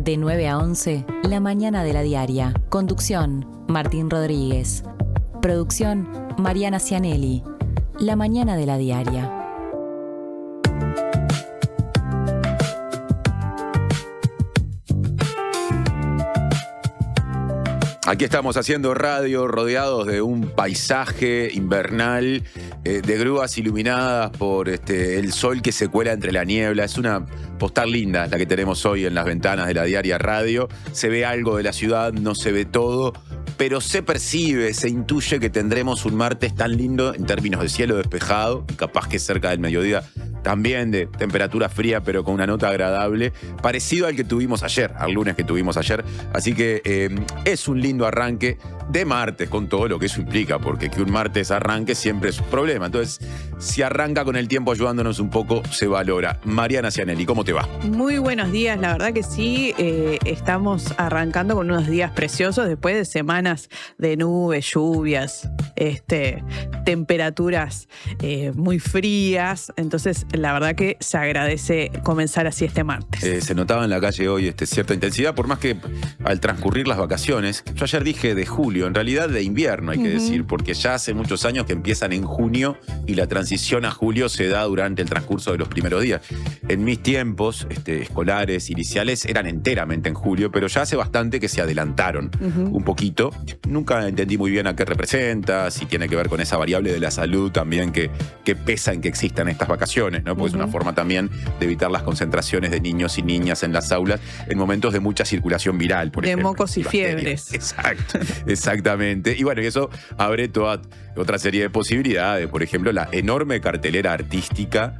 De 9 a 11, La Mañana de la Diaria. Conducción, Martín Rodríguez. Producción, Mariana Cianelli. La Mañana de la Diaria. Aquí estamos haciendo radio, rodeados de un paisaje invernal, de grúas iluminadas por el sol que se cuela entre la niebla. Es una postal linda la que tenemos hoy en las ventanas de la Diaria Radio. Se ve algo de la ciudad, no se ve todo, pero se percibe, se intuye que tendremos un martes tan lindo en términos de cielo despejado, y capaz que cerca del mediodía también de temperatura fría, pero con una nota agradable, parecido al que tuvimos ayer, al lunes que tuvimos ayer. Así que es un lindo arranque de martes, con todo lo que eso implica, porque que un martes arranque siempre es un problema. Entonces, si arranca con el tiempo ayudándonos un poco, se valora. Mariana Cianelli, ¿cómo te va? Muy buenos días, la verdad que sí, estamos arrancando con unos días preciosos después de semanas de nubes, lluvias, temperaturas muy frías. Entonces, la verdad que se agradece comenzar así este martes. Se notaba en la calle hoy cierta intensidad, por más que al transcurrir las vacaciones, yo ayer dije de julio, en realidad de invierno hay que decir, porque ya hace muchos años que empiezan en junio y la transición a julio se da durante el transcurso de los primeros días. En mis tiempos escolares, iniciales, eran enteramente en julio, pero ya hace bastante que se adelantaron un poquito. Nunca entendí muy bien a qué representa, si tiene que ver con esa variable de la salud también que pesa en que existan estas vacaciones, ¿no? Porque es una forma también de evitar las concentraciones de niños y niñas en las aulas en momentos de mucha circulación viral, por ejemplo. De mocos y fiebres. Exacto, exactamente. Y bueno, y eso abre toda otra serie de posibilidades. Por ejemplo, la enorme cartelera artística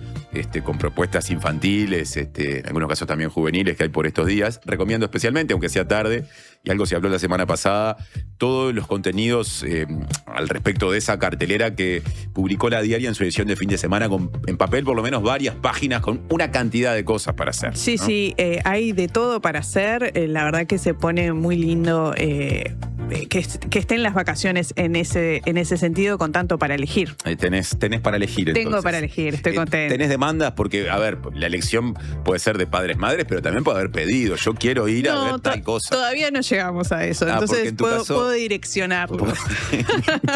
con propuestas infantiles, en algunos casos también juveniles que hay por estos días. Recomiendo especialmente, aunque sea tarde, y algo se habló la semana pasada, todos los contenidos al respecto de esa cartelera que publicó la Diaria en su edición de fin de semana, en papel por lo menos varias páginas con una cantidad de cosas para hacer. Sí, ¿no? sí, hay de todo para hacer. La verdad que se pone muy lindo que estén las vacaciones en ese sentido, con tanto para elegir. Tenés para elegir. Tengo entonces. para elegir, estoy contenta. Tenés demandas porque, a ver, la elección puede ser de padres, madres, pero también puede haber pedido. Yo quiero ir a ver tal cosa. Todavía no llegamos a eso, entonces puedo direccionarlo.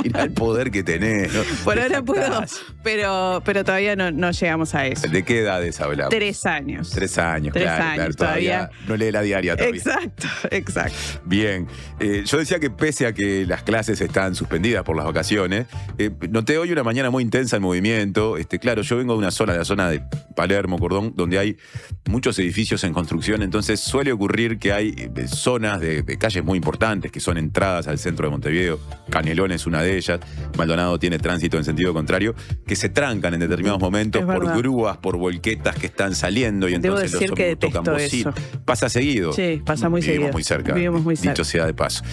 Mirá el poder que tenés, ¿no? Por ahora puedo, pero todavía no llegamos a eso. ¿De qué edades hablamos? 3 años. 3 años, 3 claro, años, claro. Todavía no lee la Diaria todavía. Exacto. Bien. Yo decía que pese a que las clases están suspendidas por las vacaciones, noté hoy una mañana muy intensa en movimiento. Claro, yo vengo de la zona de Palermo, Cordón, donde hay muchos edificios en construcción, entonces suele ocurrir que hay zonas de calles muy importantes que son entradas al centro de Montevideo. Canelones es una de ellas, Maldonado tiene tránsito en sentido contrario, que se trancan en determinados momentos por grúas, por volquetas que están saliendo y entonces Debo decir que detesto eso. ¿Pasa seguido? Sí, pasa muy seguido. Vivimos muy cerca. Dicho sea de paso.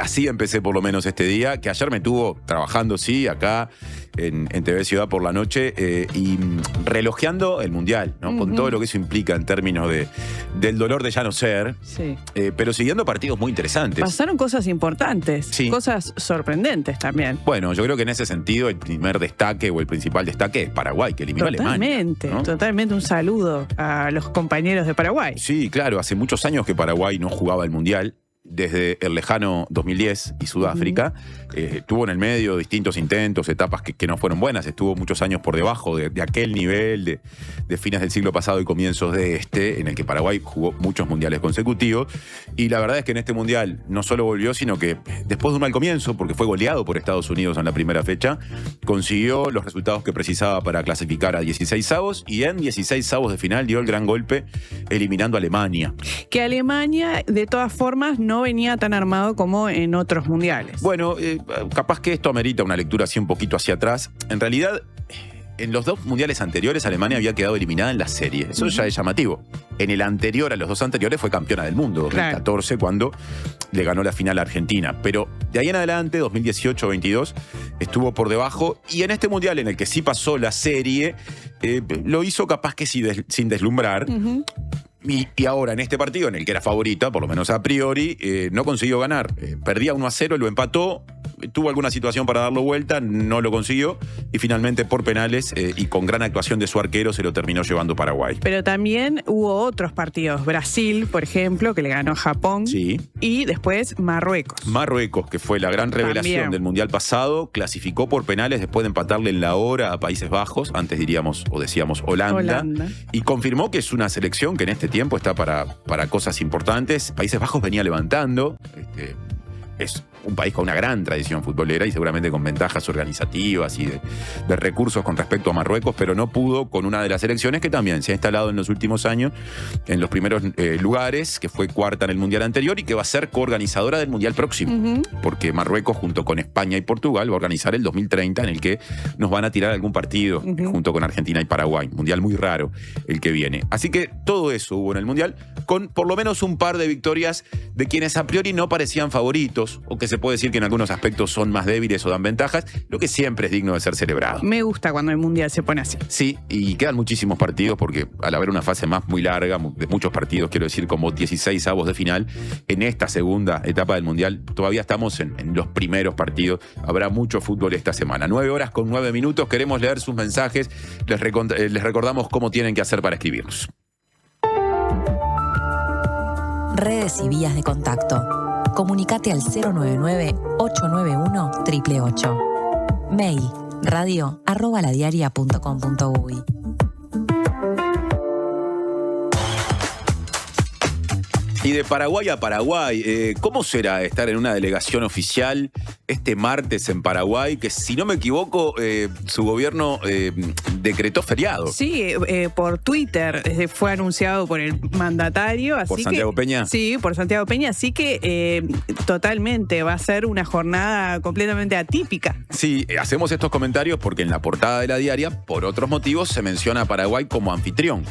Así empecé por lo menos este día, que ayer me tuvo trabajando, acá en TV Ciudad por la noche y relojeando el Mundial, ¿no? Con todo lo que eso implica en términos del dolor de ya no ser, pero siguiendo partidos muy interesantes. Pasaron cosas importantes, cosas sorprendentes también. Bueno, yo creo que en ese sentido el primer destaque o el principal destaque es Paraguay, que eliminó a Alemania, ¿no? Totalmente un saludo a los compañeros de Paraguay. Sí, claro, hace muchos años que Paraguay no jugaba el Mundial. Desde el lejano 2010 y Sudáfrica, tuvo en el medio distintos intentos, etapas que no fueron buenas, estuvo muchos años por debajo de aquel nivel de fines del siglo pasado y comienzos de en el que Paraguay jugó muchos mundiales consecutivos, y la verdad es que en este mundial no solo volvió, sino que después de un mal comienzo, porque fue goleado por Estados Unidos en la primera fecha, consiguió los resultados que precisaba para clasificar a 16avos, y en 16avos de final dio el gran golpe eliminando a Alemania. Que Alemania, de todas formas, no venía tan armado como en otros mundiales. Bueno, capaz que esto amerita una lectura así un poquito hacia atrás. En realidad, en los 2 mundiales anteriores, Alemania había quedado eliminada en la serie. Eso ya es llamativo. En el anterior, a los 2 anteriores, fue campeona del mundo, 2014, cuando le ganó la final a Argentina. Pero de ahí en adelante, 2018-22, estuvo por debajo. Y en este mundial, en el que sí pasó la serie, lo hizo capaz que sin deslumbrar. Y ahora, en este partido, en el que era favorita, por lo menos a priori, no consiguió ganar. Perdía 1-0, lo empató. tuvo alguna situación para darlo vuelta, no lo consiguió y finalmente por penales y con gran actuación de su arquero se lo terminó llevando Paraguay. Pero también hubo otros partidos. Brasil, por ejemplo, que le ganó a Japón. Sí. Y después Marruecos. Marruecos, que fue la gran revelación También del Mundial pasado, clasificó por penales después de empatarle en la hora a Países Bajos, antes diríamos o decíamos Holanda, y confirmó que es una selección que en este tiempo está para cosas importantes. Países Bajos venía levantando, es un país con una gran tradición futbolera y seguramente con ventajas organizativas y de recursos con respecto a Marruecos, pero no pudo con una de las selecciones que también se ha instalado en los últimos años en los primeros lugares, que fue cuarta en el Mundial anterior y que va a ser coorganizadora del Mundial próximo, porque Marruecos junto con España y Portugal va a organizar el 2030 en el que nos van a tirar algún partido junto con Argentina y Paraguay. Mundial muy raro el que viene. Así que todo eso hubo en el Mundial, con por lo menos un par de victorias de quienes a priori no parecían favoritos o que se puede decir que en algunos aspectos son más débiles o dan ventajas, lo que siempre es digno de ser celebrado. Me gusta cuando el Mundial se pone así. Sí, y quedan muchísimos partidos porque al haber una fase más muy larga, de muchos partidos, quiero decir como 16avos de final, en esta segunda etapa del Mundial todavía estamos en los primeros partidos. Habrá mucho fútbol esta semana. 9:09. Queremos leer sus mensajes. Les recordamos cómo tienen que hacer para escribirnos. Redes y vías de contacto. Comunicate al 099-891-888. Mail radio@ladiaria.com.uy. Y de Paraguay a Paraguay, ¿cómo será estar en una delegación oficial este martes en Paraguay? Que si no me equivoco, su gobierno decretó feriado. Sí, por Twitter fue anunciado por el mandatario. Así ¿Por Santiago Peña? Sí, por Santiago Peña. Así que totalmente va a ser una jornada completamente atípica. Sí, hacemos estos comentarios porque en la portada de La Diaria, por otros motivos, se menciona a Paraguay como anfitrión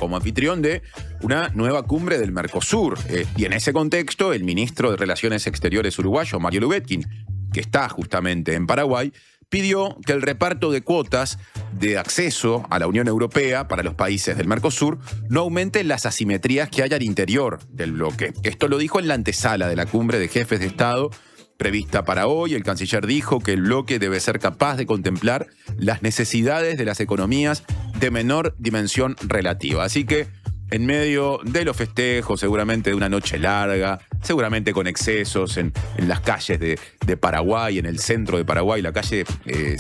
de una nueva cumbre del Mercosur. Y en ese contexto, el ministro de Relaciones Exteriores uruguayo, Mario Lubetkin, que está justamente en Paraguay, pidió que el reparto de cuotas de acceso a la Unión Europea para los países del Mercosur no aumente las asimetrías que hay al interior del bloque. Esto lo dijo en la antesala de la cumbre de jefes de Estado prevista para hoy. El canciller dijo que el bloque debe ser capaz de contemplar las necesidades de las economías de menor dimensión relativa. Así que en medio de los festejos, seguramente de una noche larga, seguramente con excesos en las calles de Paraguay, en el centro de Paraguay, la calle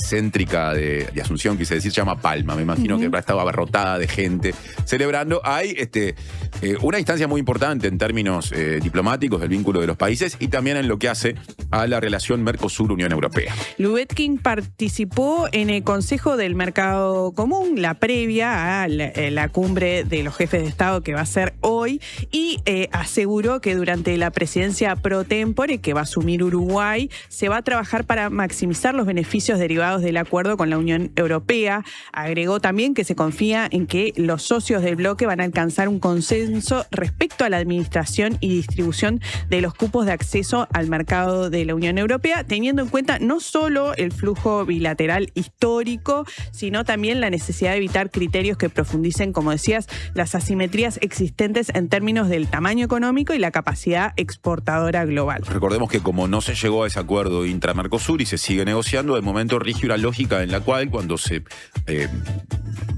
céntrica de Asunción, quise decir, se llama Palma, me imagino que estaba abarrotada de gente celebrando. Hay una instancia muy importante en términos diplomáticos del vínculo de los países y también en lo que hace a la relación Mercosur-Unión Europea. Lubetkin participó en el Consejo del Mercado Común, la previa a la cumbre de los jefes de Estado que va a ser hoy, y aseguró que durante la presidencia pro tempore que va a asumir Uruguay se va a trabajar para maximizar los beneficios derivados del acuerdo con la Unión Europea. Agregó también que se confía en que los socios del bloque van a alcanzar un consenso respecto a la administración y distribución de los cupos de acceso al mercado de la Unión Europea, teniendo en cuenta no solo el flujo bilateral histórico, sino también la necesidad de evitar criterios que profundicen, como decías, las asimetrías existentes en términos del tamaño económico y la capacidad exportadora global. Recordemos que como no se llegó a ese acuerdo intra-Mercosur y se sigue negociando, de momento rige una lógica en la cual cuando se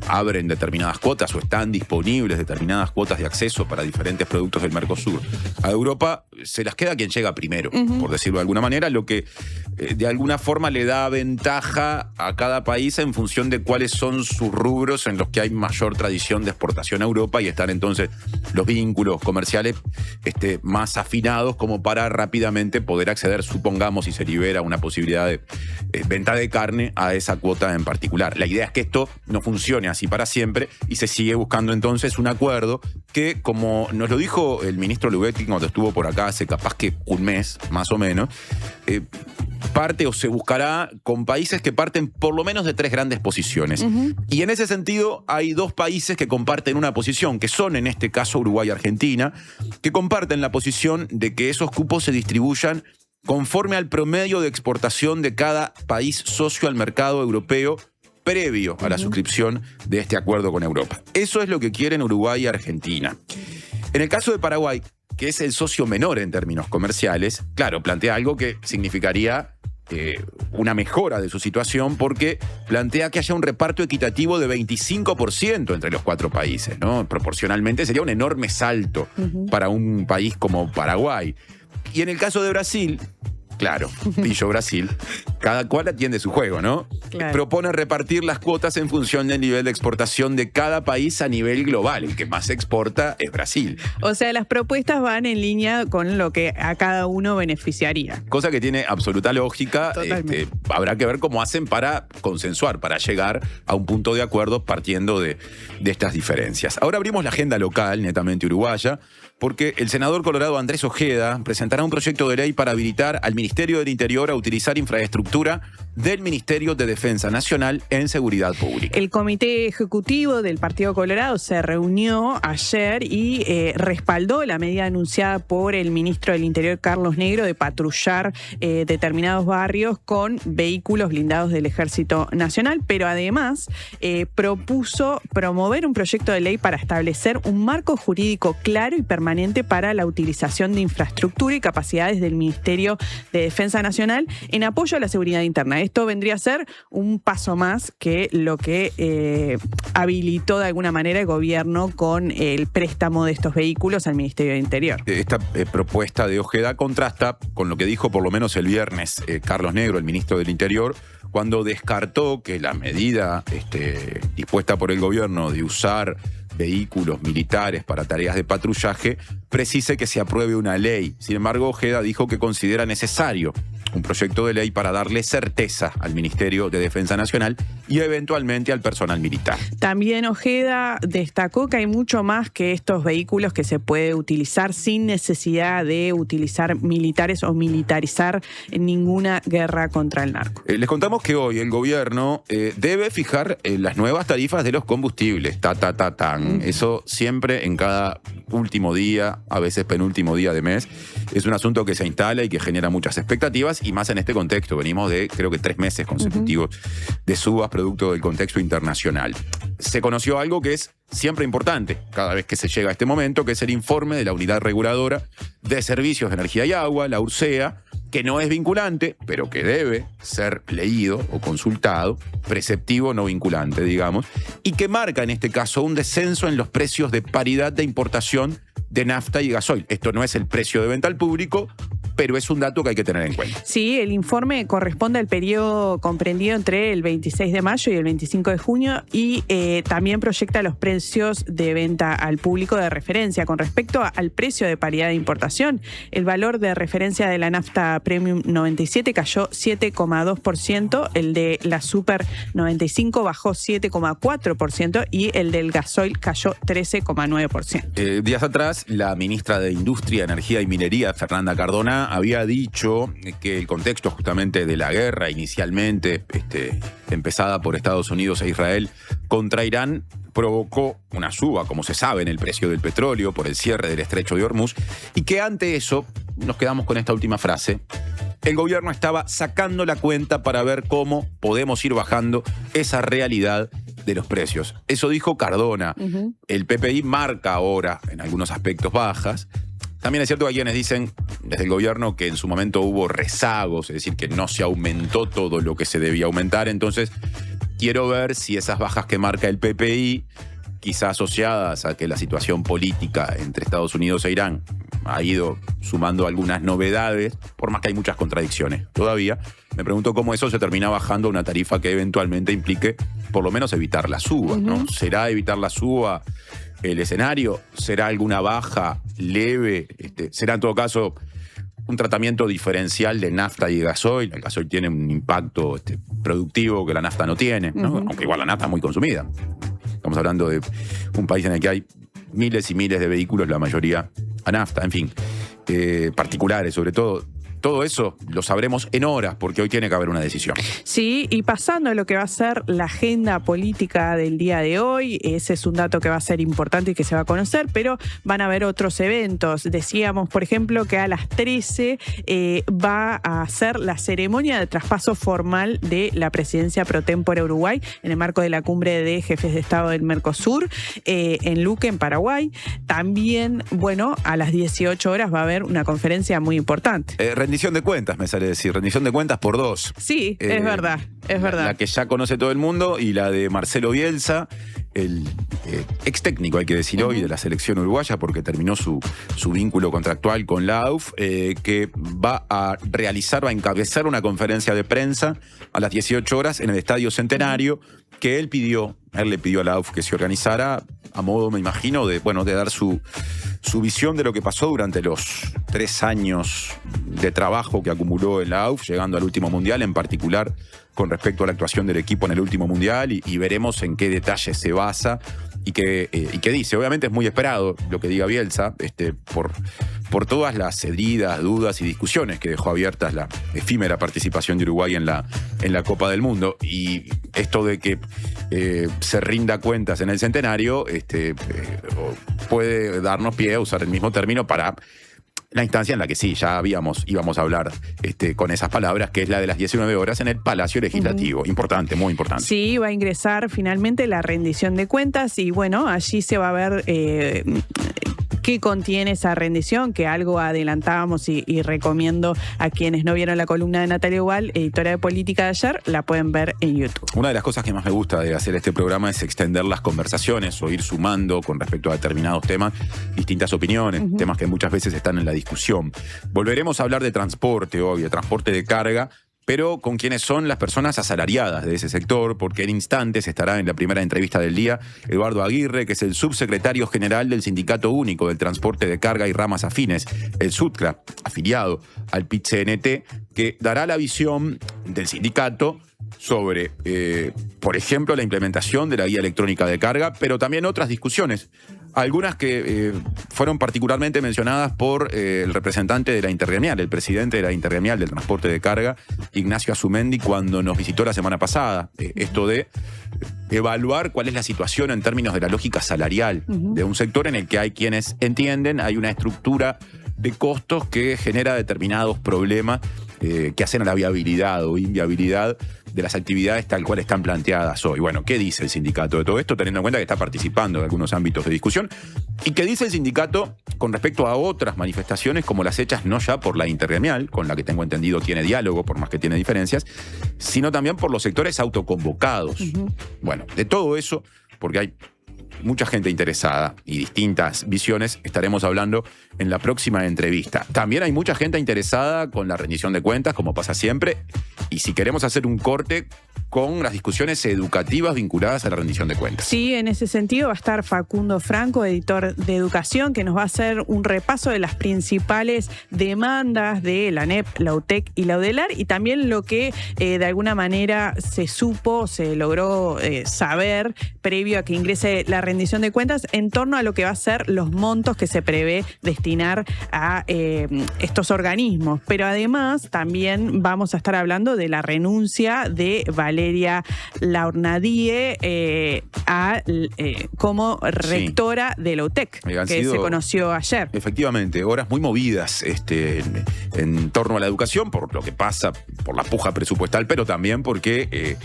abren determinadas cuotas o están disponibles determinadas cuotas de acceso para diferentes productos del Mercosur a Europa, se las queda quien llega primero, por decirlo de alguna manera, lo que de alguna forma le da ventaja a cada país en función de cuáles son sus rubros en los que hay mayor tradición de exportación a Europa y están entonces los vínculos comerciales más afinados como para rápidamente poder acceder, supongamos, si se libera una posibilidad de venta de carne a esa cuota en particular. La idea es que esto no funcione así para siempre y se sigue buscando entonces un acuerdo que, como nos lo dijo el ministro Lubetkin cuando estuvo por acá hace capaz que un mes, más o menos, parte o se buscará con países que parten por lo menos de 3 grandes posiciones. Y en ese sentido hay 2 países que comparten una posición, que son en este caso Uruguay y Argentina, que comparten la posición de que esos cupos se distribuyan conforme al promedio de exportación de cada país socio al mercado europeo previo a la suscripción de este acuerdo con Europa. Eso es lo que quieren Uruguay y Argentina. En el caso de Paraguay, que es el socio menor en términos comerciales, claro, plantea algo que significaría una mejora de su situación porque plantea que haya un reparto equitativo de 25% entre los 4 países, ¿no? Proporcionalmente sería un enorme salto para un país como Paraguay. Y en el caso de Brasil, claro, pillo Brasil, cada cual atiende su juego, ¿no? Claro. Propone repartir las cuotas en función del nivel de exportación de cada país a nivel global. El que más exporta es Brasil. O sea, las propuestas van en línea con lo que a cada uno beneficiaría. Cosa que tiene absoluta lógica. Totalmente. Habrá que ver cómo hacen para consensuar, para llegar a un punto de acuerdo partiendo de estas diferencias. Ahora abrimos la agenda local, netamente uruguaya, porque el senador colorado Andrés Ojeda presentará un proyecto de ley para habilitar al Ministerio del Interior a utilizar infraestructura del Ministerio de Defensa Nacional en seguridad pública. El comité ejecutivo del Partido Colorado se reunió ayer y respaldó la medida anunciada por el ministro del Interior, Carlos Negro, de patrullar determinados barrios con vehículos blindados del Ejército Nacional, pero además propuso promover un proyecto de ley para establecer un marco jurídico claro y permanente para la utilización de infraestructura y capacidades del Ministerio de Defensa Nacional en apoyo a la seguridad interna. Esto vendría a ser un paso más que lo que habilitó de alguna manera el gobierno con el préstamo de estos vehículos al Ministerio del Interior. Esta propuesta de Ojeda contrasta con lo que dijo por lo menos el viernes Carlos Negro, el ministro del Interior, cuando descartó que la medida dispuesta por el gobierno de usar vehículos militares para tareas de patrullaje precise que se apruebe una ley. Sin embargo, Ojeda dijo que considera necesario un proyecto de ley para darle certeza al Ministerio de Defensa Nacional y eventualmente al personal militar. También Ojeda destacó que hay mucho más que estos vehículos que se puede utilizar sin necesidad de utilizar militares o militarizar ninguna guerra contra el narco. Les contamos que hoy el gobierno debe fijar las nuevas tarifas de los combustibles. Eso siempre en cada último día, a veces penúltimo día de mes. Es un asunto que se instala y que genera muchas expectativas, y más en este contexto. Venimos de, creo que 3 meses consecutivos de subas producto del contexto internacional. Se conoció algo que es siempre importante cada vez que se llega a este momento, que es el informe de la Unidad Reguladora de Servicios de Energía y Agua, la URSEA, que no es vinculante, pero que debe ser leído o consultado, preceptivo, no vinculante, digamos, y que marca en este caso un descenso en los precios de paridad de importación de nafta y gasoil. Esto no es el precio de venta al público, pero es un dato que hay que tener en cuenta. Sí, el informe corresponde al periodo comprendido entre el 26 de mayo y el 25 de junio y también proyecta los precios de venta al público de referencia. Con respecto al precio de paridad de importación, el valor de referencia de la nafta Premium 97 cayó 7,2%, el de la Super 95 bajó 7,4% y el del gasoil cayó 13,9%. Días atrás, la ministra de Industria, Energía y Minería, Fernanda Cardona, había dicho que el contexto justamente de la guerra inicialmente empezada por Estados Unidos e Israel contra Irán provocó una suba, como se sabe, en el precio del petróleo por el cierre del estrecho de Hormuz, y que ante eso, nos quedamos con esta última frase, el gobierno estaba sacando la cuenta para ver cómo podemos ir bajando esa realidad de los precios. Eso dijo Cardona. El PPI marca ahora, en algunos aspectos, bajas. También es cierto que hay quienes dicen desde el gobierno que en su momento hubo rezagos, es decir, que no se aumentó todo lo que se debía aumentar. Entonces, quiero ver si esas bajas que marca el PPI, quizás asociadas a que la situación política entre Estados Unidos e Irán ha ido sumando algunas novedades, por más que hay muchas contradicciones todavía, me pregunto cómo eso se termina bajando a una tarifa que eventualmente implique por lo menos evitar la suba, ¿no? ¿Será evitar la suba el escenario? ¿Será alguna baja leve? ¿Será en todo caso un tratamiento diferencial de nafta y gasoil? El gasoil tiene un impacto productivo que la nafta no tiene, ¿no? Aunque igual la nafta es muy consumida. Estamos hablando de un país en el que hay miles y miles de vehículos, la mayoría a nafta, en fin, particulares sobre todo. Todo eso lo sabremos en horas, porque hoy tiene que haber una decisión. Sí, y pasando a lo que va a ser la agenda política del día de hoy, ese es un dato que va a ser importante y que se va a conocer, pero van a haber otros eventos. Decíamos, por ejemplo, que a las 13 va a ser la ceremonia de traspaso formal de la presidencia pro tempore a Uruguay en el marco de la cumbre de jefes de Estado del Mercosur en Luque, en Paraguay. También, bueno, a las 18 horas va a haber una conferencia muy importante. rendición de cuentas, me sale decir. Rendición de cuentas por 2. Sí, es verdad, es verdad. La que ya conoce todo el mundo y la de Marcelo Bielsa, el ex técnico, hay que decir hoy, de la selección uruguaya, porque terminó su vínculo contractual con la AUF, que va a encabezar una conferencia de prensa a las 18 horas en el Estadio Centenario, que él le pidió a la AUF que se organizara a modo, me imagino, de dar su visión de lo que pasó durante los 3 años de trabajo que acumuló en la AUF, llegando al último mundial, en particular con respecto a la actuación del equipo en el último mundial, y veremos en qué detalles se basa y qué dice. Obviamente es muy esperado lo que diga Bielsa, por todas las heridas, dudas y discusiones que dejó abiertas la efímera participación de Uruguay en la Copa del Mundo. Y esto de que se rinda cuentas en el Centenario puede darnos pie a usar el mismo término para la instancia en la que sí, ya íbamos a hablar con esas palabras, que es la de las 19 horas en el Palacio Legislativo. Importante, muy importante. Sí, va a ingresar finalmente la rendición de cuentas y bueno, allí se va a ver qué contiene esa rendición, que algo adelantábamos y recomiendo a quienes no vieron la columna de Natalia Ubal, editora de política de ayer, la pueden ver en YouTube. Una de las cosas que más me gusta de hacer este programa es extender las conversaciones o ir sumando con respecto a determinados temas, distintas opiniones, temas que muchas veces están en la discusión. Volveremos a hablar de transporte hoy, de transporte de carga, pero con quienes son las personas asalariadas de ese sector, porque en instantes estará en la primera entrevista del día Eduardo Aguirre, que es el subsecretario general del Sindicato Único del Transporte de Carga y Ramas Afines, el SUTCRA, afiliado al PIT-CNT, que dará la visión del sindicato sobre, por ejemplo, la implementación de la guía electrónica de carga, pero también otras discusiones. Algunas que fueron particularmente mencionadas por el representante de la Intergremial, el presidente de la Intergremial del Transporte de Carga, Ignacio Azumendi, cuando nos visitó la semana pasada. Esto de evaluar cuál es la situación en términos de la lógica salarial de un sector en el que hay quienes entienden, hay una estructura de costos que genera determinados problemas que hacen a la viabilidad o inviabilidad de las actividades tal cual están planteadas hoy. Bueno, ¿qué dice el sindicato de todo esto? Teniendo en cuenta que está participando en algunos ámbitos de discusión. ¿Y qué dice el sindicato con respecto a otras manifestaciones como las hechas no ya por la Intergremial, con la que tengo entendido tiene diálogo, por más que tiene diferencias, sino también por los sectores autoconvocados? Bueno, de todo eso, porque hay mucha gente interesada y distintas visiones, estaremos hablando en la próxima entrevista. También hay mucha gente interesada con la rendición de cuentas, como pasa siempre, y si queremos hacer un corte con las discusiones educativas vinculadas a la rendición de cuentas. Sí, en ese sentido va a estar Facundo Franco, editor de Educación, que nos va a hacer un repaso de las principales demandas de la ANEP, la UTEC y la UDELAR, y también lo que de alguna manera se logró saber previo a que ingrese la rendición de cuentas en torno a lo que va a ser los montos que se prevé destinar a estos organismos. Pero además también vamos a estar hablando de la renuncia de Valeria Laornadie como rectora de la UTEC, que se conoció ayer. Efectivamente, horas muy movidas en torno a la educación, por lo que pasa, por la puja presupuestal, pero también porque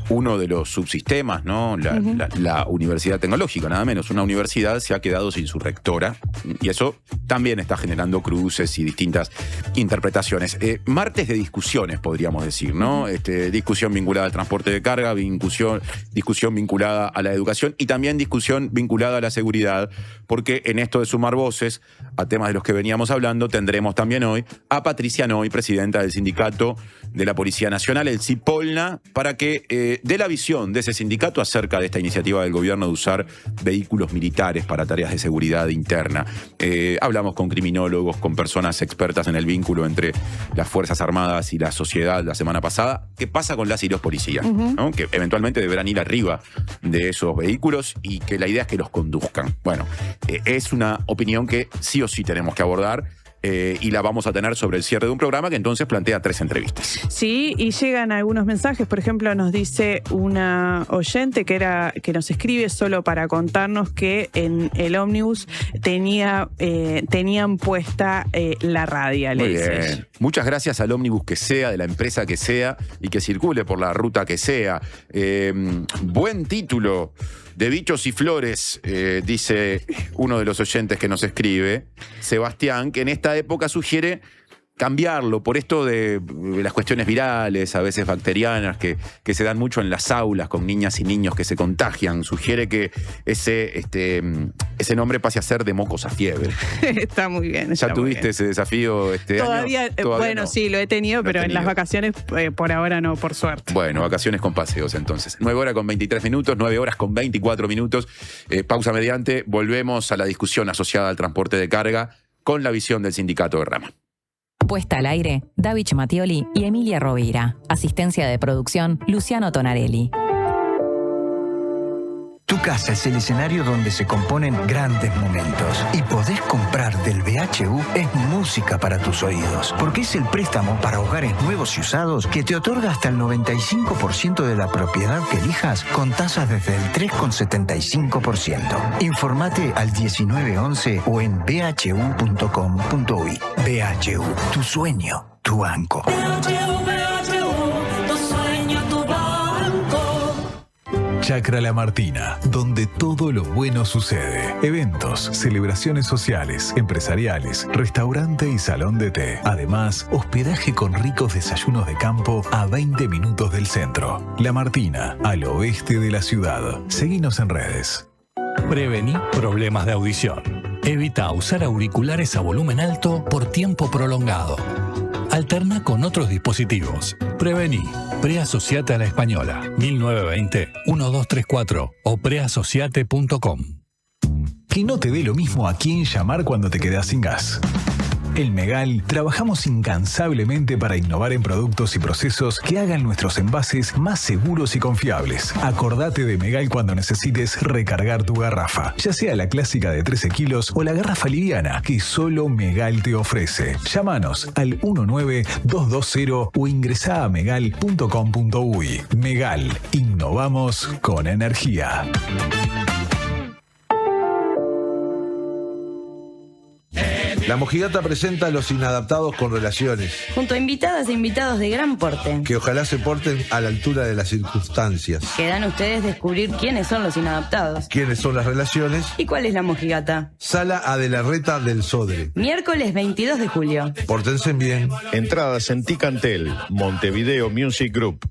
uno de los subsistemas, ¿no? La Universidad Tecnológica, nada menos, una universidad se ha quedado sin su rectora, y eso también está generando cruces y distintas interpretaciones. Martes de discusiones, podríamos decir, ¿no? Discusión vinculada al transporte de carga, discusión vinculada a la educación y también discusión vinculada a la seguridad, porque en esto de sumar voces a temas de los que veníamos hablando, tendremos también hoy a Patricia Noy, presidenta del Sindicato de la Policía Nacional, el CIPOLNA, para que dé la visión de ese sindicato acerca de esta iniciativa del gobierno de usar vehículos militares para tareas de seguridad interna. Hablamos con criminólogos, con personas expertas en el vínculo entre las Fuerzas Armadas y la sociedad la semana pasada. ¿Qué pasa con las y los policías? ¿No? Que eventualmente deberán ir arriba de esos vehículos y que la idea es que los conduzcan. Bueno, es una opinión que sí o sí tenemos que abordar. Y la vamos a tener sobre el cierre de un programa que entonces plantea 3 entrevistas. Sí, y llegan algunos mensajes. Por ejemplo, nos dice una oyente que nos escribe solo para contarnos que en el ómnibus tenían puesta la radial. Muy bien. Muchas gracias al ómnibus que sea, de la empresa que sea y que circule por la ruta que sea. Buen título. De bichos y flores, dice uno de los oyentes que nos escribe, Sebastián, que en esta época sugiere cambiarlo por esto de las cuestiones virales, a veces bacterianas, que se dan mucho en las aulas con niñas y niños que se contagian. Sugiere que ese nombre pase a ser de mocos a fiebre. Está muy bien. ¿Ya tuviste ese desafío este Todavía, año? Todavía no. Sí, lo he tenido, pero en las vacaciones por ahora no, por suerte. Bueno, vacaciones con paseos entonces. 9 horas con 23 minutos, 9 horas con 24 minutos. Pausa mediante, volvemos a la discusión asociada al transporte de carga con la visión del sindicato de Rama. Puesta al aire, Davich Mattioli y Emilia Rovira. Asistencia de producción, Luciano Tonarelli. Tu casa es el escenario donde se componen grandes momentos. Y podés comprar del BHU es música para tus oídos. Porque es el préstamo para hogares nuevos y usados que te otorga hasta el 95% de la propiedad que elijas con tasas desde el 3,75%. Informate al 1911 o en bhu.com.uy. BHU, tu sueño, tu banco. Chacra La Martina, donde todo lo bueno sucede. Eventos, celebraciones sociales, empresariales, restaurante y salón de té. Además, hospedaje con ricos desayunos de campo a 20 minutos del centro. La Martina, al oeste de la ciudad. Seguinos en redes. Prevení problemas de audición. Evita usar auriculares a volumen alto por tiempo prolongado. Alterna con otros dispositivos. Prevení. Preasociate a la Española. 1920-1234 o preasociate.com. Que no te dé lo mismo a quién llamar cuando te quedas sin gas. En Megal trabajamos incansablemente para innovar en productos y procesos que hagan nuestros envases más seguros y confiables. Acordate de Megal cuando necesites recargar tu garrafa, ya sea la clásica de 13 kilos o la garrafa liviana que solo Megal te ofrece. Llámanos al 19220 o ingresá a megal.com.uy. Megal, innovamos con energía. La Mojigata presenta a Los Inadaptados con Relaciones, junto a invitadas e invitados de gran porte, que ojalá se porten a la altura de las circunstancias. Quedan ustedes descubrir quiénes son los inadaptados, quiénes son las relaciones y cuál es la mojigata. Sala Adelarreta del Sodre. Miércoles 22 de julio. Pórtense bien. Entradas en Ticantel, Montevideo Music Group.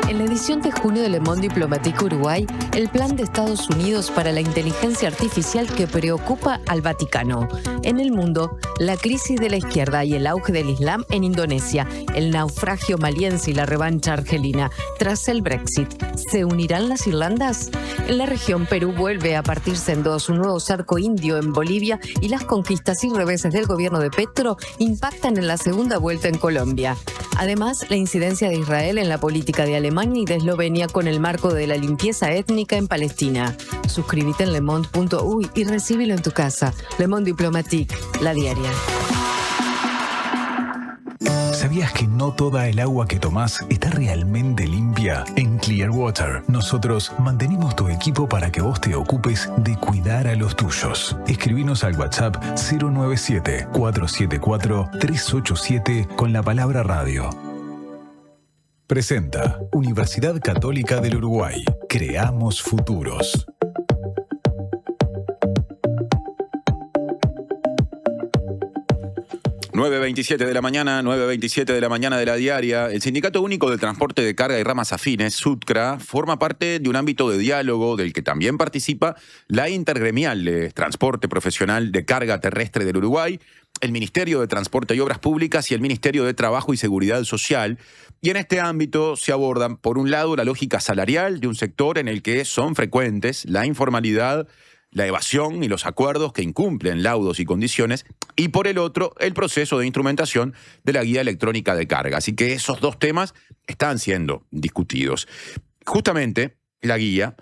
En la edición de junio de Le Monde Diplomatique Uruguay, el plan de Estados Unidos para la inteligencia artificial que preocupa al Vaticano. En el mundo, la crisis de la izquierda y el auge del Islam en Indonesia, el naufragio maliense y la revancha argelina. Tras el Brexit, ¿se unirán las Irlandas? En la región, Perú vuelve a partirse en dos, un nuevo cerco indio en Bolivia y las conquistas y reveses del gobierno de Petro impactan en la segunda vuelta en Colombia. Además, la incidencia de Israel en la política de Alemania y de Eslovenia con el marco de la limpieza étnica en Palestina. Suscríbete en lemond.uy y recíbelo en tu casa. Le Monde Diplomatique, la diaria. ¿Sabías que no toda el agua que tomás está realmente limpia? En Clearwater, nosotros mantenemos tu equipo para que vos te ocupes de cuidar a los tuyos. Escribinos al WhatsApp 097-474-387 con la palabra radio. Presenta Universidad Católica del Uruguay. Creamos futuros. ...9:27 de la mañana, 9:27 de la mañana de la diaria. El Sindicato Único del Transporte de Carga y Ramas Afines, SUTCRA, forma parte de un ámbito de diálogo del que también participa la Intergremial de Transporte Profesional de Carga Terrestre del Uruguay, el Ministerio de Transporte y Obras Públicas y el Ministerio de Trabajo y Seguridad Social. Y en este ámbito se abordan, por un lado, la lógica salarial de un sector en el que son frecuentes la informalidad, la evasión y los acuerdos que incumplen laudos y condiciones, y por el otro, el proceso de instrumentación de la guía electrónica de carga. Así que esos dos temas están siendo discutidos. Justamente, la guía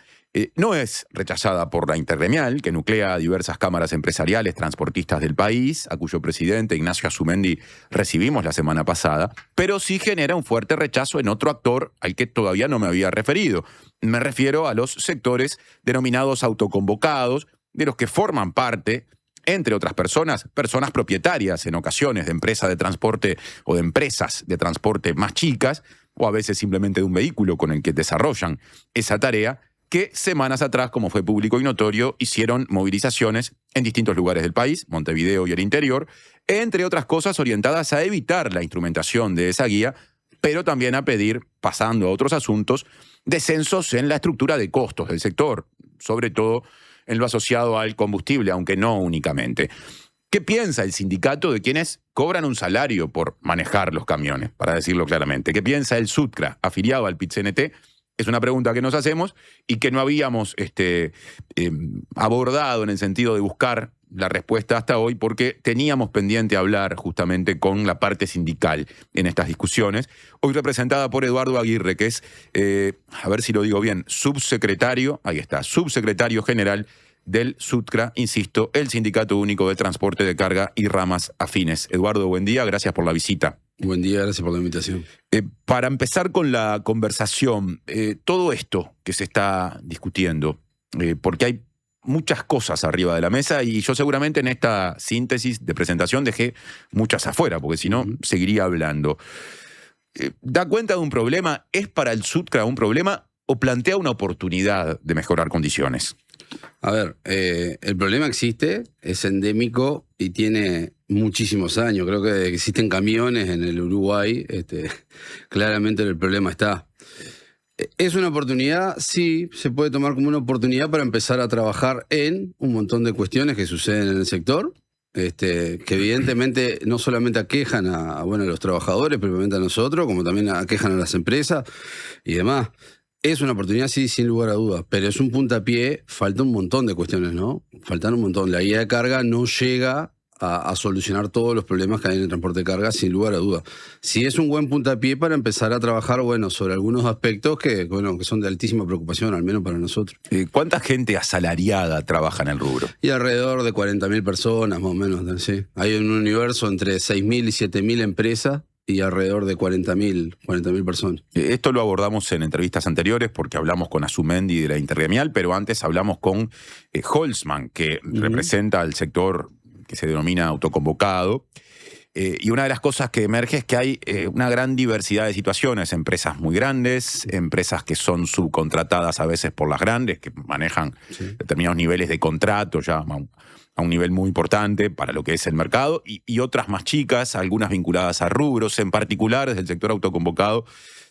no es rechazada por la Intergremial, que nuclea a diversas cámaras empresariales transportistas del país, a cuyo presidente Ignacio Azumendi recibimos la semana pasada, pero sí genera un fuerte rechazo en otro actor al que todavía no me había referido. Me refiero a los sectores denominados autoconvocados, de los que forman parte, entre otras personas propietarias en ocasiones de empresas de transporte o de empresas de transporte más chicas, o a veces simplemente de un vehículo con el que desarrollan esa tarea, que semanas atrás, como fue público y notorio, hicieron movilizaciones en distintos lugares del país, Montevideo y el interior, entre otras cosas orientadas a evitar la instrumentación de esa guía, pero también a pedir, pasando a otros asuntos, descensos en la estructura de costos del sector, sobre todo en lo asociado al combustible, aunque no únicamente. ¿Qué piensa el sindicato de quienes cobran un salario por manejar los camiones, para decirlo claramente? ¿Qué piensa el SUTCRA, afiliado al PIT-CNT? Es una pregunta que nos hacemos y que no habíamos abordado en el sentido de buscar la respuesta hasta hoy, porque teníamos pendiente hablar justamente con la parte sindical en estas discusiones, hoy representada por Eduardo Aguirre, que es, a ver si lo digo bien, subsecretario general del SUTCRA, insisto, el Sindicato Único de Transporte de Carga y Ramas Afines. Eduardo, buen día, gracias por la visita. Buen día, gracias por la invitación. Para empezar con la conversación, todo esto que se está discutiendo, porque hay muchas cosas arriba de la mesa y yo seguramente en esta síntesis de presentación dejé muchas afuera, porque si no, seguiría hablando. ¿Da cuenta de un problema? ¿Es para el SUTCRA un problema o plantea una oportunidad de mejorar condiciones? A ver, el problema existe, es endémico y tiene muchísimos años. Creo que desde que existen camiones en el Uruguay, claramente el problema está. ¿Es una oportunidad? Sí, se puede tomar como una oportunidad para empezar a trabajar en un montón de cuestiones que suceden en el sector, que evidentemente no solamente aquejan a los trabajadores, propiamente a nosotros, como también aquejan a las empresas y demás. Es una oportunidad, sí, sin lugar a dudas, pero es un puntapié, falta un montón de cuestiones, ¿no? Faltan un montón. La guía de carga no llega a solucionar todos los problemas que hay en el transporte de carga, sin lugar a dudas. Sí es un buen puntapié para empezar a trabajar, sobre algunos aspectos que son de altísima preocupación, al menos para nosotros. ¿Cuánta gente asalariada trabaja en el rubro? Y alrededor de 40.000 personas, más o menos, sí. Hay un universo entre 6.000 y 7.000 empresas, y alrededor de 40.000 personas. Esto lo abordamos en entrevistas anteriores porque hablamos con Azumendi de la Intergremial, pero antes hablamos con Holzman, que representa al sector que se denomina autoconvocado. Y una de las cosas que emerge es que hay una gran diversidad de situaciones, empresas muy grandes, empresas que son subcontratadas a veces por las grandes, que manejan determinados niveles de contrato ya a un nivel muy importante para lo que es el mercado, y otras más chicas, algunas vinculadas a rubros, en particular desde el sector autoconvocado,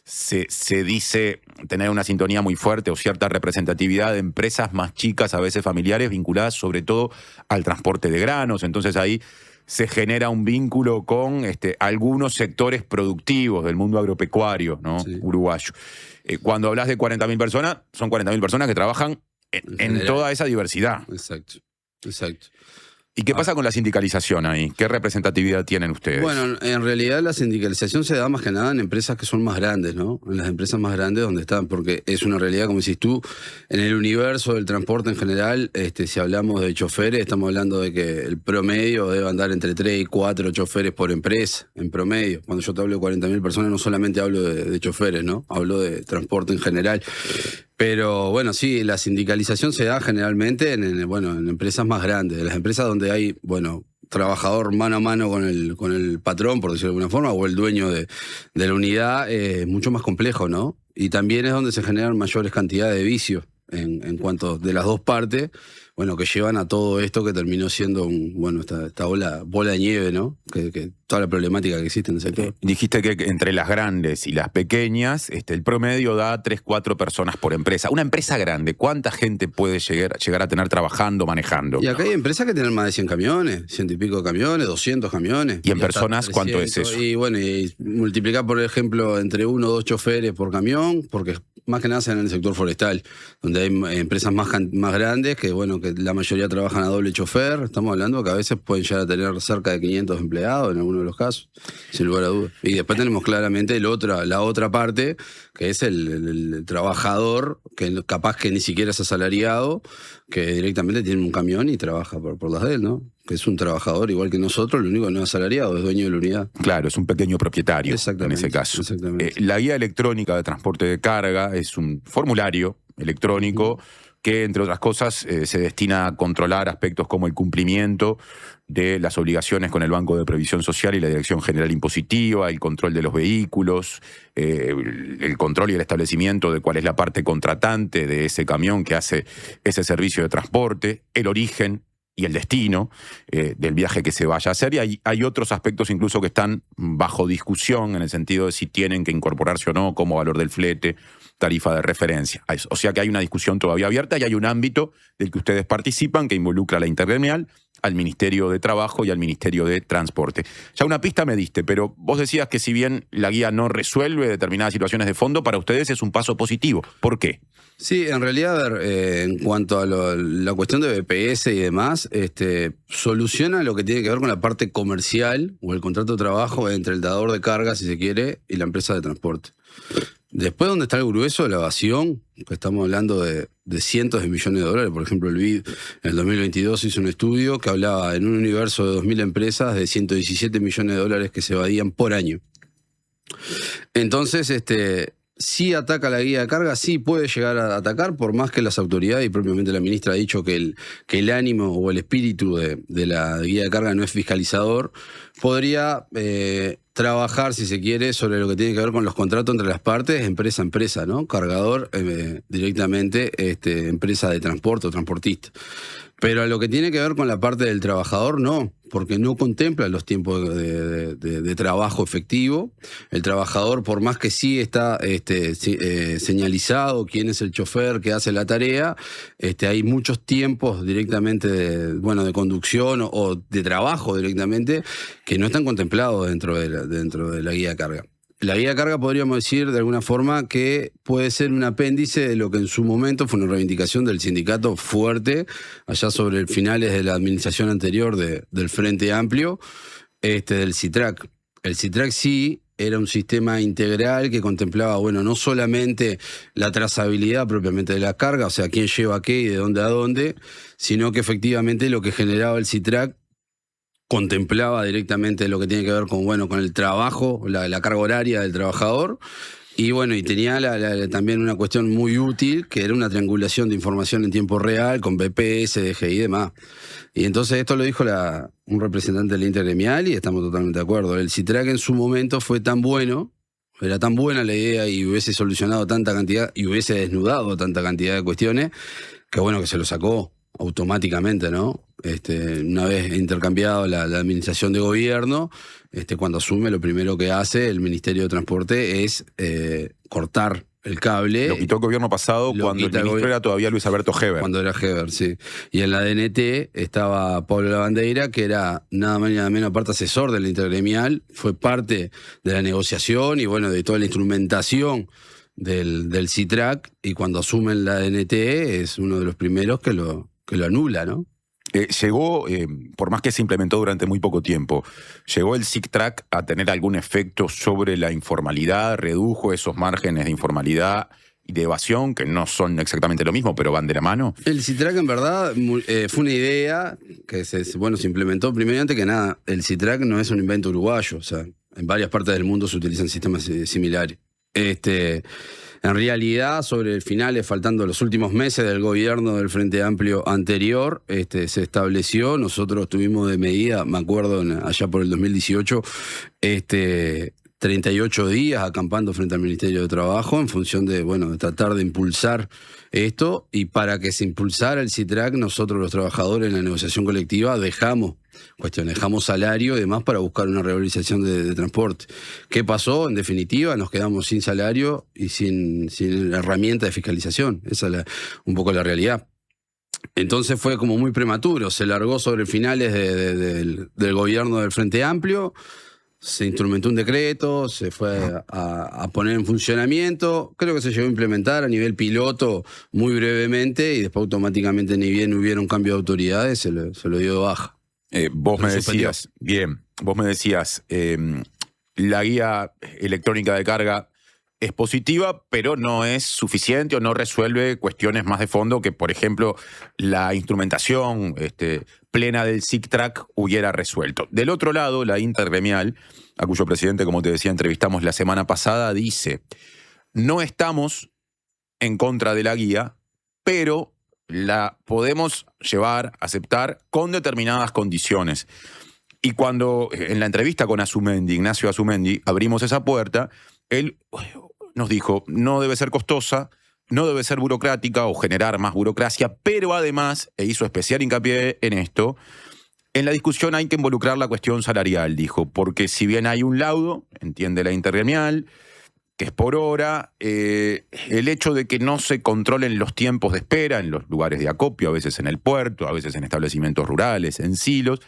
se dice tener una sintonía muy fuerte o cierta representatividad de empresas más chicas, a veces familiares, vinculadas sobre todo al transporte de granos. Entonces ahí se genera un vínculo con algunos sectores productivos del mundo agropecuario, ¿no? Uruguayo. Cuando hablas de 40.000 personas, son 40.000 personas que trabajan en toda esa diversidad. Exacto. ¿Y qué pasa con la sindicalización ahí? ¿Qué representatividad tienen ustedes? Bueno, en realidad la sindicalización se da más que nada en empresas que son más grandes, ¿no? En las empresas más grandes donde están, porque es una realidad, como decís tú, en el universo del transporte en general, si hablamos de choferes, estamos hablando de que el promedio debe andar entre 3 y 4 choferes por empresa, en promedio. Cuando yo te hablo de 40.000 personas, no solamente hablo de choferes, ¿no? Hablo de transporte en general. Pero bueno, sí, la sindicalización se da generalmente en empresas más grandes, en las empresas donde hay, trabajador mano a mano con el patrón, por decirlo de alguna forma, o el dueño de la unidad, mucho más complejo, ¿no? Y también es donde se generan mayores cantidades de vicios en cuanto de las dos partes, que llevan a todo esto que terminó siendo esta bola de nieve, ¿no? Que toda la problemática que existe en el sector. Dijiste que entre las grandes y las pequeñas, el promedio da 3-4 personas por empresa. Una empresa grande, ¿cuánta gente puede llegar a tener trabajando, manejando? Y acá hay empresas que tienen más de 100 camiones, 100 y pico camiones, 200 camiones. ¿Y en personas cuánto es eso? Y multiplicar, por ejemplo, entre 1 o 2 choferes por camión, porque más que nada se dan en el sector forestal, donde hay empresas más grandes que la mayoría trabajan a doble chofer. Estamos hablando que a veces pueden llegar a tener cerca de 500 empleados en algunos de los casos, sin lugar a dudas. Y después tenemos claramente la otra parte, que es el trabajador, que capaz que ni siquiera es asalariado, que directamente tiene un camión y trabaja por las de él, ¿no? Que es un trabajador igual que nosotros, lo único que no es asalariado, es dueño de la unidad. Claro, es un pequeño propietario en ese caso. Exactamente. La guía electrónica de transporte de carga es un formulario electrónico que, entre otras cosas, se destina a controlar aspectos como el cumplimiento de las obligaciones con el Banco de Previsión Social y la Dirección General Impositiva, el control de los vehículos, el control y el establecimiento de cuál es la parte contratante de ese camión que hace ese servicio de transporte, el origen y el destino del viaje que se vaya a hacer. Y hay otros aspectos incluso que están bajo discusión en el sentido de si tienen que incorporarse o no, como valor del flete, tarifa de referencia. O sea que hay una discusión todavía abierta y hay un ámbito del que ustedes participan que involucra a la Intergremial, al Ministerio de Trabajo y al Ministerio de Transporte. Ya una pista me diste, pero vos decías que si bien la guía no resuelve determinadas situaciones de fondo, para ustedes es un paso positivo. ¿Por qué? Sí, en realidad, a ver, en cuanto a la cuestión de BPS y demás, soluciona lo que tiene que ver con la parte comercial o el contrato de trabajo entre el dador de carga, si se quiere, y la empresa de transporte. Después, donde está el grueso de la evasión, que estamos hablando de cientos de millones de dólares. Por ejemplo, el BID en el 2022 hizo un estudio que hablaba en un universo de 2.000 empresas de 117 millones de dólares que se evadían por año. Entonces, sí ataca la guía de carga, sí puede llegar a atacar, por más que las autoridades, y propiamente la ministra ha dicho que el ánimo o el espíritu de la guía de carga no es fiscalizador, podría trabajar, si se quiere, sobre lo que tiene que ver con los contratos entre las partes, empresa a empresa, ¿no? Cargador, directamente, empresa de transporte o transportista. Pero a lo que tiene que ver con la parte del trabajador, no, porque no contempla los tiempos de trabajo efectivo. El trabajador, por más que sí está señalizado quién es el chofer que hace la tarea, hay muchos tiempos directamente de conducción o de trabajo directamente que no están contemplados dentro de la guía de carga. La guía de carga podríamos decir de alguna forma que puede ser un apéndice de lo que en su momento fue una reivindicación del sindicato fuerte, allá sobre finales de la administración anterior del Frente Amplio, del CITRAC. El CITRAC sí era un sistema integral que contemplaba, no solamente la trazabilidad propiamente de la carga, o sea, quién lleva qué y de dónde a dónde, sino que efectivamente lo que generaba el CITRAC contemplaba directamente lo que tiene que ver con el trabajo, la carga horaria del trabajador, y tenía también una cuestión muy útil, que era una triangulación de información en tiempo real, con BPS, DGI y demás. Y entonces esto lo dijo un representante de la Intergremial, y estamos totalmente de acuerdo. El CITRAC en su momento fue tan bueno, era tan buena la idea y hubiese solucionado tanta cantidad, y hubiese desnudado tanta cantidad de cuestiones, que se lo sacó automáticamente, ¿no? Una vez intercambiado la administración de gobierno, cuando asume, lo primero que hace el Ministerio de Transporte es cortar el cable. Lo quitó el gobierno pasado cuando el ministro era todavía Luis Alberto Heber. Cuando era Heber, sí. Y en la DNT estaba Pablo Lavandeira, que era nada más ni nada menos aparte asesor de la Intergremial, fue parte de la negociación y de toda la instrumentación del CITRAC, y cuando asumen la DNT es uno de los primeros que lo anula, ¿no? Llegó, por más que se implementó durante muy poco tiempo, ¿llegó el CITRAC a tener algún efecto sobre la informalidad? ¿Redujo esos márgenes de informalidad y de evasión, que no son exactamente lo mismo, pero van de la mano? El CITRAC, en verdad, fue una idea que se implementó. Primero, antes que nada, el CITRAC no es un invento uruguayo. O sea, en varias partes del mundo se utilizan sistemas similares. En realidad, sobre el final, faltando los últimos meses del gobierno del Frente Amplio anterior, se estableció, nosotros tuvimos de medida, me acuerdo, allá por el 2018, 38 días acampando frente al Ministerio de Trabajo en función de tratar de impulsar esto, y para que se impulsara el CITRAC, nosotros los trabajadores en la negociación colectiva dejamos salario y demás para buscar una revalorización de transporte. ¿Qué pasó? En definitiva, nos quedamos sin salario y sin herramienta de fiscalización. Esa es un poco la realidad. Entonces fue como muy prematuro, se largó sobre finales del gobierno del Frente Amplio, se instrumentó un decreto, se fue a poner en funcionamiento, creo que se llegó a implementar a nivel piloto muy brevemente, y después automáticamente, ni bien hubiera un cambio de autoridades, se lo dio de baja. Vos me decías, la guía electrónica de carga es positiva, pero no es suficiente o no resuelve cuestiones más de fondo que, por ejemplo, la instrumentación plena del CITRAC hubiera resuelto. Del otro lado, la Intergremial, a cuyo presidente, como te decía, entrevistamos la semana pasada, dice: no estamos en contra de la guía, pero la podemos aceptar con determinadas condiciones. Y cuando en la entrevista con Ignacio Azumendi, abrimos esa puerta, él nos dijo: no debe ser costosa, no debe ser burocrática o generar más burocracia, pero además, e hizo especial hincapié en esto, en la discusión hay que involucrar la cuestión salarial, dijo, porque si bien hay un laudo, entiende la intergremial, que es por hora, el hecho de que no se controlen los tiempos de espera en los lugares de acopio, a veces en el puerto, a veces en establecimientos rurales, en silos,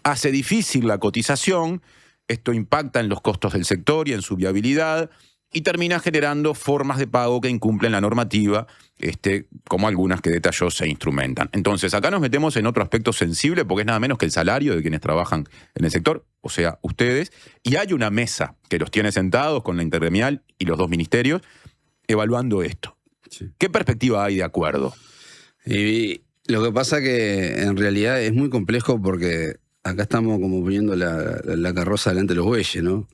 hace difícil la cotización, esto impacta en los costos del sector y en su viabilidad, y termina generando formas de pago que incumplen la normativa, como algunas que detalló se instrumentan. Entonces, acá nos metemos en otro aspecto sensible, porque es nada menos que el salario de quienes trabajan en el sector, o sea, ustedes, y hay una mesa que los tiene sentados con la intergremial y los dos ministerios, evaluando esto. Sí. ¿Qué perspectiva hay de acuerdo? Y lo que pasa que en realidad es muy complejo porque acá estamos como poniendo la carroza delante de los bueyes, ¿no?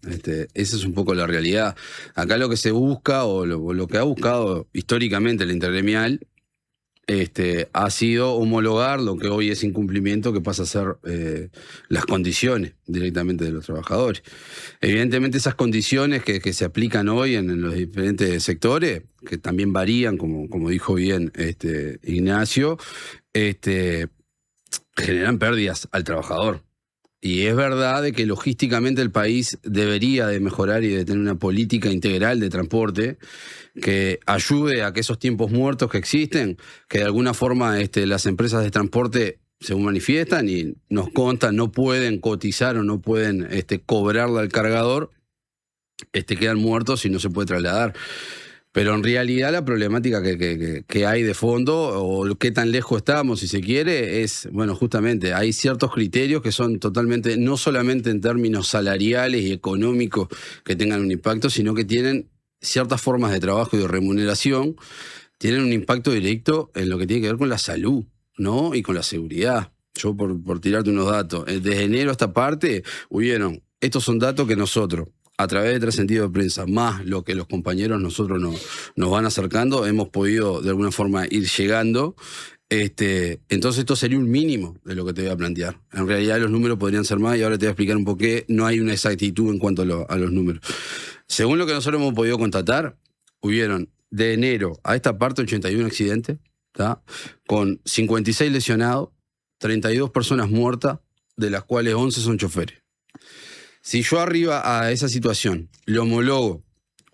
Esa es un poco la realidad. Acá lo que se busca, o lo que ha buscado históricamente la intergremial, ha sido homologar lo que hoy es incumplimiento, que pasa a ser las condiciones directamente de los trabajadores. Evidentemente esas condiciones que se aplican hoy en los diferentes sectores, que también varían, como dijo bien Ignacio, generan pérdidas al trabajador. Y es verdad de que logísticamente el país debería de mejorar y de tener una política integral de transporte que ayude a que esos tiempos muertos que existen, que de alguna forma las empresas de transporte, según manifiestan y nos contan, no pueden cotizar o no pueden cobrarle al cargador, quedan muertos y no se puede trasladar. Pero en realidad la problemática que hay de fondo, o qué tan lejos estamos, si se quiere, es, bueno, justamente hay ciertos criterios que son totalmente, no solamente en términos salariales y económicos que tengan un impacto, sino que tienen ciertas formas de trabajo y de remuneración, tienen un impacto directo en lo que tiene que ver con la salud, ¿no? Y con la seguridad. Yo, por tirarte unos datos, desde enero a esta parte, hubieron, estos son datos que nosotros, a través de Trascendido de Prensa, más lo que los compañeros nosotros nos van acercando, hemos podido de alguna forma ir llegando. Entonces esto sería un mínimo de lo que te voy a plantear. En realidad los números podrían ser más y ahora te voy a explicar un poco qué no hay una exactitud en cuanto a los números. Según lo que nosotros hemos podido constatar, hubieron de enero a esta parte 81 accidentes, ¿tá? Con 56 lesionados, 32 personas muertas, de las cuales 11 son choferes. Si yo arriba a esa situación le homologo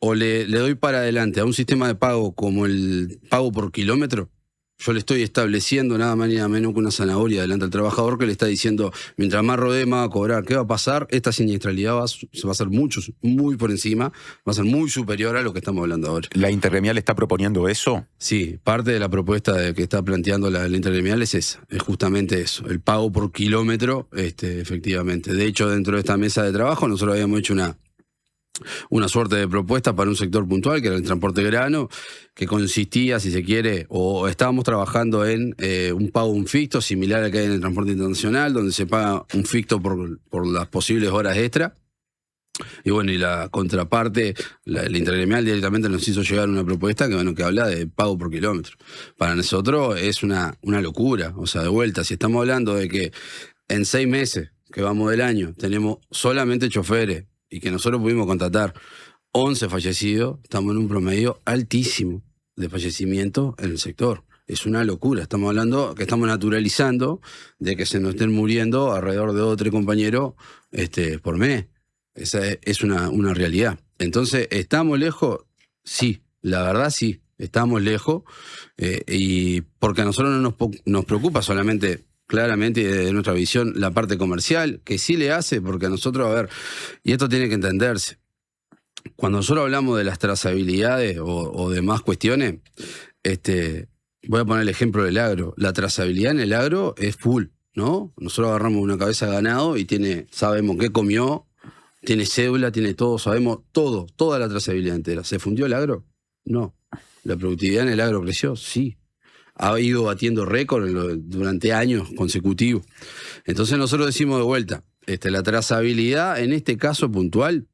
o le doy para adelante a un sistema de pago como el pago por kilómetro, yo le estoy estableciendo nada más ni nada menos que una zanahoria delante al trabajador que le está diciendo, mientras más rodee, más va a cobrar. ¿Qué va a pasar? Esta siniestralidad va a ser muy por encima, va a ser muy superior a lo que estamos hablando ahora. ¿La intergremial está proponiendo eso? Sí, parte de la propuesta que está planteando la intergremial es esa, es justamente eso, el pago por kilómetro, efectivamente. De hecho, dentro de esta mesa de trabajo nosotros habíamos hecho una suerte de propuesta para un sector puntual, que era el transporte grano, que consistía, si se quiere, o estábamos trabajando en un pago ficto similar al que hay en el transporte internacional, donde se paga un ficto por las posibles horas extra. Y bueno, y la contraparte, la intergremial directamente nos hizo llegar una propuesta que habla de pago por kilómetro. Para nosotros es una locura. O sea, de vuelta, si estamos hablando de que en 6 meses que vamos del año tenemos solamente choferes, y que nosotros pudimos contratar 11 fallecidos, estamos en un promedio altísimo de fallecimiento en el sector. Es una locura. Estamos hablando que estamos naturalizando de que se nos estén muriendo alrededor de 2 o 3 compañeros por mes. Esa es una realidad. Entonces, ¿estamos lejos? Sí, la verdad sí, estamos lejos. Y porque a nosotros no nos preocupa solamente, claramente, y desde nuestra visión, la parte comercial, que sí le hace, porque a nosotros, a ver, y esto tiene que entenderse, cuando nosotros hablamos de las trazabilidades o demás cuestiones, voy a poner el ejemplo del agro. La trazabilidad en el agro es full, ¿no? Nosotros agarramos una cabeza de ganado y sabemos qué comió, tiene cédula, tiene todo, sabemos todo, toda la trazabilidad entera. ¿Se fundió el agro? No. ¿La productividad en el agro creció? Sí. Ha ido batiendo récord durante años consecutivos. Entonces nosotros decimos de vuelta, la trazabilidad en este caso puntual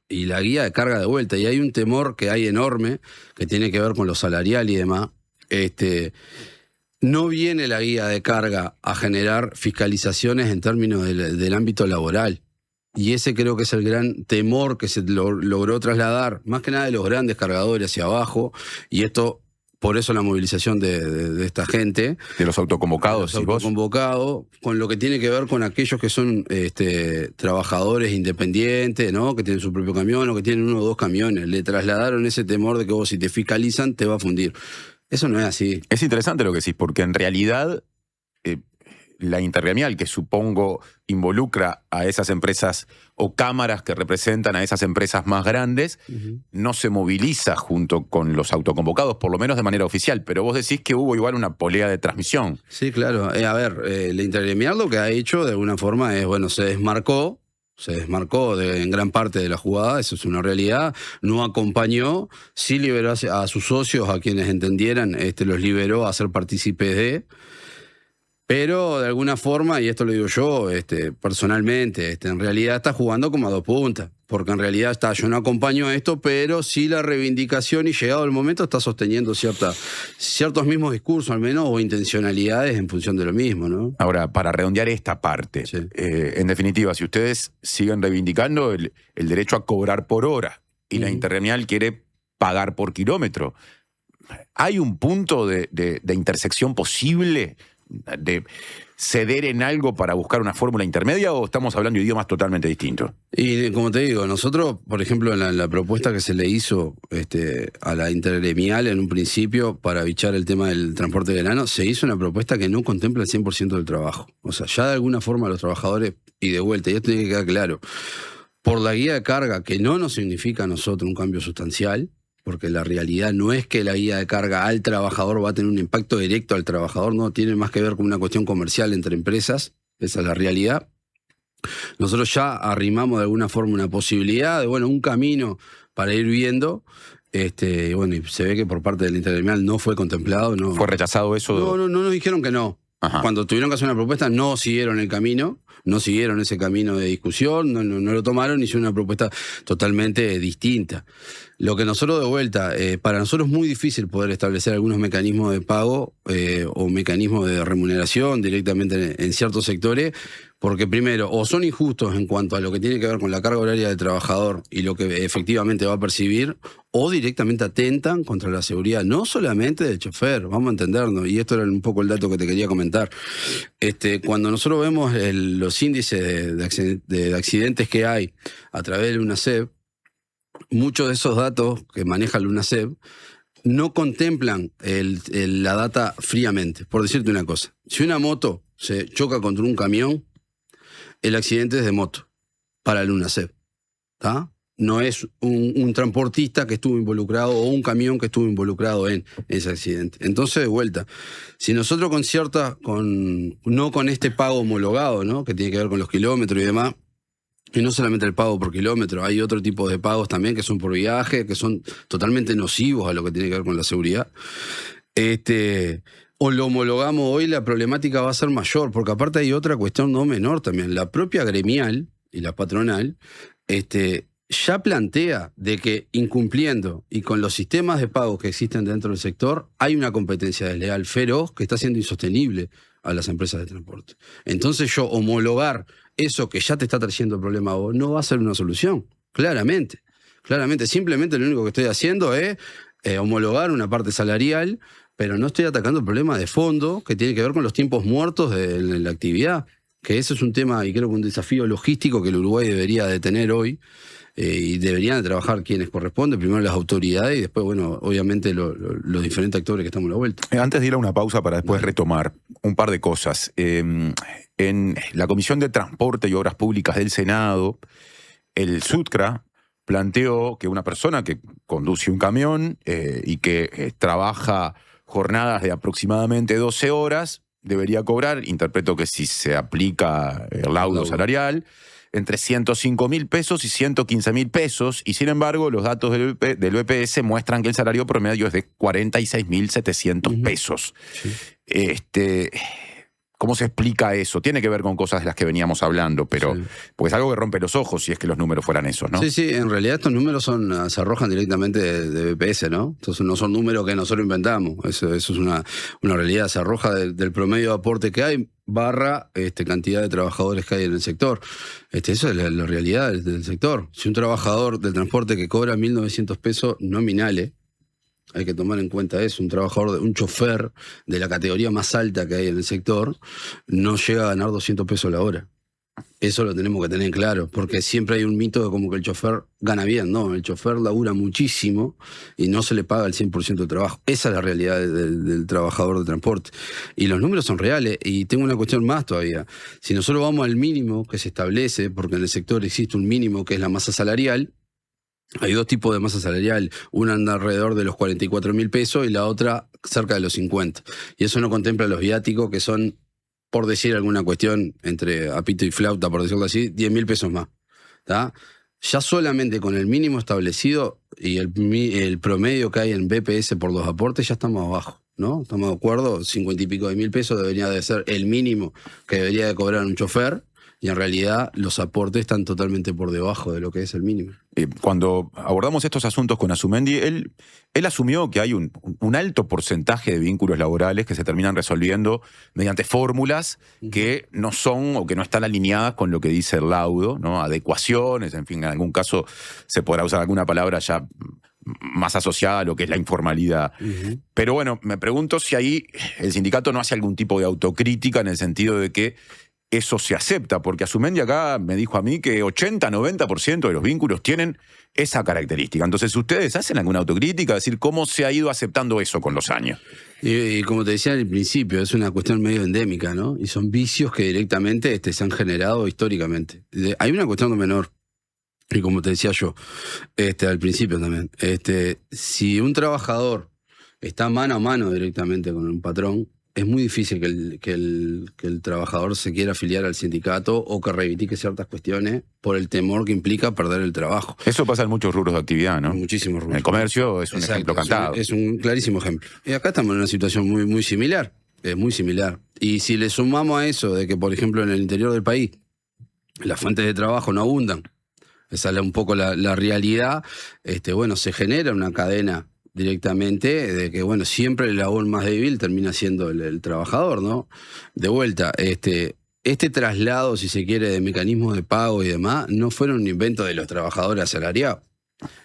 y la guía de carga de vuelta, y hay un temor que hay enorme que tiene que ver con lo salarial y demás. No viene la guía de carga a generar fiscalizaciones en términos del ámbito laboral. Y ese creo que es el gran temor que se logró trasladar, más que nada de los grandes cargadores hacia abajo, y esto, por eso la movilización de esta gente. De los autoconvocados, ¿y vos? Autoconvocados, con lo que tiene que ver con aquellos que son trabajadores independientes, ¿no? Que tienen su propio camión o que tienen 1 o 2 camiones. Le trasladaron ese temor de que vos, si te fiscalizan, te va a fundir. Eso no es así. Es interesante lo que decís, porque en realidad la intergremial, que supongo involucra a esas empresas o cámaras que representan a esas empresas más grandes, no se moviliza junto con los autoconvocados, por lo menos de manera oficial. Pero vos decís que hubo igual una polea de transmisión. Sí, claro. A ver, la intergremial lo que ha hecho de alguna forma es, bueno, se desmarcó en gran parte de la jugada, eso es una realidad, no acompañó, sí liberó a sus socios, a quienes entendieran, los liberó a ser partícipes de. Pero de alguna forma, y esto lo digo yo personalmente, en realidad está jugando como a 2 puntas. Porque en realidad yo no acompaño esto, pero sí la reivindicación y llegado el momento está sosteniendo ciertos mismos discursos, al menos, o intencionalidades en función de lo mismo, ¿no? Ahora, para redondear esta parte, sí. En definitiva, si ustedes siguen reivindicando el derecho a cobrar por hora y la intergremial quiere pagar por kilómetro, ¿hay un punto de intersección posible? ¿De ceder en algo para buscar una fórmula intermedia o estamos hablando de idiomas totalmente distintos? Y como te digo, nosotros, por ejemplo, en la propuesta que se le hizo a la intergremial en un principio para bichar el tema del transporte de grano, se hizo una propuesta que no contempla el 100% del trabajo. O sea, ya de alguna forma los trabajadores, y de vuelta, y esto tiene que quedar claro, por la guía de carga, que no nos significa a nosotros un cambio sustancial, porque la realidad no es que la guía de carga al trabajador va a tener un impacto directo al trabajador, no, tiene más que ver con una cuestión comercial entre empresas, esa es la realidad. Nosotros ya arrimamos de alguna forma una posibilidad de, bueno, un camino para ir viendo, bueno, y se ve que por parte del intergremial no fue contemplado. No, ¿fue rechazado eso? No nos dijeron que no. Ajá. Cuando tuvieron que hacer una propuesta no siguieron el camino, no siguieron ese camino de discusión, no lo tomaron y hicieron una propuesta totalmente distinta. Lo que nosotros de vuelta, para nosotros es muy difícil poder establecer algunos mecanismos de pago o mecanismos de remuneración directamente en ciertos sectores, porque primero, o son injustos en cuanto a lo que tiene que ver con la carga horaria del trabajador y lo que efectivamente va a percibir, o directamente atentan contra la seguridad, no solamente del chofer, vamos a entendernos, y esto era un poco el dato que te quería comentar. Cuando nosotros vemos los índices de accidentes que hay a través de UNACEP, muchos de esos datos que maneja el UNACEP no contemplan la data fríamente. Por decirte una cosa, si una moto se choca contra un camión, el accidente es de moto para el UNACEP, ¿tá? No es un transportista que estuvo involucrado o un camión que estuvo involucrado en ese accidente. Entonces, de vuelta, si nosotros no con este pago homologado, ¿no? Que tiene que ver con los kilómetros y demás, y no solamente el pago por kilómetro, hay otro tipo de pagos también que son por viaje, que son totalmente nocivos a lo que tiene que ver con la seguridad. O lo homologamos hoy, la problemática va a ser mayor, porque aparte hay otra cuestión no menor también. La propia gremial y la patronal ya plantea de que incumpliendo y con los sistemas de pago que existen dentro del sector, hay una competencia desleal feroz que está siendo insostenible a las empresas de transporte. Entonces yo homologar eso que ya te está trayendo el problema a vos no va a ser una solución, claramente. Simplemente lo único que estoy haciendo es homologar una parte salarial, pero no estoy atacando el problema de fondo que tiene que ver con los tiempos muertos de la actividad, que ese es un tema y creo que un desafío logístico que el Uruguay debería de tener hoy, y deberían de trabajar quienes corresponden, primero las autoridades y después, bueno, obviamente los diferentes actores que estamos a la vuelta. Antes de ir a una pausa para después retomar un par de cosas. En la Comisión de Transporte y Obras Públicas del Senado, el SUTCRA planteó que una persona que conduce un camión y que trabaja jornadas de aproximadamente 12 horas debería cobrar, interpreto que si se aplica el laudo salarial, entre 105.000 pesos y 115.000 pesos, y sin embargo los datos del BPS muestran que el salario promedio es de 46.700 pesos. Sí. ¿Cómo se explica eso? Tiene que ver con cosas de las que veníamos hablando, pero sí, pues es algo que rompe los ojos si es que los números fueran esos, ¿no? Sí, en realidad estos números se arrojan directamente de BPS, ¿no? Entonces no son números que nosotros inventamos, eso es una realidad, se arroja del promedio de aporte que hay. barra cantidad de trabajadores que hay en el sector. Eso es la realidad del sector. Si un trabajador del transporte que cobra 1.900 pesos nominales, hay que tomar en cuenta eso, un chofer de la categoría más alta que hay en el sector, no llega a ganar 200 pesos la hora. Eso lo tenemos que tener claro, porque siempre hay un mito de como que el chofer gana bien. No, el chofer labura muchísimo y no se le paga el 100% de trabajo. Esa es la realidad del trabajador de transporte. Y los números son reales. Y tengo una cuestión más todavía. Si nosotros vamos al mínimo que se establece, porque en el sector existe un mínimo que es la masa salarial, hay dos tipos de masa salarial. Una anda alrededor de los 44.000 pesos y la otra cerca de los 50. Y eso no contempla los viáticos, que son, por decir alguna cuestión, entre apito y flauta, por decirlo así, 10.000 pesos más. ¿Tá? Ya solamente con el mínimo establecido y el promedio que hay en BPS por los aportes, ya estamos abajo, ¿no? ¿Estamos de acuerdo? 50 y pico de mil pesos debería de ser el mínimo que debería de cobrar un chofer. Y en realidad los aportes están totalmente por debajo de lo que es el mínimo. Cuando abordamos estos asuntos con Azumendi, él asumió que hay un alto porcentaje de vínculos laborales que se terminan resolviendo mediante fórmulas que no son o que no están alineadas con lo que dice el laudo, ¿no? Adecuaciones, en fin, en algún caso se podrá usar alguna palabra ya más asociada a lo que es la informalidad. Pero bueno, me pregunto si ahí el sindicato no hace algún tipo de autocrítica en el sentido de que eso se acepta, porque Azumendi acá me dijo a mí que 80-90% de los vínculos tienen esa característica. Entonces, ¿ustedes hacen alguna autocrítica? Es decir, ¿cómo se ha ido aceptando eso con los años? Y como te decía al principio, es una cuestión medio endémica, ¿no? Y son vicios que directamente se han generado históricamente. Hay una cuestión menor, y como te decía yo, al principio también, si un trabajador está mano a mano directamente con un patrón, es muy difícil que el trabajador se quiera afiliar al sindicato o que reivindique ciertas cuestiones por el temor que implica perder el trabajo. Eso pasa en muchos rubros de actividad, ¿no? Muchísimos rubros. El comercio es un ejemplo cantado. Es un clarísimo ejemplo. Y acá estamos en una situación muy, muy similar. Es muy similar. Y si le sumamos a eso de que, por ejemplo, en el interior del país las fuentes de trabajo no abundan, esa es un poco la realidad, bueno, se genera una cadena directamente de que, bueno, siempre el eslabón más débil termina siendo el trabajador, ¿no? De vuelta, este traslado, si se quiere, de mecanismos de pago y demás, no fueron un invento de los trabajadores asalariados.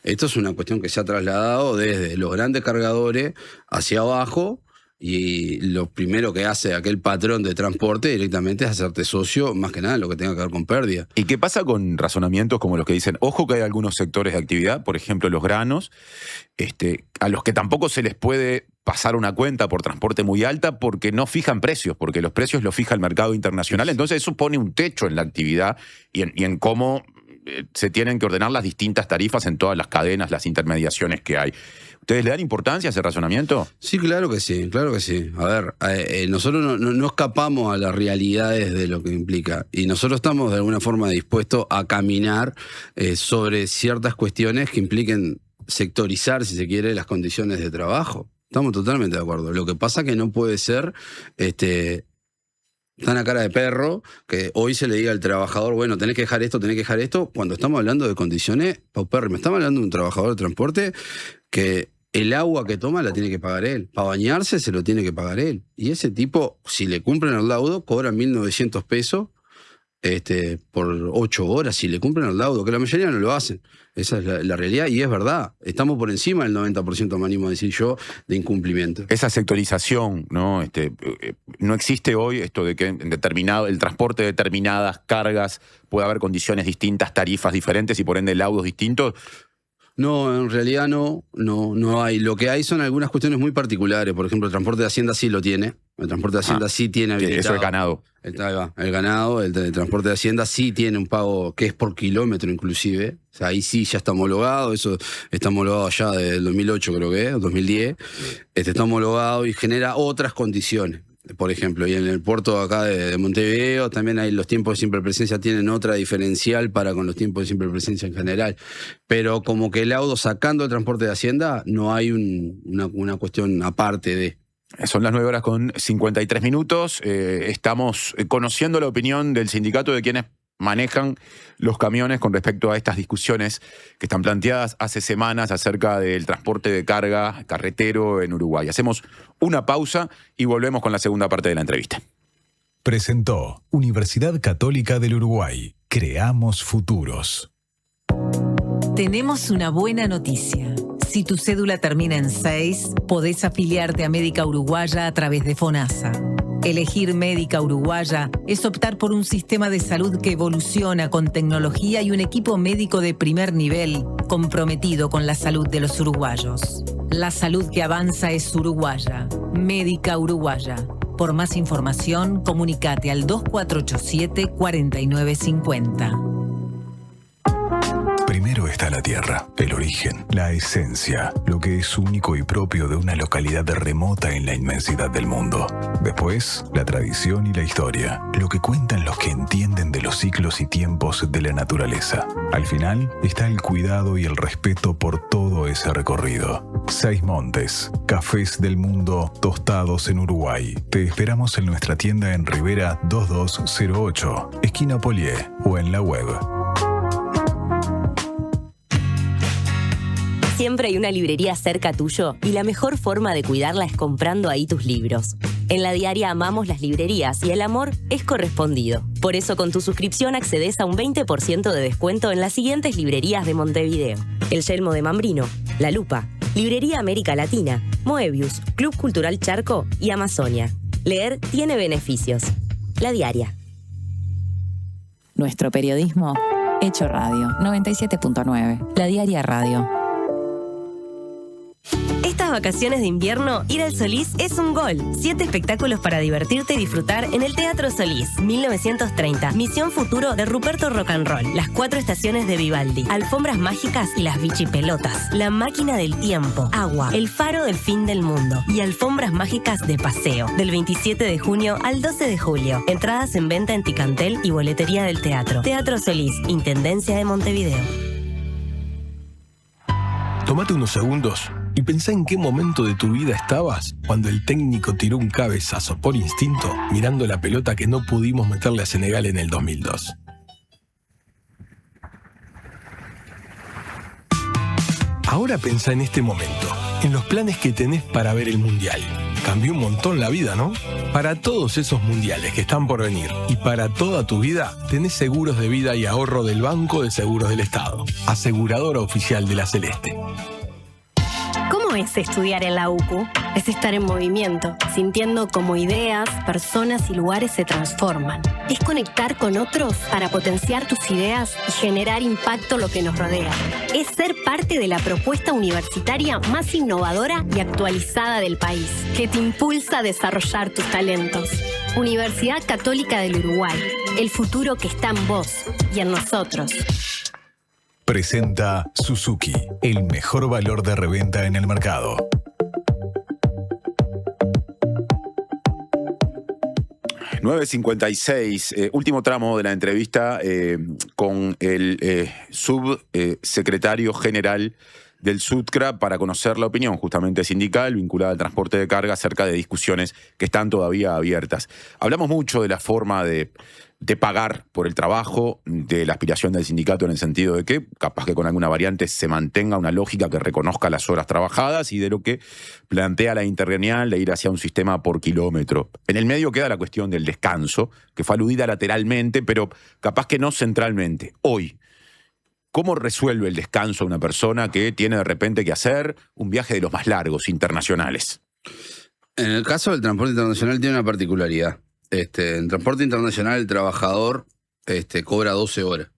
Esto es una cuestión que se ha trasladado desde los grandes cargadores hacia abajo, y lo primero que hace aquel patrón de transporte directamente es hacerte socio, más que nada, en lo que tenga que ver con pérdida. ¿Y qué pasa con razonamientos como los que dicen, ojo que hay algunos sectores de actividad, por ejemplo los granos, a los que tampoco se les puede pasar una cuenta por transporte muy alta porque no fijan precios, porque los precios los fija el mercado internacional? Entonces eso pone un techo en la actividad y en cómo se tienen que ordenar las distintas tarifas en todas las cadenas, las intermediaciones que hay. ¿Ustedes le dan importancia a ese razonamiento? Sí, claro que sí, claro que sí. A ver, nosotros no escapamos a las realidades de lo que implica, y nosotros estamos de alguna forma dispuestos a caminar sobre ciertas cuestiones que impliquen sectorizar, si se quiere, las condiciones de trabajo. Estamos totalmente de acuerdo. Lo que pasa que no puede ser tan a cara de perro que hoy se le diga al trabajador, bueno, tenés que dejar esto, cuando estamos hablando de condiciones paupérrimas. Estamos hablando de un trabajador de transporte que el agua que toma la tiene que pagar él. Para bañarse se lo tiene que pagar él. Y ese tipo, si le cumplen el laudo, cobra 1.900 pesos por 8 horas, si le cumplen el laudo, que la mayoría no lo hacen. Esa es la realidad, y es verdad. Estamos por encima del 90%, me animo a decir yo, de incumplimiento. Esa sectorización, ¿no? No existe hoy esto de que el transporte de determinadas cargas puede haber condiciones distintas, tarifas diferentes y por ende laudos distintos. No, en realidad no hay. Lo que hay son algunas cuestiones muy particulares. Por ejemplo, el transporte de Hacienda sí lo tiene. El transporte de Hacienda sí tiene habilitado. Eso es ganado. El ganado, el transporte de Hacienda sí tiene un pago que es por kilómetro inclusive. O sea, ahí sí ya está homologado. Eso está homologado ya desde el 2008 creo que es, 2010. Está homologado y genera otras condiciones. Por ejemplo, y en el puerto acá de Montevideo también hay los tiempos de simple presencia, tienen otra diferencial para con los tiempos de simple presencia en general. Pero como que el laudo sacando el transporte de Hacienda, no hay una cuestión aparte de. Son las 9:53. Estamos conociendo la opinión del sindicato de quienes manejan los camiones con respecto a estas discusiones que están planteadas hace semanas acerca del transporte de carga carretero en Uruguay. Hacemos una pausa y volvemos con la segunda parte de la entrevista. presentó Universidad Católica del Uruguay. Creamos futuros. Tenemos una buena noticia. Si tu cédula termina en 6, podés afiliarte a Médica Uruguaya a través de FONASA. Elegir Médica Uruguaya es optar por un sistema de salud que evoluciona con tecnología y un equipo médico de primer nivel comprometido con la salud de los uruguayos. La salud que avanza es uruguaya. Médica Uruguaya. Por más información, comunícate al 2487-4950. Primero está la tierra, el origen, la esencia, lo que es único y propio de una localidad remota en la inmensidad del mundo. Después, la tradición y la historia, lo que cuentan los que entienden de los ciclos y tiempos de la naturaleza. Al final está el cuidado y el respeto por todo ese recorrido. 6 Montes, cafés del mundo tostados en Uruguay. Te esperamos en nuestra tienda en Rivera 2208, esquina Polié, o en la web. Siempre hay una librería cerca tuyo y la mejor forma de cuidarla es comprando ahí tus libros. En La Diaria amamos las librerías y el amor es correspondido. Por eso con tu suscripción accedes a un 20% de descuento en las siguientes librerías de Montevideo: El Yelmo de Mambrino, La Lupa, Librería América Latina, Moebius, Club Cultural Charco y Amazonia. Leer tiene beneficios. La Diaria. Nuestro periodismo hecho radio. 97.9. La Diaria Radio. Estas vacaciones de invierno, ir al Solís es un gol. 7 espectáculos para divertirte y disfrutar en el Teatro Solís. 1930, Misión Futuro de Ruperto Rock and Roll, Las 4 estaciones de Vivaldi, Alfombras mágicas y las bichipelotas, La máquina del tiempo, Agua, El faro del fin del mundo y Alfombras mágicas de paseo. Del 27 de junio al 12 de julio. Entradas en venta en Ticantel y boletería del teatro. Teatro Solís, Intendencia de Montevideo. Tómate unos segundos y pensá en qué momento de tu vida estabas cuando el técnico tiró un cabezazo por instinto mirando la pelota que no pudimos meterle a Senegal en el 2002. Ahora pensá en este momento, en los planes que tenés para ver el Mundial. Cambió un montón la vida, ¿no? Para todos esos mundiales que están por venir y para toda tu vida, tenés seguros de vida y ahorro del Banco de Seguros del Estado, aseguradora oficial de la Celeste. ¿Cómo es estudiar en la UCU? Es estar en movimiento, sintiendo cómo ideas, personas y lugares se transforman. Es conectar con otros para potenciar tus ideas y generar impacto en lo que nos rodea. Es ser parte de la propuesta universitaria más innovadora y actualizada del país, que te impulsa a desarrollar tus talentos. Universidad Católica del Uruguay, el futuro que está en vos y en nosotros. Presenta Suzuki, el mejor valor de reventa en el mercado. ...9:56, último tramo de la entrevista con el subsecretario general del SUTCRA para conocer la opinión justamente sindical vinculada al transporte de carga acerca de discusiones que están todavía abiertas. Hablamos mucho de la forma de pagar por el trabajo, de la aspiración del sindicato en el sentido de que capaz que con alguna variante se mantenga una lógica que reconozca las horas trabajadas y de lo que plantea la intergremial de ir hacia un sistema por kilómetro. En el medio queda la cuestión del descanso, que fue aludida lateralmente, pero capaz que no centralmente. Hoy, ¿cómo resuelve el descanso una persona que tiene de repente que hacer un viaje de los más largos, internacionales? En el caso del transporte internacional tiene una particularidad. En transporte internacional el trabajador cobra 12 horas.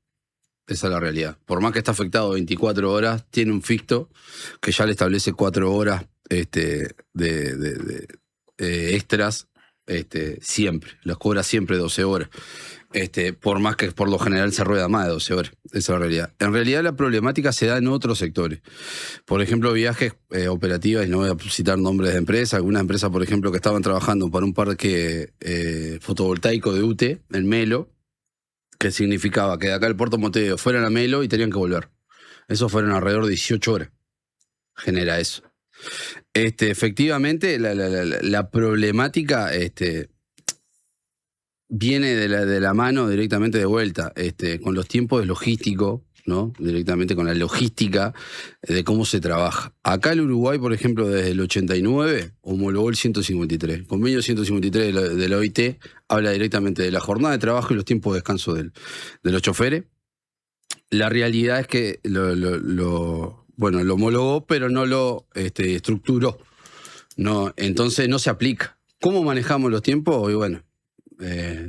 Esa es la realidad. Por más que está afectado 24 horas, tiene un ficto que ya le establece 4 horas extras siempre. Los cobra siempre 12 horas. Por más que por lo general se rueda más de 12 horas. Esa es la realidad. En realidad la problemática se da en otros sectores. Por ejemplo, viajes operativas, y no voy a citar nombres de empresas, algunas empresas, por ejemplo, que estaban trabajando para un parque fotovoltaico de UTE, en Melo, que significaba que de acá del Puerto Montevideo fueran a Melo y tenían que volver. Eso fueron alrededor de 18 horas. Genera eso. Efectivamente, la problemática viene de la mano directamente de vuelta, con los tiempos logísticos ¿no? Directamente con la logística de cómo se trabaja. Acá el Uruguay, por ejemplo, desde el 89 homologó el 153. El convenio 153 de la OIT habla directamente de la jornada de trabajo y los tiempos de descanso de los choferes. La realidad es que lo homologó, pero no lo estructuró. No, entonces no se aplica. ¿Cómo manejamos los tiempos? Y bueno,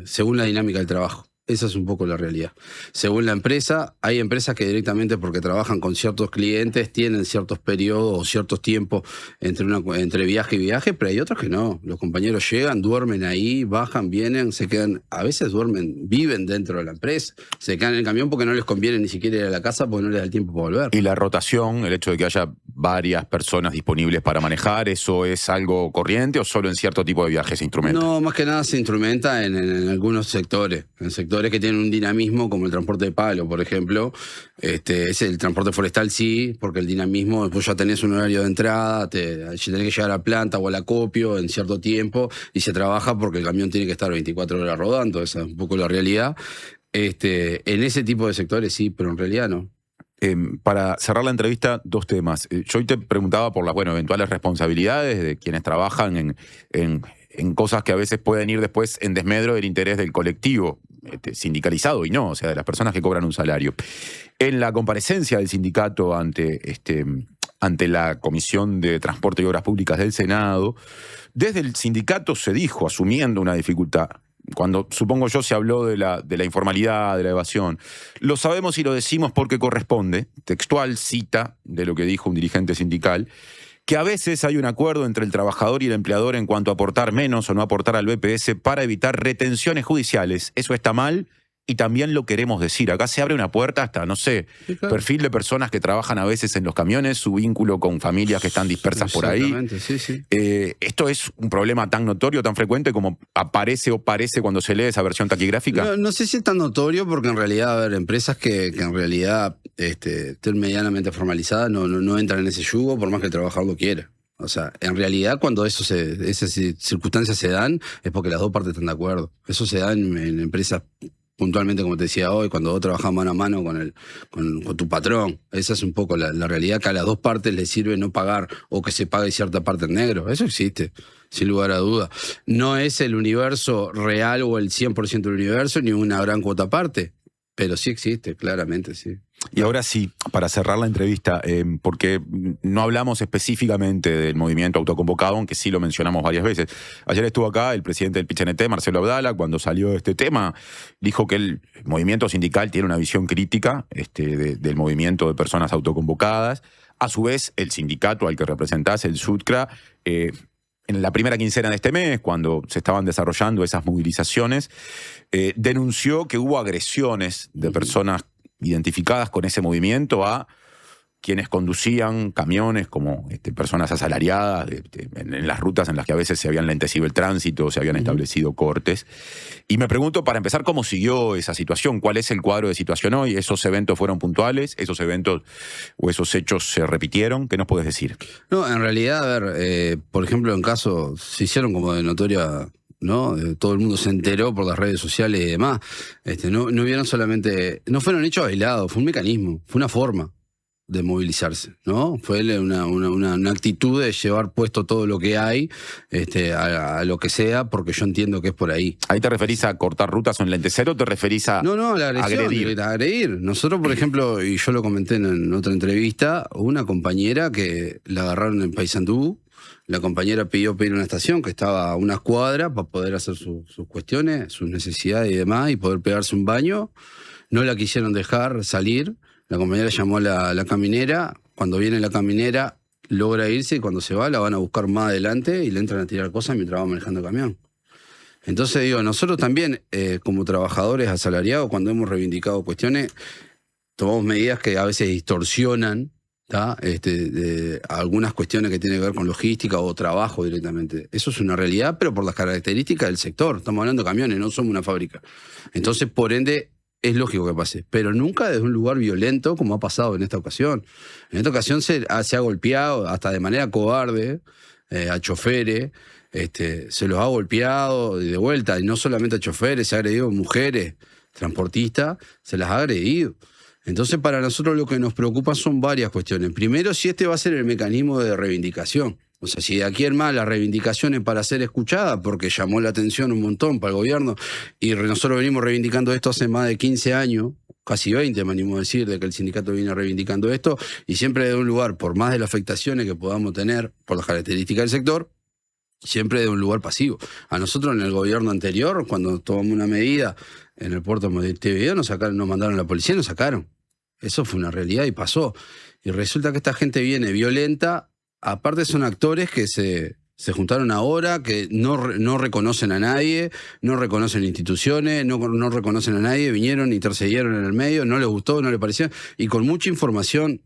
según la dinámica del trabajo. Esa es un poco la realidad. Según la empresa, hay empresas que directamente porque trabajan con ciertos clientes tienen ciertos periodos o ciertos tiempos entre viaje y viaje, pero hay otros que no. Los compañeros llegan, duermen ahí, bajan, vienen, se quedan, a veces viven dentro de la empresa, se quedan en el camión porque no les conviene ni siquiera ir a la casa porque no les da el tiempo para volver. Y la rotación, el hecho de que haya varias personas disponibles para manejar, ¿eso es algo corriente o solo en cierto tipo de viajes se instrumenta? No, más que nada se instrumenta en algunos sectores, que tienen un dinamismo como el transporte de palo, por ejemplo. Es el transporte forestal sí, porque el dinamismo, después ya tenés un horario de entrada, tenés que llegar a la planta o al acopio en cierto tiempo y se trabaja porque el camión tiene que estar 24 horas rodando, esa es un poco la realidad. En ese tipo de sectores sí, pero en realidad no. Para cerrar la entrevista, 2 temas. Yo hoy te preguntaba por las eventuales responsabilidades de quienes trabajan en cosas que a veces pueden ir después en desmedro del interés del colectivo sindicalizado y no, o sea, de las personas que cobran un salario. En la comparecencia del sindicato ante la Comisión de Transporte y Obras Públicas del Senado, desde el sindicato se dijo, asumiendo una dificultad, cuando supongo yo se habló de la informalidad, de la evasión, lo sabemos y lo decimos porque corresponde, textual cita de lo que dijo un dirigente sindical, que a veces hay un acuerdo entre el trabajador y el empleador en cuanto a aportar menos o no aportar al BPS para evitar retenciones judiciales. Eso está mal y también lo queremos decir. Acá se abre una puerta hasta, no sé, sí, claro, perfil de personas que trabajan a veces en los camiones, su vínculo con familias que están dispersas por ahí. Sí, sí. ¿Esto es un problema tan notorio, tan frecuente como aparece o parece cuando se lee esa versión taquigráfica? No sé si es tan notorio porque en realidad, empresas que en realidad estén medianamente formalizadas no entran en ese yugo por más que el trabajador lo quiera. O sea, en realidad cuando esas circunstancias se dan es porque las dos partes están de acuerdo. Eso se da en empresas puntualmente, como te decía hoy, cuando vos trabajás mano a mano con tu patrón. Esa es un poco la realidad, que a las dos partes les sirve no pagar o que se pague cierta parte en negro. Eso existe, sin lugar a duda. No es el universo real o el 100% del universo, ni una gran cuota aparte, pero sí existe, claramente, sí. Y ahora sí, para cerrar la entrevista, porque no hablamos específicamente del movimiento autoconvocado, aunque sí lo mencionamos varias veces. Ayer estuvo acá el presidente del PIT-CNT, Marcelo Abdala, cuando salió este tema, dijo que el movimiento sindical tiene una visión crítica del movimiento de personas autoconvocadas. A su vez, el sindicato al que representás, el SUTCRA, en la primera quincena de este mes, cuando se estaban desarrollando esas movilizaciones, denunció que hubo agresiones de personas identificadas con ese movimiento a quienes conducían camiones como personas asalariadas en las rutas en las que a veces se habían lentecido el tránsito, se habían establecido cortes. Y me pregunto, para empezar, ¿cómo siguió esa situación? ¿Cuál es el cuadro de situación hoy? ¿Esos eventos fueron puntuales? ¿Esos eventos o esos hechos se repitieron? ¿Qué nos puedes decir? No, en realidad, a ver, por ejemplo, en casos se hicieron como de notoria, ¿no? Todo el mundo se enteró por las redes sociales y demás. No hubieron solamente, no fueron hechos aislados, fue un mecanismo, fue una forma de movilizarse, ¿no? Fue una actitud de llevar puesto todo lo que hay a lo que sea, porque yo entiendo que es por ahí. ¿Ahí te referís a cortar rutas o enlentecer o te referís a No, la agresión, agredir? Nosotros, por ejemplo, y yo lo comenté en otra entrevista, una compañera que la agarraron en Paysandú. La compañera pidió pedir una estación que estaba a unas cuadras para poder hacer sus cuestiones, sus necesidades y demás, y poder pegarse un baño. No la quisieron dejar salir. La compañera llamó a la caminera. Cuando viene la caminera, logra irse y cuando se va la van a buscar más adelante y le entran a tirar cosas mientras va manejando el camión. Entonces digo, nosotros también, como trabajadores asalariados, cuando hemos reivindicado cuestiones, tomamos medidas que a veces distorsionan algunas cuestiones que tienen que ver con logística o trabajo directamente. Eso es una realidad, pero por las características del sector. Estamos hablando de camiones, no somos una fábrica. Entonces, por ende, es lógico que pase, pero nunca desde un lugar violento como ha pasado en esta ocasión. En esta ocasión se ha golpeado hasta de manera cobarde a choferes, se los ha golpeado de vuelta, y no solamente a choferes, se ha agredido a mujeres transportistas, se las ha agredido. Entonces, para nosotros lo que nos preocupa son varias cuestiones. Primero, si este va a ser el mecanismo de reivindicación. O sea, si de aquí en más la reivindicación es para ser escuchada, porque llamó la atención un montón para el gobierno, y nosotros venimos reivindicando esto hace más de 15 años, casi 20, me animo a decir, de que el sindicato viene reivindicando esto, y siempre de un lugar, por más de las afectaciones que podamos tener por las características del sector, siempre de un lugar pasivo. A nosotros en el gobierno anterior, cuando tomamos una medida en el puerto de Montevideo, nos mandaron a la policía y nos sacaron. Eso fue una realidad y pasó. Y resulta que esta gente viene violenta. Aparte son actores que se juntaron ahora, que no reconocen a nadie, no reconocen instituciones, no reconocen a nadie, vinieron, intercedieron en el medio, no les gustó, no les pareció, y con mucha información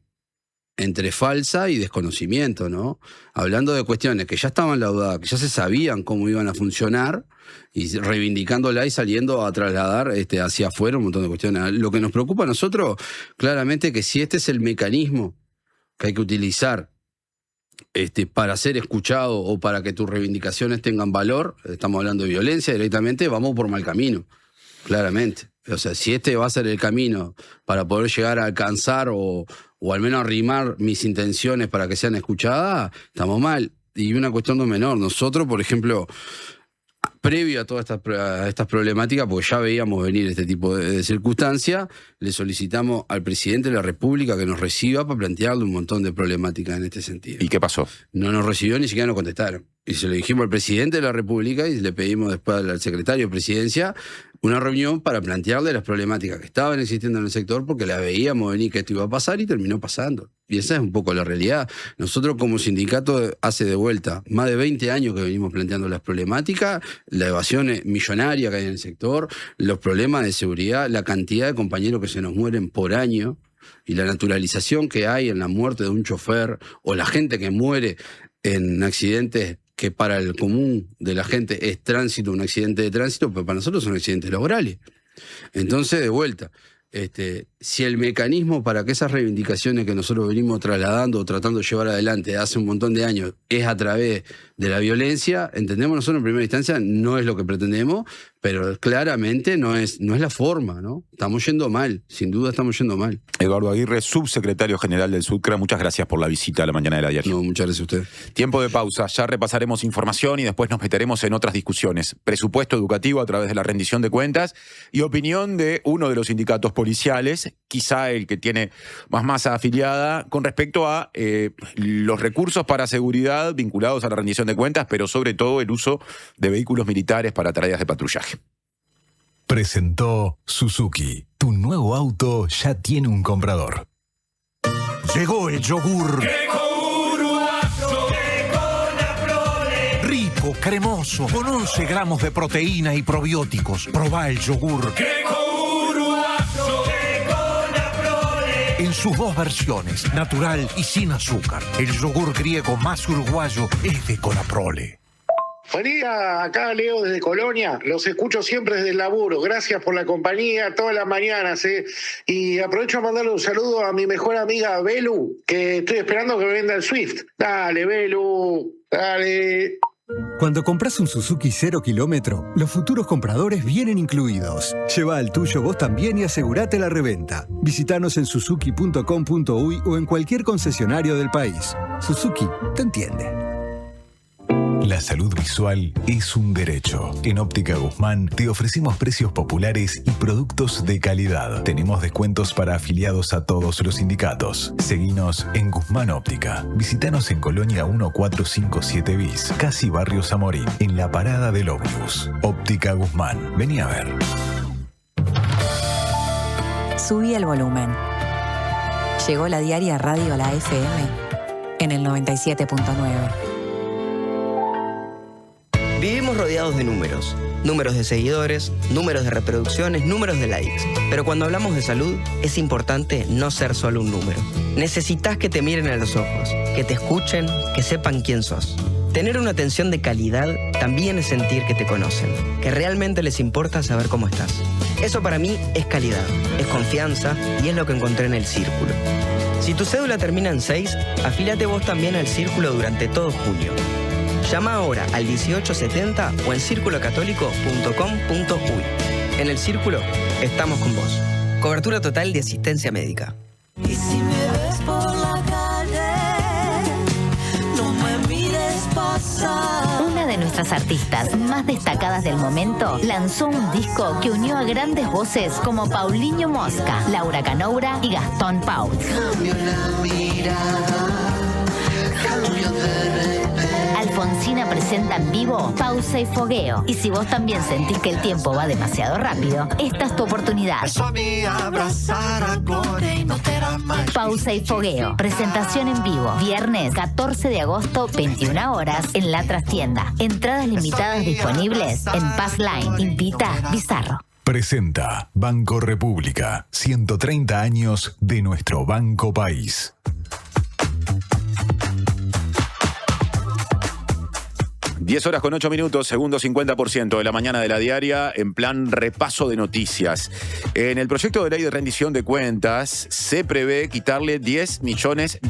entre falsa y desconocimiento, ¿no? Hablando de cuestiones que ya estaban laudadas, que ya se sabían cómo iban a funcionar, y reivindicándola y saliendo a trasladar hacia afuera un montón de cuestiones. Lo que nos preocupa a nosotros, claramente, que si este es el mecanismo que hay que utilizar para ser escuchado o para que tus reivindicaciones tengan valor, estamos hablando de violencia directamente, vamos por mal camino, claramente. O sea, si este va a ser el camino para poder llegar a alcanzar o al menos arrimar mis intenciones para que sean escuchadas, estamos mal. Y una cuestión no menor, nosotros, por ejemplo, previo a todas estas problemáticas, porque ya veíamos venir este tipo de circunstancias, le solicitamos al presidente de la República que nos reciba para plantearle un montón de problemáticas en este sentido. ¿Y qué pasó? No nos recibió, ni siquiera nos contestaron. Y se lo dijimos al presidente de la República y le pedimos después al secretario de Presidencia una reunión para plantearle las problemáticas que estaban existiendo en el sector, porque la veíamos venir que esto iba a pasar y terminó pasando. Y esa es un poco la realidad. Nosotros como sindicato hace de vuelta más de 20 años que venimos planteando las problemáticas, la evasión millonaria que hay en el sector, los problemas de seguridad, la cantidad de compañeros que se nos mueren por año y la naturalización que hay en la muerte de un chofer o la gente que muere en accidentes que para el común de la gente es tránsito, un accidente de tránsito, pero para nosotros son accidentes laborales. Entonces, de vuelta, si el mecanismo para que esas reivindicaciones que nosotros venimos trasladando o tratando de llevar adelante hace un montón de años es a través de la violencia, entendemos nosotros en primera instancia, no es lo que pretendemos, pero claramente no es la forma, ¿no? Estamos yendo mal, sin duda estamos yendo mal. Eduardo Aguirre, subsecretario general del SUTCRA, muchas gracias por la visita a la mañana de la diaria. No, muchas gracias a usted. Tiempo de pausa, ya repasaremos información y después nos meteremos en otras discusiones. Presupuesto educativo a través de la rendición de cuentas y opinión de uno de los sindicatos policiales, quizá el que tiene más masa afiliada, con respecto a los recursos para seguridad vinculados a la rendición de cuentas, pero sobre todo el uso de vehículos militares para tareas de patrullaje. Presentó Suzuki. Tu nuevo auto ya tiene un comprador. Llegó el yogur. Rico, cremoso, con 11 gramos de proteína y probióticos. Probá el yogur. En sus dos versiones, natural y sin azúcar. El yogur griego más uruguayo es de Conaprole. Buen día, acá Leo desde Colonia, los escucho siempre desde el laburo, gracias por la compañía todas las mañanas, y aprovecho a mandarle un saludo a mi mejor amiga Belu, que estoy esperando que me venda el Swift. Dale, Belu, dale. Cuando compras un Suzuki 0 kilómetro, los futuros compradores vienen incluidos. Lleva al tuyo vos también y asegurate la reventa. Visítanos en suzuki.com.uy o en cualquier concesionario del país. Suzuki te entiende. La salud visual es un derecho. En Óptica Guzmán te ofrecemos precios populares y productos de calidad. Tenemos descuentos para afiliados a todos los sindicatos. Seguinos en Guzmán Óptica. Visítanos en Colonia 1457 bis, casi Barrio Zamorín, en la parada del ómnibus. Óptica Guzmán. Vení a ver. Subí el volumen. Llegó la diaria Radio La FM en el 97.9. Vivimos rodeados de números. Números de seguidores, números de reproducciones, números de likes. Pero cuando hablamos de salud, es importante no ser solo un número. Necesitas que te miren a los ojos, que te escuchen, que sepan quién sos. Tener una atención de calidad también es sentir que te conocen, que realmente les importa saber cómo estás. Eso para mí es calidad, es confianza y es lo que encontré en el Círculo. Si tu cédula termina en 6, afílate vos también al Círculo durante todo junio. Llama ahora al 1870 o en circulocatólico.com.uy. En el Círculo estamos con vos. Cobertura total de asistencia médica. Y si me ves por la calle, no me mires pasar. Una de nuestras artistas más destacadas del momento lanzó un disco que unió a grandes voces como Paulinho Mosca, Laura Canoura y Gastón Pauls. Cambio la mirada, cambio de repente. Alfonsina presenta en vivo Pausa y Fogueo. Y si vos también sentís que el tiempo va demasiado rápido, esta es tu oportunidad. Pausa y Fogueo. Presentación en vivo. Viernes 14 de agosto, 21 horas, en La Trastienda. Entradas limitadas disponibles en Passline. Invita Bizarro. Presenta Banco República. 130 años de nuestro Banco País. 10 horas con 8 minutos, segundo 50% de la mañana de la diaria, en plan repaso de noticias. En el proyecto de ley de rendición de cuentas se prevé quitarle $10 millones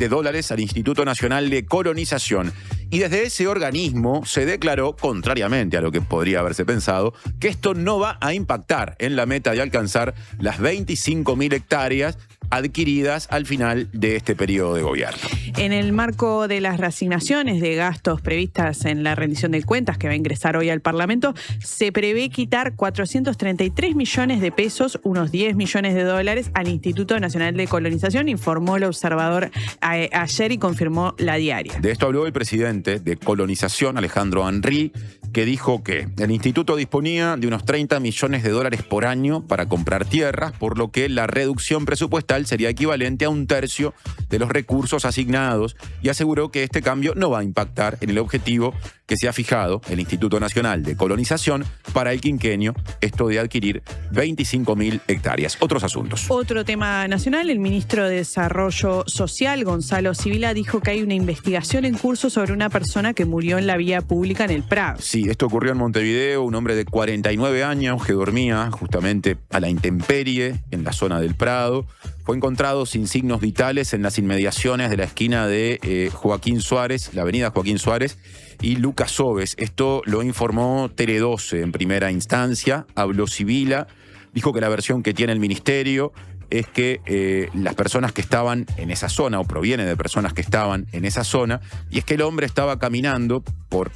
al Instituto Nacional de Colonización. Y desde ese organismo se declaró, contrariamente a lo que podría haberse pensado, que esto no va a impactar en la meta de alcanzar las 25.000 hectáreas adquiridas al final de este periodo de gobierno. En el marco de las reasignaciones de gastos previstas en la rendición de cuentas que va a ingresar hoy al Parlamento, se prevé quitar 433 millones de pesos, unos $10 millones, al Instituto Nacional de Colonización, informó el Observador ayer y confirmó la diaria. De esto habló el presidente de Colonización, Alejandro Henry, que dijo que el instituto disponía de unos $30 millones por año para comprar tierras, por lo que la reducción presupuestal sería equivalente a 1/3 de los recursos asignados, y aseguró que este cambio no va a impactar en el objetivo que se ha fijado el Instituto Nacional de Colonización para el quinquenio, esto de adquirir 25.000 hectáreas. Otros asuntos. Otro tema nacional, el ministro de Desarrollo Social, Gonzalo Sibila, dijo que hay una investigación en curso sobre una persona que murió en la vía pública en el Prado. Sí, esto ocurrió en Montevideo, un hombre de 49 años que dormía justamente a la intemperie en la zona del Prado. Fue encontrado sin signos vitales en las inmediaciones de la esquina de Joaquín Suárez, la avenida Joaquín Suárez y Lucas Sobes. Esto lo informó Tele 12 en primera instancia. Habló Sibila, dijo que la versión que tiene el ministerio es que las personas que estaban en esa zona, o proviene de personas que estaban en esa zona, y es que el hombre estaba caminando por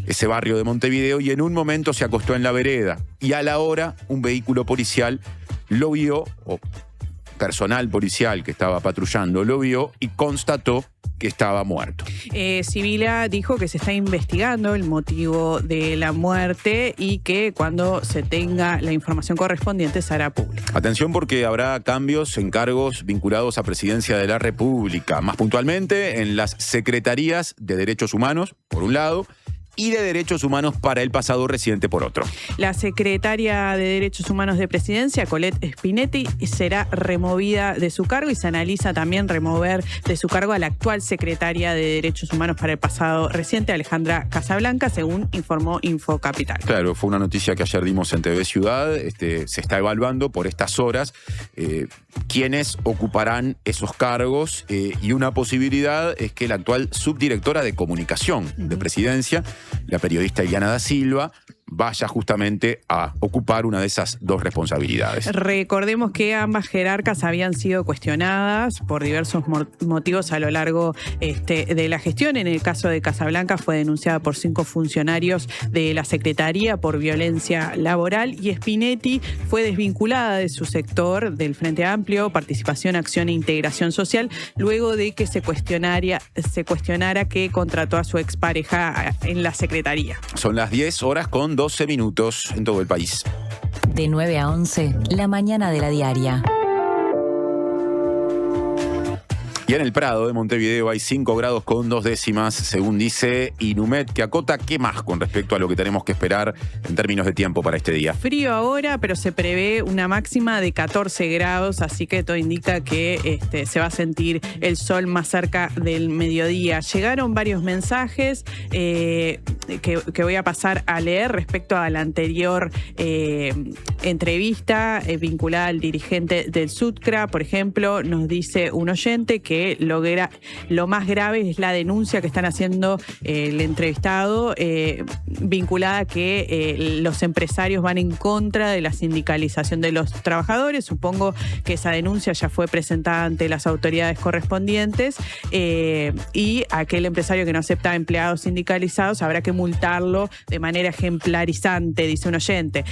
ese barrio de Montevideo y en un momento se acostó en la vereda. Y a la hora, un vehículo policial lo vio, o personal policial que estaba patrullando lo vio y constató que estaba muerto. Sibila dijo que se está investigando el motivo de la muerte y que cuando se tenga la información correspondiente se hará pública. Atención, porque habrá cambios en cargos vinculados a Presidencia de la República, más puntualmente en las Secretarías de Derechos Humanos, por un lado, y de Derechos Humanos para el pasado reciente por otro. La secretaria de Derechos Humanos de Presidencia, Colette Spinetti, será removida de su cargo y se analiza también remover de su cargo a la actual secretaria de Derechos Humanos para el pasado reciente, Alejandra Casablanca, según informó Infocapital. Claro, fue una noticia que ayer dimos en TV Ciudad. Se está evaluando por estas horas quiénes ocuparán esos cargos y una posibilidad es que la actual subdirectora de comunicación de Presidencia, la periodista Iliana da Silva, vaya justamente a ocupar una de esas dos responsabilidades. Recordemos que ambas jerarcas habían sido cuestionadas por diversos motivos a lo largo de la gestión. En el caso de Casablanca fue denunciada por 5 funcionarios de la Secretaría por violencia laboral y Spinetti fue desvinculada de su sector del Frente Amplio, Participación, Acción e Integración Social, luego de que se cuestionara que contrató a su expareja en la Secretaría. Son las 10 horas con 12 minutos en todo el país. De 9 a 11, la mañana de la diaria. Y en el Prado de Montevideo hay 5 grados con 2 décimas, según dice Inumet, que acota qué más con respecto a lo que tenemos que esperar en términos de tiempo para este día. Frío ahora, pero se prevé una máxima de 14 grados, así que todo indica que se va a sentir el sol más cerca del mediodía. Llegaron varios mensajes que voy a pasar a leer respecto a la anterior entrevista vinculada al dirigente del SUTCRA. Por ejemplo, nos dice un oyente que que lo más grave es la denuncia que están haciendo el entrevistado vinculada a que los empresarios van en contra de la sindicalización de los trabajadores. Supongo que esa denuncia ya fue presentada ante las autoridades correspondientes y aquel empresario que no acepta empleados sindicalizados habrá que multarlo de manera ejemplarizante, dice un oyente.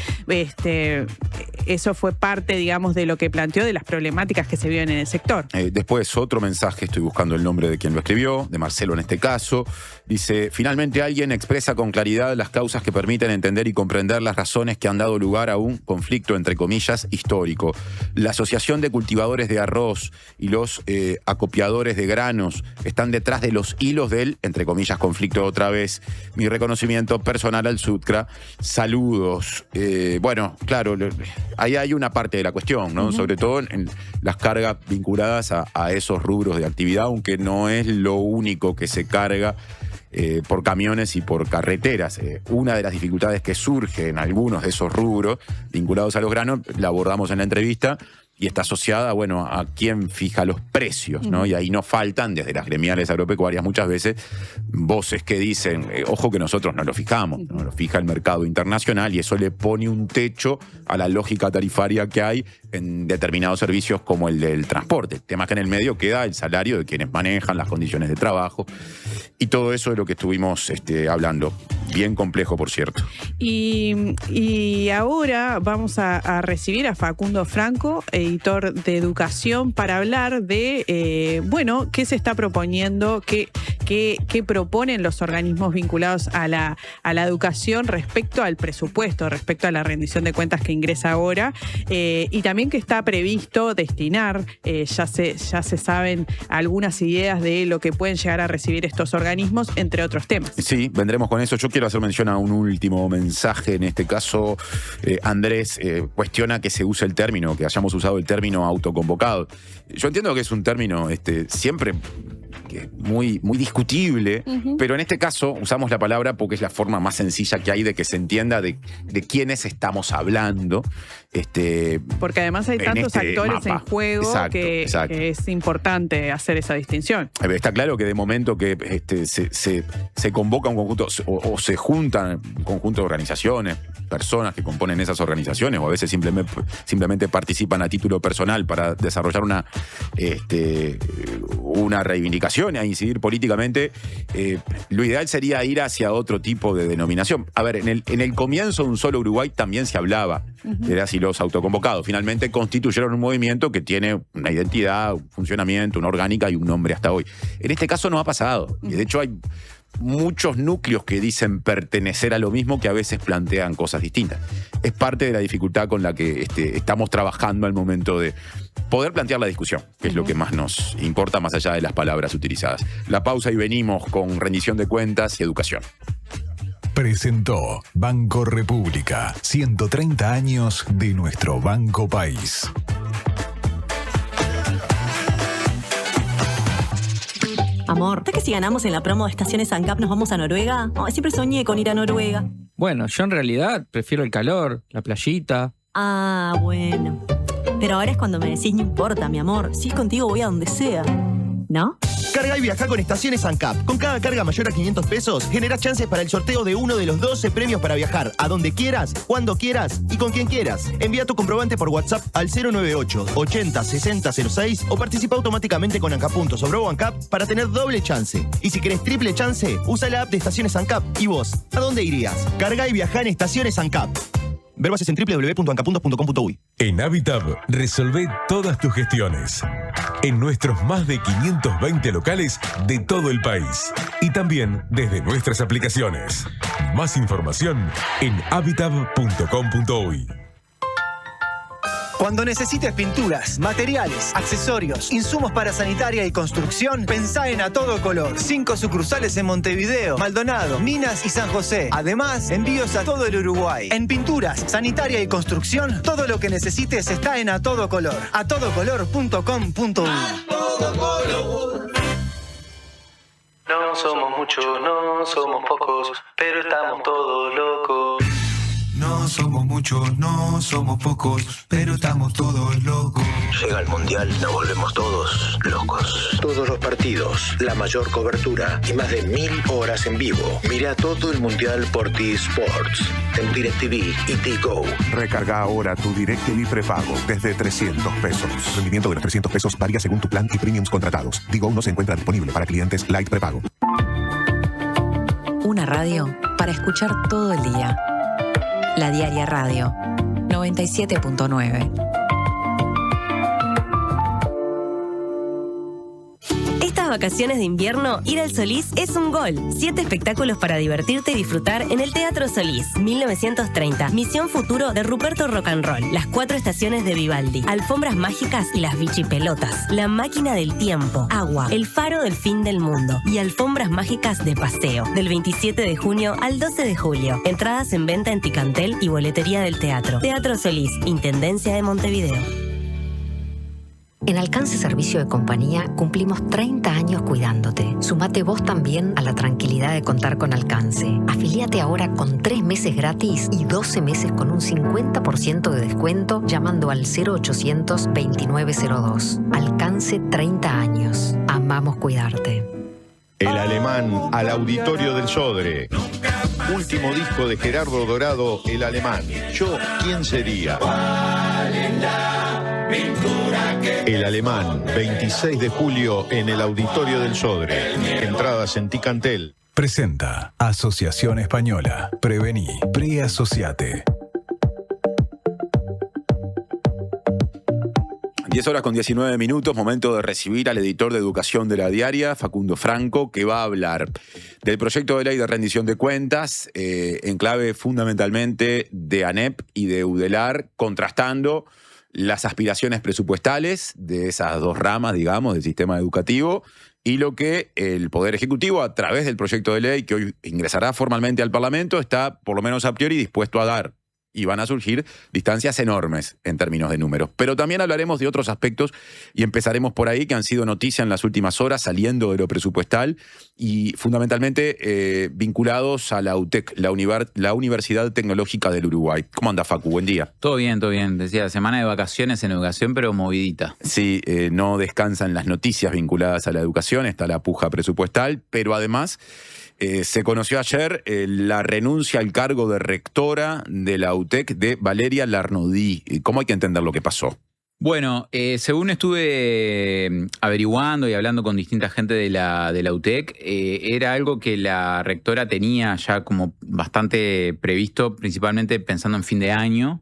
Eso fue parte, digamos, de lo que planteó, de las problemáticas que se viven en el sector. Después otro mensaje, estoy buscando el nombre de quien lo escribió, de Marcelo en este caso. Dice, finalmente alguien expresa con claridad las causas que permiten entender y comprender las razones que han dado lugar a un conflicto, entre comillas, histórico. La Asociación de Cultivadores de Arroz y los acopiadores de granos están detrás de los hilos del, entre comillas, conflicto otra vez. Mi reconocimiento personal al SUTCRA. Saludos. Bueno, claro, ahí hay una parte de la cuestión, ¿no? Sobre todo en las cargas vinculadas a esos rubros de actividad, aunque no es lo único que se carga por camiones y por carreteras. Una de las dificultades que surge en algunos de esos rubros vinculados a los granos, la abordamos en la entrevista, y está asociada, bueno, a quién fija los precios, ¿no? Y ahí nos faltan, desde las gremiales agropecuarias, muchas veces, voces que dicen, ojo que nosotros no lo fijamos, no lo fija el mercado internacional, y eso le pone un techo a la lógica tarifaria que hay en determinados servicios como el del transporte. El tema es que en el medio queda el salario de quienes manejan, las condiciones de trabajo, y todo eso es lo que estuvimos hablando. Bien complejo, por cierto. Y ahora vamos a recibir a Facundo Franco, editor de Educación, para hablar de, bueno, qué se está proponiendo, qué proponen los organismos vinculados a la educación respecto al presupuesto, respecto a la rendición de cuentas que ingresa ahora, y también que está previsto destinar, ya se saben algunas ideas de lo que pueden llegar a recibir estos organismos, entre otros temas. Sí, vendremos con eso. Yo quiero hacer mención a un último mensaje. En este caso, Andrés cuestiona que se use el término, que hayamos usado el término autoconvocado. Yo entiendo que es un término siempre muy, muy discutible, pero en este caso usamos la palabra porque es la forma más sencilla que hay de que se entienda de quiénes estamos hablando. Porque además hay tantos actores mapa en juego. Que es importante hacer esa distinción. Está claro que de momento que se convoca un conjunto o se juntan un conjunto de organizaciones, personas que componen esas organizaciones, o a veces simplemente participan a título personal para desarrollar una reivindicación y a incidir políticamente, lo ideal sería ir hacia otro tipo de denominación. A ver, en el comienzo de Un Solo Uruguay también se hablaba de las y los autoconvocados. Finalmente constituyeron un movimiento que tiene una identidad, un funcionamiento, una orgánica y un nombre hasta hoy. En este caso no ha pasado. Y de hecho hay muchos núcleos que dicen pertenecer a lo mismo, que a veces plantean cosas distintas. Es parte de la dificultad con la que estamos trabajando al momento de poder plantear la discusión, que es lo que más nos importa, más allá de las palabras utilizadas. La pausa y venimos con rendición de cuentas y educación. Presentó Banco República, 130 años de nuestro Banco País. Amor, ¿sabes que si ganamos en la promo de Estaciones ANCAP nos vamos a Noruega? Oh, siempre soñé con ir a Noruega. Bueno, yo en realidad prefiero el calor, la playita. Ah, bueno. Pero ahora es cuando me decís, no importa, mi amor. Si es contigo voy a donde sea. ¿No? Carga y viaja con Estaciones ANCAP. Con cada carga mayor a 500 pesos, generás chances para el sorteo de uno de los 12 premios para viajar a donde quieras, cuando quieras y con quien quieras. Envía tu comprobante por WhatsApp al 098 80 60 06 o participa automáticamente con ANCAP Puntos o ANCAP para tener doble chance. Y si querés triple chance, usa la app de Estaciones ANCAP. ¿Y vos? ¿A dónde irías? Carga y viaja en Estaciones ANCAP. Ver bases en www.ancapuntos.com.uy. En Habitat resolvé todas tus gestiones. En nuestros más de 520 locales de todo el país. Y también desde nuestras aplicaciones. Más información en habitat.com.uy. Cuando necesites pinturas, materiales, accesorios, insumos para sanitaria y construcción, pensá en A Todo Color. 5 sucursales en Montevideo, Maldonado, Minas y San José. Además, envíos a todo el Uruguay. En pinturas, sanitaria y construcción, todo lo que necesites está en A Todo Color. atodocolor.com.uy. No somos muchos, no somos pocos, pero estamos todos locos. No somos muchos, no somos pocos, pero estamos todos locos. Llega llega el Mundial, nos volvemos todos locos. Todos los partidos, la mayor cobertura y más de 1000 horas en vivo. Mira todo el Mundial por T-Sports, en DirecTV y T-Go. Recarga ahora tu DirecTV prepago desde 300 pesos. Rendimiento de los 300 pesos varía según tu plan y premiums contratados. T-Go no se encuentra disponible para clientes Light prepago. Una radio para escuchar todo el día. La Diaria Radio 97.9. Estas vacaciones de invierno, ir al Solís es un gol. 7 espectáculos para divertirte y disfrutar en el Teatro Solís. 1930. Misión Futuro de Ruperto Rock and Roll. Las 4 estaciones de Vivaldi. Alfombras mágicas y las bichipelotas. La máquina del tiempo. Agua. El faro del fin del mundo. Y alfombras mágicas de paseo. Del 27 de junio al 12 de julio. Entradas en venta en Ticantel y boletería del teatro. Teatro Solís, Intendencia de Montevideo. En Alcance Servicio de Compañía cumplimos 30 años cuidándote. Sumate vos también a la tranquilidad de contar con Alcance. Afilíate ahora con 3 meses gratis y 12 meses con un 50% de descuento llamando al 0800 2902. Alcance 30 años. Amamos cuidarte. El Alemán al Auditorio del Sodre. Último disco de Gerardo Dorado, El Alemán. Yo, ¿quién sería? El Alemán, 26 de julio en el Auditorio del Sodre. Entradas en Ticantel. Presenta Asociación Española. Prevení. Preasociate. 10:19, momento de recibir al editor de Educación de La Diaria, Facundo Franco, que va a hablar del proyecto de ley de rendición de cuentas, en clave fundamentalmente de ANEP y de UDELAR, contrastando las aspiraciones presupuestales de esas dos ramas, digamos, del sistema educativo, y lo que el Poder Ejecutivo, a través del proyecto de ley que hoy ingresará formalmente al Parlamento, está, por lo menos a priori, dispuesto a dar. Y van a surgir distancias enormes en términos de números. Pero también hablaremos de otros aspectos y empezaremos por ahí, que han sido noticia en las últimas horas, saliendo de lo presupuestal y fundamentalmente vinculados a la UTEC, la Universidad Tecnológica del Uruguay. ¿Cómo anda, Facu? Buen día. Todo bien, todo bien. Decía, semana de vacaciones en educación, pero movidita. Sí, no descansan las noticias vinculadas a la educación, está la puja presupuestal, pero además se conoció ayer la renuncia al cargo de rectora de la UTEC de Valeria Larnaudí. ¿Cómo hay que entender lo que pasó? Bueno, según estuve averiguando y hablando con distinta gente de la UTEC, era algo que la rectora tenía ya como bastante previsto, principalmente pensando en fin de año.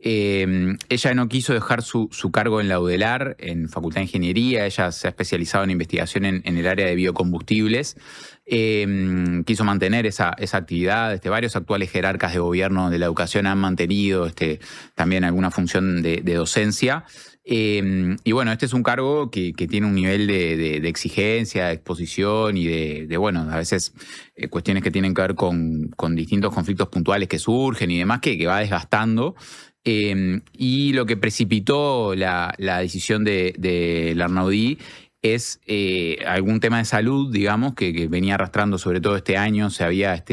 Ella no quiso dejar su cargo en la UDELAR, en Facultad de Ingeniería. Ella se ha especializado en investigación en el área de biocombustibles. Quiso mantener esa actividad. Varios actuales jerarcas de gobierno de la educación han mantenido también alguna función de docencia. Y bueno, este es un cargo que tiene un nivel de exigencia, de exposición y de bueno, a veces cuestiones que tienen que ver con distintos conflictos puntuales que surgen y demás, que va desgastando. Y lo que precipitó la decisión de Larnaudí es algún tema de salud, digamos, que venía arrastrando sobre todo este año, se había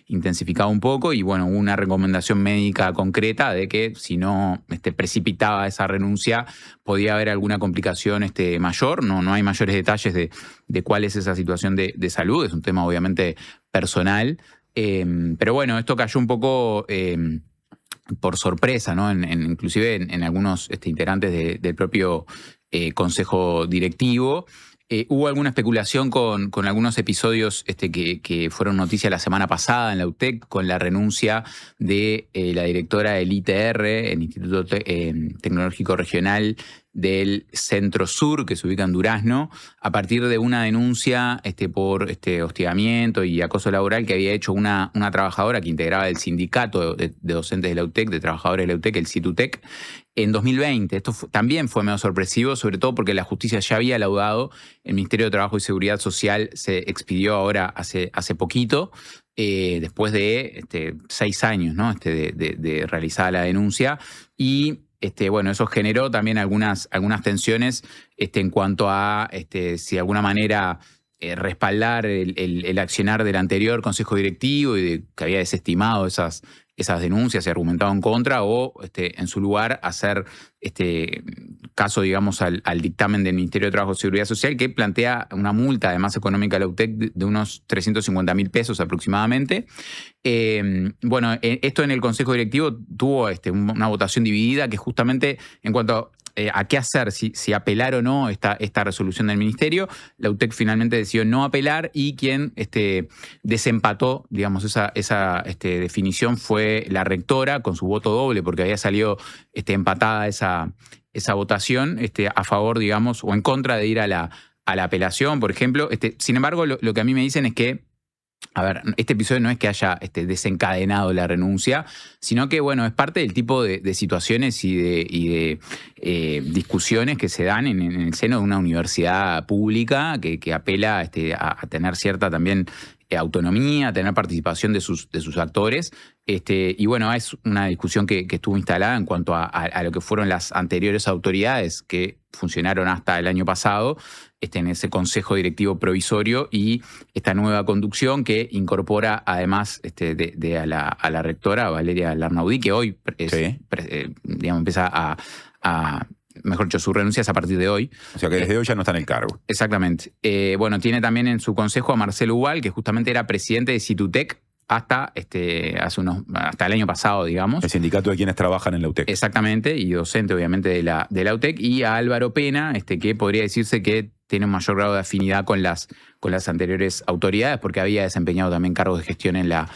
intensificado un poco y bueno, hubo una recomendación médica concreta de que si no precipitaba esa renuncia podía haber alguna complicación mayor. No hay mayores detalles de cuál es esa situación de salud, es un tema obviamente personal, pero bueno, esto cayó un poco por sorpresa, ¿no? Inclusive en algunos integrantes del propio consejo directivo. Hubo alguna especulación con algunos episodios que fueron noticia la semana pasada en la UTEC, con la renuncia de la directora del ITR, el Instituto Tecnológico Regional del Centro Sur, que se ubica en Durazno, a partir de una denuncia por hostigamiento y acoso laboral que había hecho una trabajadora que integraba el sindicato de docentes de la UTEC, de trabajadores de la UTEC, el CITUTEC, en 2020. Esto también fue medio sorpresivo, sobre todo porque la justicia ya había laudado, el Ministerio de Trabajo y Seguridad Social se expidió ahora hace poquito, después de 6 años, ¿no? de realizada la denuncia. Y bueno, eso generó también algunas tensiones en cuanto a si de alguna manera respaldar el accionar del anterior consejo directivo y que había desestimado esas denuncias y argumentado en contra, o en su lugar hacer caso, digamos, al dictamen del Ministerio de Trabajo y Seguridad Social, que plantea una multa, además económica, a la UTEC de unos 350.000 pesos aproximadamente. Bueno, esto en el Consejo Directivo tuvo una votación dividida que justamente en cuanto a qué hacer, si apelar o no esta resolución del Ministerio. La UTEC finalmente decidió no apelar y quien desempató, digamos, esa definición fue la rectora con su voto doble, porque había salido empatada esa votación a favor, digamos, o en contra de ir a la apelación, por ejemplo. Sin embargo, lo que a mí me dicen es que, a ver, este episodio no es que haya desencadenado la renuncia, sino que, bueno, es parte del tipo de situaciones y de discusiones que se dan en el seno de una universidad pública que apela a tener cierta también autonomía, a tener participación de sus actores. Y bueno, es una discusión que estuvo instalada en cuanto a lo que fueron las anteriores autoridades que funcionaron hasta el año pasado en ese consejo directivo provisorio y esta nueva conducción que incorpora además a la rectora Valeria Larnaudí, que hoy digamos, empieza a mejor dicho, su renuncia es a partir de hoy. O sea que desde hoy ya no está en el cargo. Exactamente. Bueno, tiene también en su consejo a Marcelo Ubal, que justamente era presidente de Situtec hasta el año pasado, digamos. El sindicato de quienes trabajan en la UTEC. Exactamente, y docente obviamente de la UTEC, y a Álvaro Pena, que podría decirse que tiene un mayor grado de afinidad con las anteriores autoridades, porque había desempeñado también cargos de gestión en la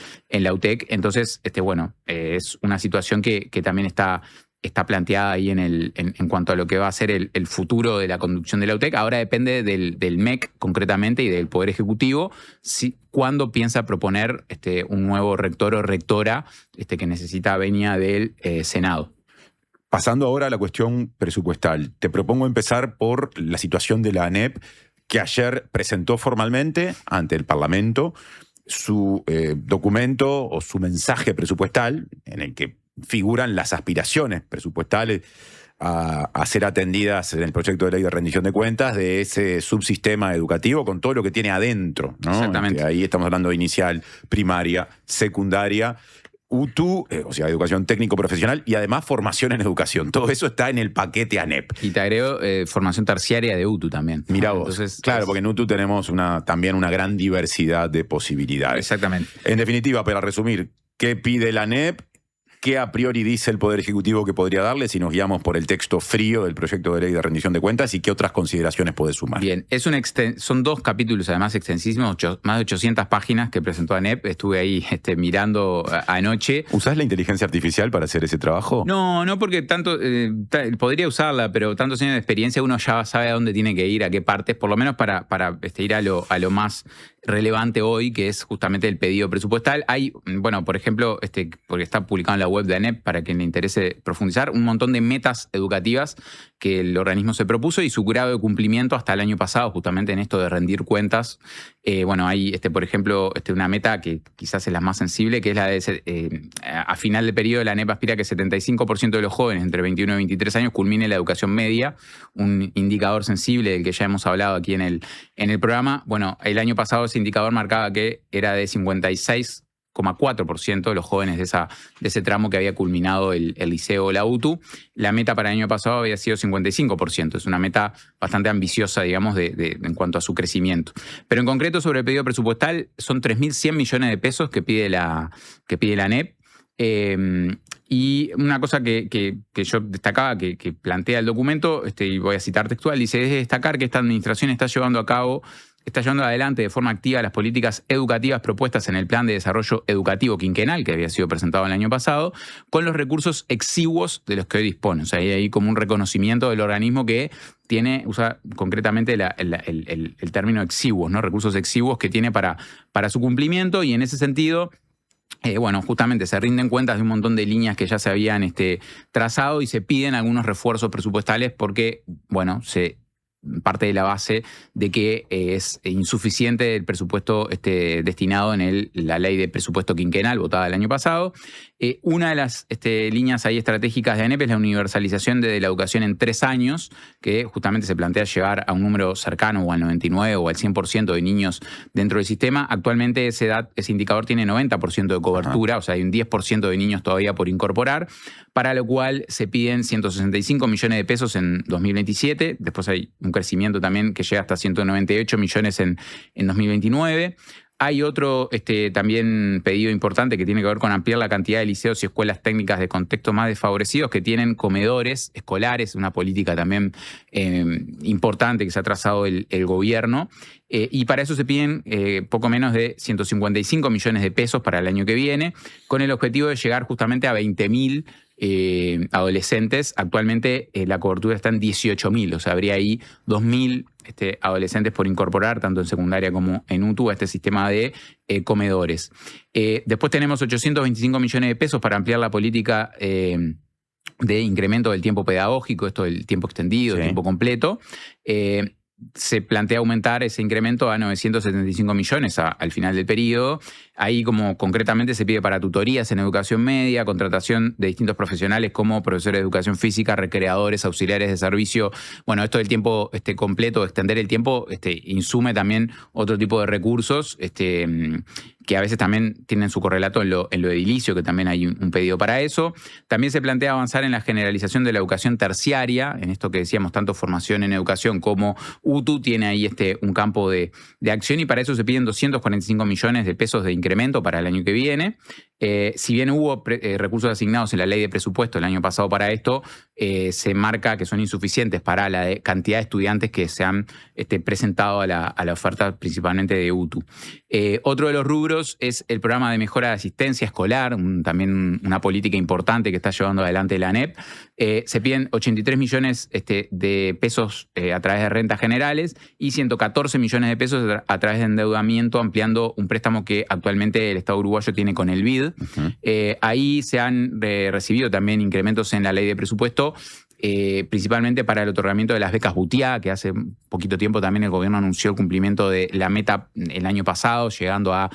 UTEC. Entonces, bueno, es una situación que también está planteada ahí en cuanto a lo que va a ser el futuro de la conducción de la UTEC. Ahora depende del MEC concretamente y del Poder Ejecutivo cuándo piensa proponer un nuevo rector o rectora que necesita venia del Senado. Pasando ahora a la cuestión presupuestal, te propongo empezar por la situación de la ANEP, que ayer presentó formalmente ante el Parlamento su documento o su mensaje presupuestal, en el que figuran las aspiraciones presupuestales a ser atendidas en el proyecto de ley de rendición de cuentas de ese subsistema educativo con todo lo que tiene adentro, ¿no? Exactamente. Ahí estamos hablando de inicial, primaria, secundaria, UTU, o sea, educación técnico-profesional, y además formación en educación. Todo eso está en el paquete ANEP. Y te agrego formación terciaria de UTU también. Mirá vos. Entonces, claro, porque en UTU tenemos también una gran diversidad de posibilidades. Exactamente. En definitiva, para resumir, ¿qué pide la ANEP? ¿Qué a priori dice el Poder Ejecutivo que podría darle si nos guiamos por el texto frío del proyecto de ley de rendición de cuentas y qué otras consideraciones puede sumar? Bien, son 2 capítulos además extensísimos, más de 800 páginas que presentó ANEP. Estuve ahí mirando anoche. ¿Usás la inteligencia artificial para hacer ese trabajo? No, porque tanto podría usarla, pero tantos años de experiencia uno ya sabe a dónde tiene que ir, a qué partes, por lo menos para ir a lo más relevante hoy, que es justamente el pedido presupuestal. Hay, bueno, por ejemplo, porque está publicado en la web de ANEP, para quien le interese profundizar, un montón de metas educativas que el organismo se propuso y su grado de cumplimiento hasta el año pasado, justamente en esto de rendir cuentas. Bueno, hay, por ejemplo, una meta que quizás es la más sensible, que es la de, a final del periodo, la ANEP aspira que 75% de los jóvenes entre 21 y 23 años culmine la educación media, un indicador sensible del que ya hemos hablado aquí en el programa. Bueno, el año pasado ese indicador marcaba que era de 56,4% de los jóvenes de ese tramo que había culminado el liceo o la UTU. La meta para el año pasado había sido 55%. Es una meta bastante ambiciosa, digamos, en cuanto a su crecimiento. Pero en concreto, sobre el pedido presupuestal, son 3.100 millones de pesos que pide la ANEP. Y una cosa que yo destacaba, que plantea el documento, y voy a citar textual, dice: es de destacar que esta administración está llevando adelante de forma activa las políticas educativas propuestas en el Plan de Desarrollo Educativo Quinquenal, que había sido presentado el año pasado, con los recursos exiguos de los que hoy dispone. O sea, hay ahí como un reconocimiento del organismo que usa concretamente el término exiguos, ¿no? Recursos exiguos que tiene para su cumplimiento, y en ese sentido, bueno, justamente se rinden cuentas de un montón de líneas que ya se habían trazado y se piden algunos refuerzos presupuestales porque, bueno, parte de la base de que es insuficiente el presupuesto destinado en la ley de presupuesto quinquenal votada el año pasado. Una de las líneas ahí estratégicas de ANEP es la universalización de la educación en 3 años, que justamente se plantea llegar a un número cercano o al 99 o al 100% de niños dentro del sistema. Actualmente ese indicador tiene 90% de cobertura, o sea, hay un 10% de niños todavía por incorporar, para lo cual se piden 165 millones de pesos en 2027. Después hay un crecimiento también que llega hasta 198 millones en 2029. Hay otro también pedido importante que tiene que ver con ampliar la cantidad de liceos y escuelas técnicas de contextos más desfavorecidos que tienen comedores escolares, una política también importante que se ha trazado el gobierno. Y para eso se piden poco menos de 155 millones de pesos para el año que viene, con el objetivo de llegar justamente a 20.000 adolescentes. Actualmente la cobertura está en 18.000, o sea, habría ahí 2.000 adolescentes por incorporar, tanto en secundaria como en UTU, a este sistema de comedores. Después tenemos 825 millones de pesos para ampliar la política de incremento del tiempo pedagógico, esto del tiempo extendido, el tiempo completo. Se plantea aumentar ese incremento a 975 millones al final del periodo. Ahí, como concretamente, se pide para tutorías en educación media, contratación de distintos profesionales como profesores de educación física, recreadores, auxiliares de servicio. Bueno, esto del tiempo completo, extender el tiempo, insume también otro tipo de recursos que a veces también tienen su correlato en lo edilicio, que también hay un pedido para eso. También se plantea avanzar en la generalización de la educación terciaria, en esto que decíamos, tanto formación en educación como UTU tiene ahí un campo de acción, y para eso se piden 245 millones de pesos de incremento para el año que viene. Si bien hubo recursos asignados en la ley de presupuesto el año pasado para esto, se marca que son insuficientes para la cantidad de estudiantes que se han presentado a la oferta principalmente de UTU. Otro de los rubros es el programa de mejora de asistencia escolar, también una política importante que está llevando adelante la ANEP. Se piden 83 millones de pesos a través de rentas generales y 114 millones de pesos a través de endeudamiento, ampliando un préstamo que actualmente el Estado uruguayo tiene con el BID. Ahí se han recibido también incrementos en la ley de presupuesto, principalmente para el otorgamiento de las becas Butiá, que hace poquito tiempo también el gobierno anunció el cumplimiento de la meta el año pasado, llegando a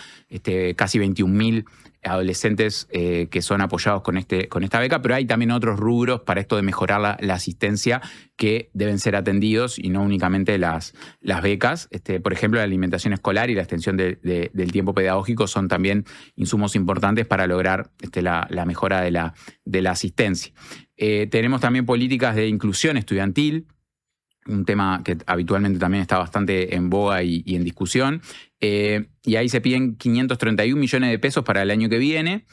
casi 21.000 adolescentes que son apoyados con esta beca, pero hay también otros rubros para esto de mejorar la asistencia que deben ser atendidos y no únicamente las becas. Por ejemplo, la alimentación escolar y la extensión del tiempo pedagógico son también insumos importantes para lograr la mejora de la asistencia. Tenemos también políticas de inclusión estudiantil, un tema que habitualmente también está bastante en boga y en discusión. Y ahí se piden 531 millones de pesos para el año que viene,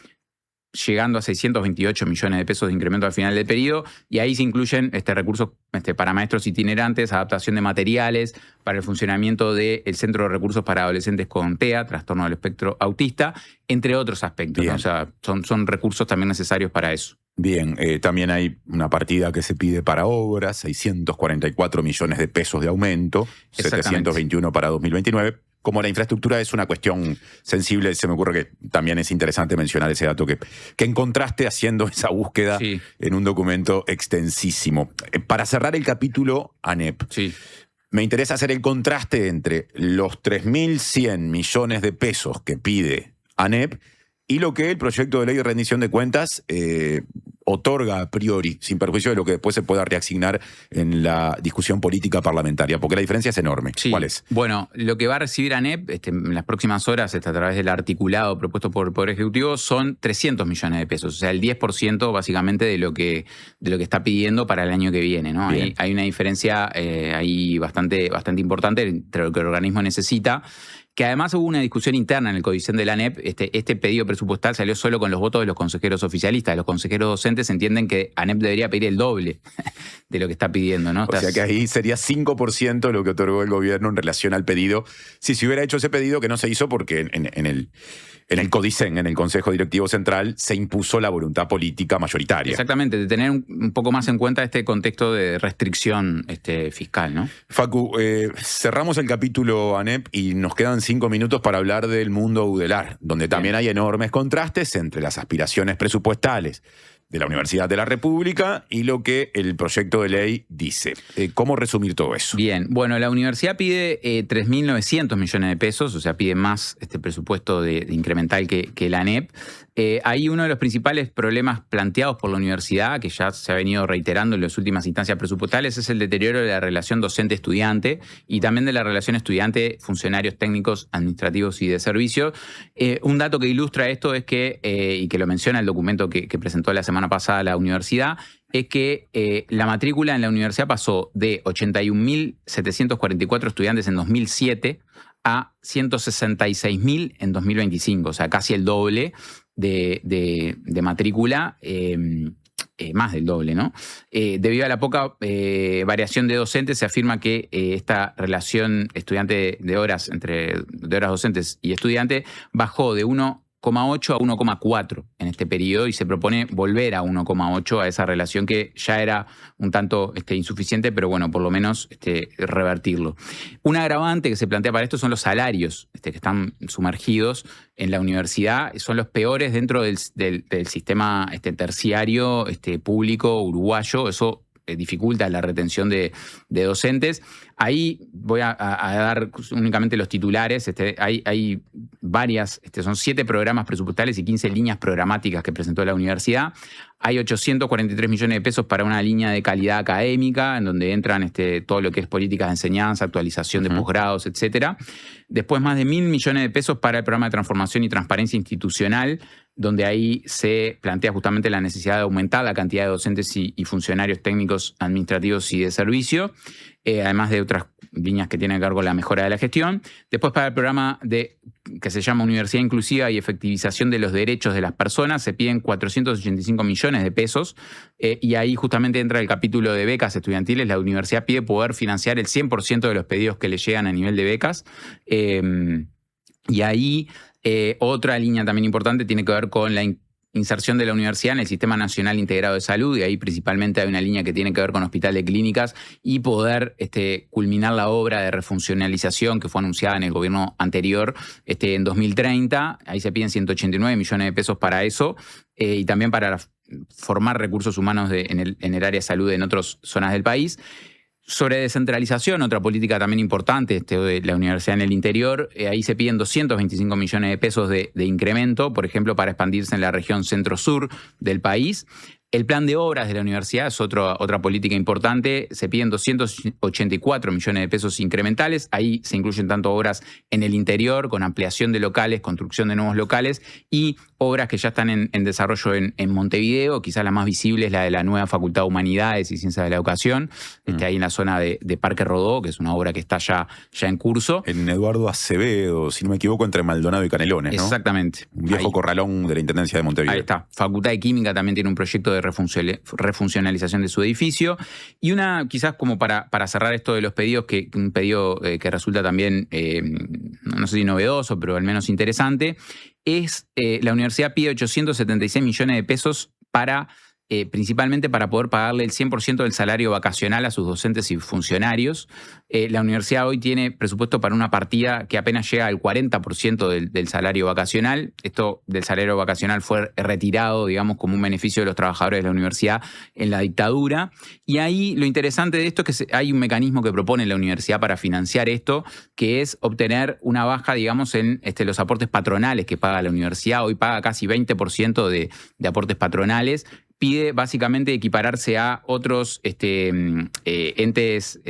llegando a 628 millones de pesos de incremento al final del periodo, y ahí se incluyen recursos para maestros itinerantes, adaptación de materiales, para el funcionamiento del Centro de Recursos para Adolescentes con TEA, trastorno del espectro autista, entre otros aspectos, ¿no? O sea, son recursos también necesarios para eso. Bien, también hay una partida que se pide para obras, 644 millones de pesos de aumento, 721 para 2029. Como la infraestructura es una cuestión sensible, se me ocurre que también es interesante mencionar ese dato que encontraste haciendo esa búsqueda en un documento extensísimo. Para cerrar el capítulo ANEP, me interesa hacer el contraste entre los 3.100 millones de pesos que pide ANEP y lo que el proyecto de ley de rendición de cuentas otorga a priori, sin perjuicio de lo que después se pueda reasignar en la discusión política parlamentaria, porque la diferencia es enorme. ¿Cuál es? Bueno, lo que va a recibir ANEP en las próximas horas, a través del articulado propuesto por el Poder Ejecutivo, son 300 millones de pesos, o sea, el 10% básicamente de lo que está pidiendo para el año que viene, ¿no? Hay una diferencia ahí bastante importante entre lo que el organismo necesita, que además hubo una discusión interna en el Codicen de la ANEP. Este pedido presupuestal salió solo con los votos de los consejeros oficialistas. Los consejeros docentes entienden que ANEP debería pedir el doble de lo que está pidiendo, ¿no? O sea que ahí sería 5% lo que otorgó el gobierno en relación al pedido. Si se hubiera hecho ese pedido, que no se hizo porque en el Codicen, en el Consejo Directivo Central, se impuso la voluntad política mayoritaria. Exactamente, de tener un poco más en cuenta este contexto de restricción fiscal, ¿no? Facu, cerramos el capítulo ANEP y nos quedan 5 minutos para hablar del mundo UDELAR, donde también hay enormes contrastes entre las aspiraciones presupuestales de la Universidad de la República y lo que el proyecto de ley dice. ¿Cómo resumir todo eso? Bien, bueno, la universidad pide 3.900 millones de pesos, o sea, pide más presupuesto de incremental que la ANEP. Ahí uno de los principales problemas planteados por la universidad, que ya se ha venido reiterando en las últimas instancias presupuestales, es el deterioro de la relación docente-estudiante y también de la relación estudiante-funcionarios técnicos, administrativos y de servicio. Un dato que ilustra esto es que, y que lo menciona el documento que presentó la semana pasada la universidad, es que la matrícula en la universidad pasó de 81.744 estudiantes en 2007 a 166.000 en 2025, o sea, casi el doble de matrícula, más del doble, ¿no? Debido a la poca variación de docentes, se afirma que esta relación estudiante de horas docentes y estudiante bajó de 1,8 a 1,4 en este periodo y se propone volver a 1,8 a esa relación que ya era un tanto insuficiente, pero bueno, por lo menos revertirlo. Un agravante que se plantea para esto son los salarios que están sumergidos en la universidad, son los peores dentro del sistema terciario público uruguayo. Eso dificulta la retención de docentes. Ahí voy a dar únicamente los titulares. Hay varias, son 7 programas presupuestales y 15 líneas programáticas que presentó la universidad. Hay 843 millones de pesos para una línea de calidad académica, en donde entran todo lo que es políticas de enseñanza, actualización de posgrados, etcétera. Después más de 1.000 millones de pesos para el programa de transformación y transparencia institucional, donde ahí se plantea justamente la necesidad de aumentar la cantidad de docentes y funcionarios técnicos, administrativos y de servicio, además de otras líneas que tienen a cargo la mejora de la gestión. Después, para el programa que se llama Universidad Inclusiva y Efectivización de los Derechos de las Personas, se piden 485 millones de pesos, y ahí justamente entra el capítulo de becas estudiantiles. La universidad pide poder financiar el 100% de los pedidos que le llegan a nivel de becas, y ahí otra línea también importante tiene que ver con la inserción de la universidad en el Sistema Nacional Integrado de Salud, y ahí principalmente hay una línea que tiene que ver con hospital de clínicas y poder culminar la obra de refuncionalización que fue anunciada en el gobierno anterior en 2030. Ahí se piden 189 millones de pesos para eso, y también para formar recursos humanos en el área de salud en otras zonas del país. Sobre descentralización, otra política también importante de la universidad en el interior, ahí se piden 225 millones de pesos de incremento, por ejemplo, para expandirse en la región centro-sur del país. El plan de obras de la universidad es otra política importante. Se piden 284 millones de pesos incrementales. Ahí se incluyen tanto obras en el interior, con ampliación de locales, construcción de nuevos locales, y obras que ya están en desarrollo en Montevideo. Quizás la más visible es la de la nueva Facultad de Humanidades y Ciencias de la Educación, ahí en la zona de Parque Rodó, que es una obra que está ya en curso. En Eduardo Acevedo, si no me equivoco, entre Maldonado y Canelones, ¿no? Exactamente. Un viejo corralón de la Intendencia de Montevideo. Ahí está. Facultad de Química también tiene un proyecto de refuncionalización de su edificio. Y una, quizás como para cerrar esto de los pedidos, un pedido que resulta también, no sé si novedoso, pero al menos interesante, es la universidad pide 876 millones de pesos principalmente para poder pagarle el 100% del salario vacacional a sus docentes y funcionarios. La universidad hoy tiene presupuesto para una partida que apenas llega al 40% del salario vacacional. Esto del salario vacacional fue retirado, digamos, como un beneficio de los trabajadores de la universidad en la dictadura. Y ahí lo interesante de esto es que hay un mecanismo que propone la universidad para financiar esto, que es obtener una baja, digamos, en los aportes patronales que paga la universidad. Hoy paga casi 20% de aportes patronales. Pide básicamente equipararse a otros entes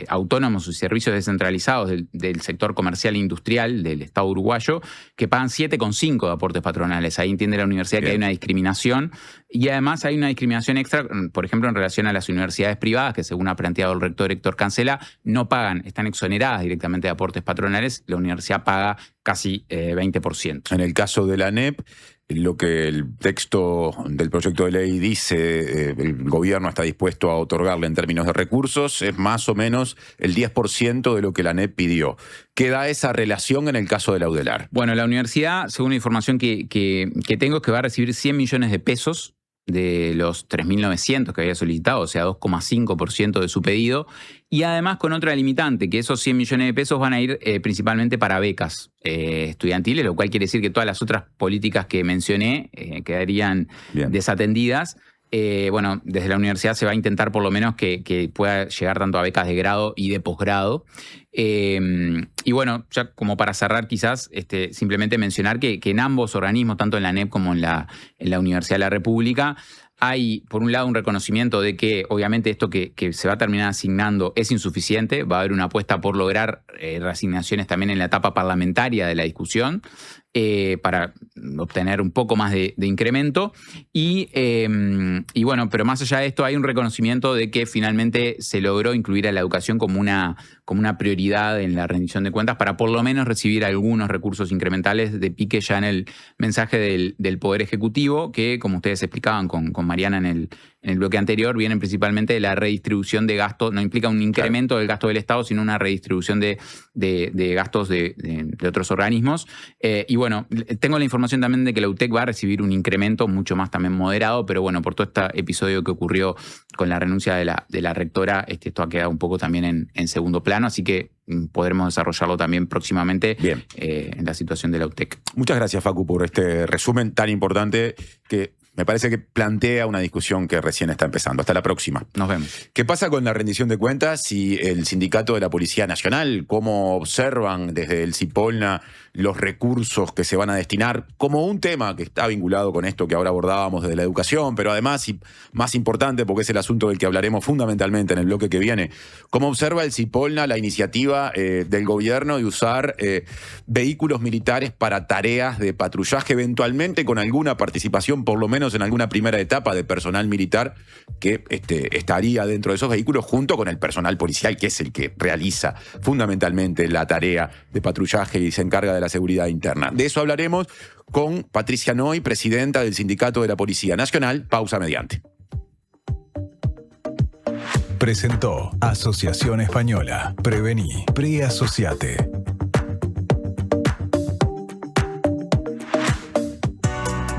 autónomos y servicios descentralizados del sector comercial e industrial del Estado uruguayo, que pagan 7,5 de aportes patronales. Ahí entiende la universidad que hay una discriminación, y además hay una discriminación extra, por ejemplo, en relación a las universidades privadas, que según ha planteado el rector Héctor Cancela, no pagan, están exoneradas directamente de aportes patronales. La universidad paga casi 20%. En el caso de la ANEP, lo que el texto del proyecto de ley dice, el gobierno está dispuesto a otorgarle en términos de recursos, es más o menos el 10% de lo que la ANEP pidió. ¿Qué da esa relación en el caso de la UDELAR? Bueno, la universidad, según la información que tengo, es que va a recibir 100 millones de pesos de los 3.900 que había solicitado, o sea, 2,5% de su pedido, y además con otra limitante, que esos 100 millones de pesos van a ir principalmente para becas estudiantiles, lo cual quiere decir que todas las otras políticas que mencioné quedarían desatendidas. bueno, desde la universidad se va a intentar por lo menos que pueda llegar tanto a becas de grado y de posgrado. Y bueno, ya como para cerrar quizás, simplemente mencionar que en ambos organismos, tanto en la ANEP como en la Universidad de la República, hay, por un lado, un reconocimiento de que, obviamente, esto que se va a terminar asignando es insuficiente. Va a haber una apuesta por lograr reasignaciones también en la etapa parlamentaria de la discusión para obtener un poco más de incremento. Y bueno, pero más allá de esto, hay un reconocimiento de que finalmente se logró incluir a la educación como una prioridad en la rendición de cuentas para por lo menos recibir algunos recursos incrementales de pique ya en el mensaje del Poder Ejecutivo, que, como ustedes explicaban con Mariana en el bloque anterior, vienen principalmente de la redistribución de gastos. No implica un incremento del gasto del Estado, sino una redistribución de gastos de otros organismos. Y bueno, tengo la información también de que la UTEC va a recibir un incremento mucho más también moderado, pero bueno, por todo este episodio que ocurrió con la renuncia de la rectora, esto ha quedado un poco también en segundo plano, así que podremos desarrollarlo también próximamente en la situación de la UTEC. Muchas gracias, Facu, por este resumen tan importante que me parece que plantea una discusión que recién está empezando. Hasta la próxima. Nos vemos. ¿Qué pasa con la rendición de cuentas y el sindicato de la Policía Nacional? ¿Cómo observan desde el CIPOLNA los recursos que se van a destinar? Como un tema que está vinculado con esto que ahora abordábamos desde la educación, pero además, y más importante porque es el asunto del que hablaremos fundamentalmente en el bloque que viene, ¿cómo observa el CIPOLNA la iniciativa del gobierno de usar vehículos militares para tareas de patrullaje, eventualmente con alguna participación, por lo menos en alguna primera etapa, de personal militar que estaría dentro de esos vehículos junto con el personal policial, que es el que realiza fundamentalmente la tarea de patrullaje y se encarga de la seguridad interna? De eso hablaremos con Patricia Noy, presidenta del Sindicato de la Policía Nacional. Pausa mediante. Presentó Asociación Española. Prevení. Preasociate.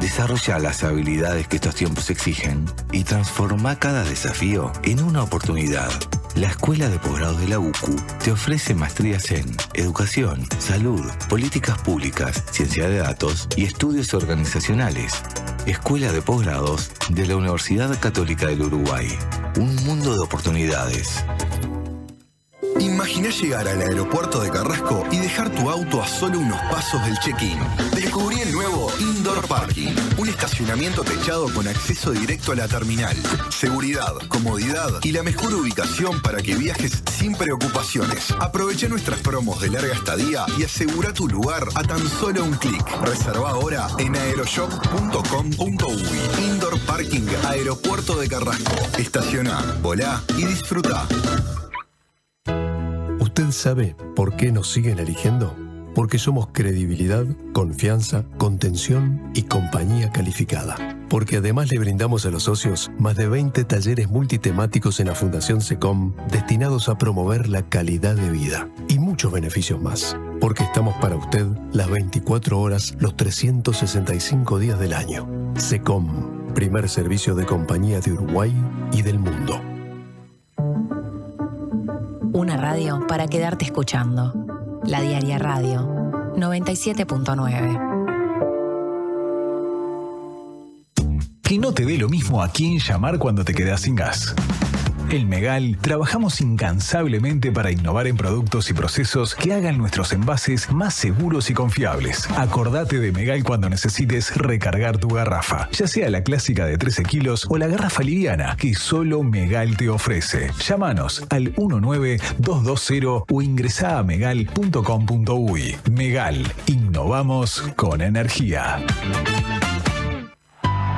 Desarrolla las habilidades que estos tiempos exigen y transforma cada desafío en una oportunidad. La Escuela de Posgrados de la UCU te ofrece maestrías en Educación, Salud, Políticas Públicas, Ciencia de Datos y Estudios Organizacionales. Escuela de Posgrados de la Universidad Católica del Uruguay. Un mundo de oportunidades. Imaginá llegar al aeropuerto de Carrasco y dejar tu auto a solo unos pasos del check-in. Descubrí el nuevo Indoor Parking, un estacionamiento techado con acceso directo a la terminal. Seguridad, comodidad y la mejor ubicación para que viajes sin preocupaciones. Aprovecha nuestras promos de larga estadía y asegura tu lugar a tan solo un clic. Reserva ahora en aeroshop.com.uy. Indoor Parking, Aeropuerto de Carrasco. Estaciona, volá y disfruta. ¿Usted sabe por qué nos siguen eligiendo? Porque somos credibilidad, confianza, contención y compañía calificada. Porque además le brindamos a los socios más de 20 talleres multitemáticos en la Fundación SECOM destinados a promover la calidad de vida y muchos beneficios más. Porque estamos para usted las 24 horas, los 365 días del año. SECOM, primer servicio de compañía de Uruguay y del mundo. Una radio para quedarte escuchando. La Diaria Radio 97.9. Que no te dé lo mismo a quién llamar cuando te quedas sin gas. En Megal trabajamos incansablemente para innovar en productos y procesos que hagan nuestros envases más seguros y confiables. Acordate de Megal cuando necesites recargar tu garrafa, ya sea la clásica de 13 kilos o la garrafa liviana que solo Megal te ofrece. Llámanos al 19220 o ingresá a megal.com.uy. Megal, innovamos con energía.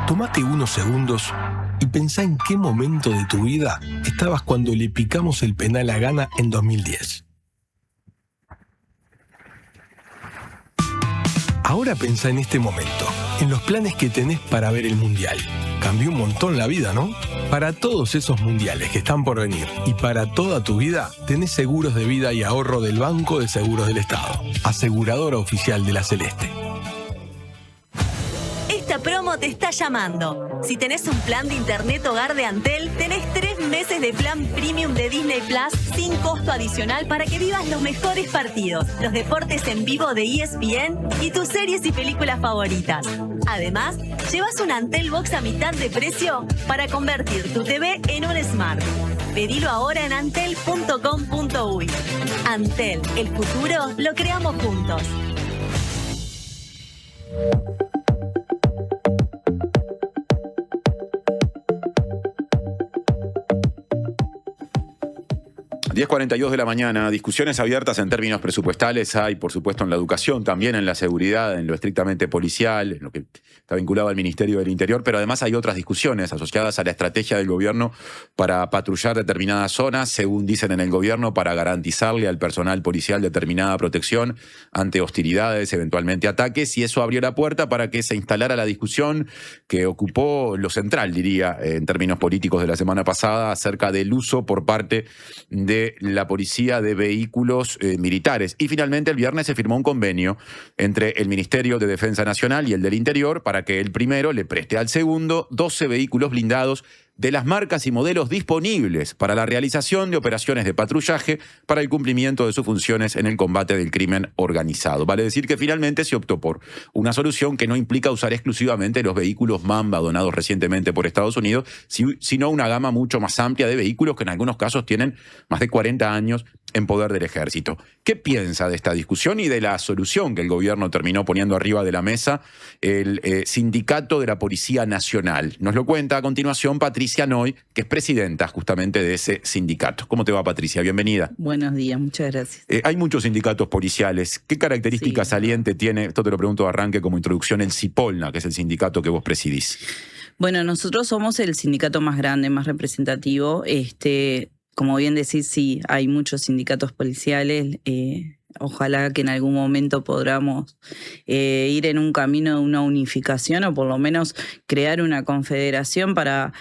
Tómate unos segundos y pensá en qué momento de tu vida estabas cuando le picamos el penal a Ghana en 2010. Ahora pensá en este momento, en los planes que tenés para ver el Mundial. Cambió un montón la vida, ¿no? Para todos esos mundiales que están por venir y para toda tu vida, tenés seguros de vida y ahorro del Banco de Seguros del Estado, aseguradora oficial de la Celeste. Esta promo te está llamando. Si tenés un plan de internet hogar de Antel, tenés 3 meses de plan premium de Disney Plus sin costo adicional para que vivas los mejores partidos, los deportes en vivo de ESPN y tus series y películas favoritas. Además, llevas un Antel Box a mitad de precio para convertir tu TV en un Smart. Pedilo ahora en antel.com.uy. Antel, el futuro lo creamos juntos. ...10:42 de la mañana, discusiones abiertas en términos presupuestales hay, por supuesto, en la educación, también en la seguridad, en lo estrictamente policial, en lo que está vinculado al Ministerio del Interior, pero además hay otras discusiones asociadas a la estrategia del gobierno para patrullar determinadas zonas, según dicen en el gobierno, para garantizarle al personal policial determinada protección ante hostilidades, eventualmente ataques, y eso abrió la puerta para que se instalara la discusión que ocupó lo central, diría, en términos políticos de la semana pasada, acerca del uso por parte de la policía de vehículos militares. Y finalmente el viernes se firmó un convenio entre el Ministerio de Defensa Nacional y el del Interior para que el primero le preste al segundo 12 vehículos blindados de las marcas y modelos disponibles para la realización de operaciones de patrullaje para el cumplimiento de sus funciones en el combate del crimen organizado. Vale decir que finalmente se optó por una solución que no implica usar exclusivamente los vehículos Mamba donados recientemente por Estados Unidos, sino una gama mucho más amplia de vehículos que en algunos casos tienen más de 40 años en poder del ejército. ¿Qué piensa de esta discusión y de la solución que el gobierno terminó poniendo arriba de la mesa el Sindicato de la Policía Nacional? Nos lo cuenta a continuación Patricia Noy, que es presidenta justamente de ese sindicato. ¿Cómo te va, Patricia? Bienvenida. Buenos días, muchas gracias. Hay muchos sindicatos policiales. ¿Qué característica saliente tiene, esto te lo pregunto de arranque como introducción, el CIPOLNA, que es el sindicato que vos presidís? Bueno, nosotros somos el sindicato más grande, más representativo. Como bien decís, sí, hay muchos sindicatos policiales. Ojalá que en algún momento podamos ir en un camino de una unificación o por lo menos crear una confederación para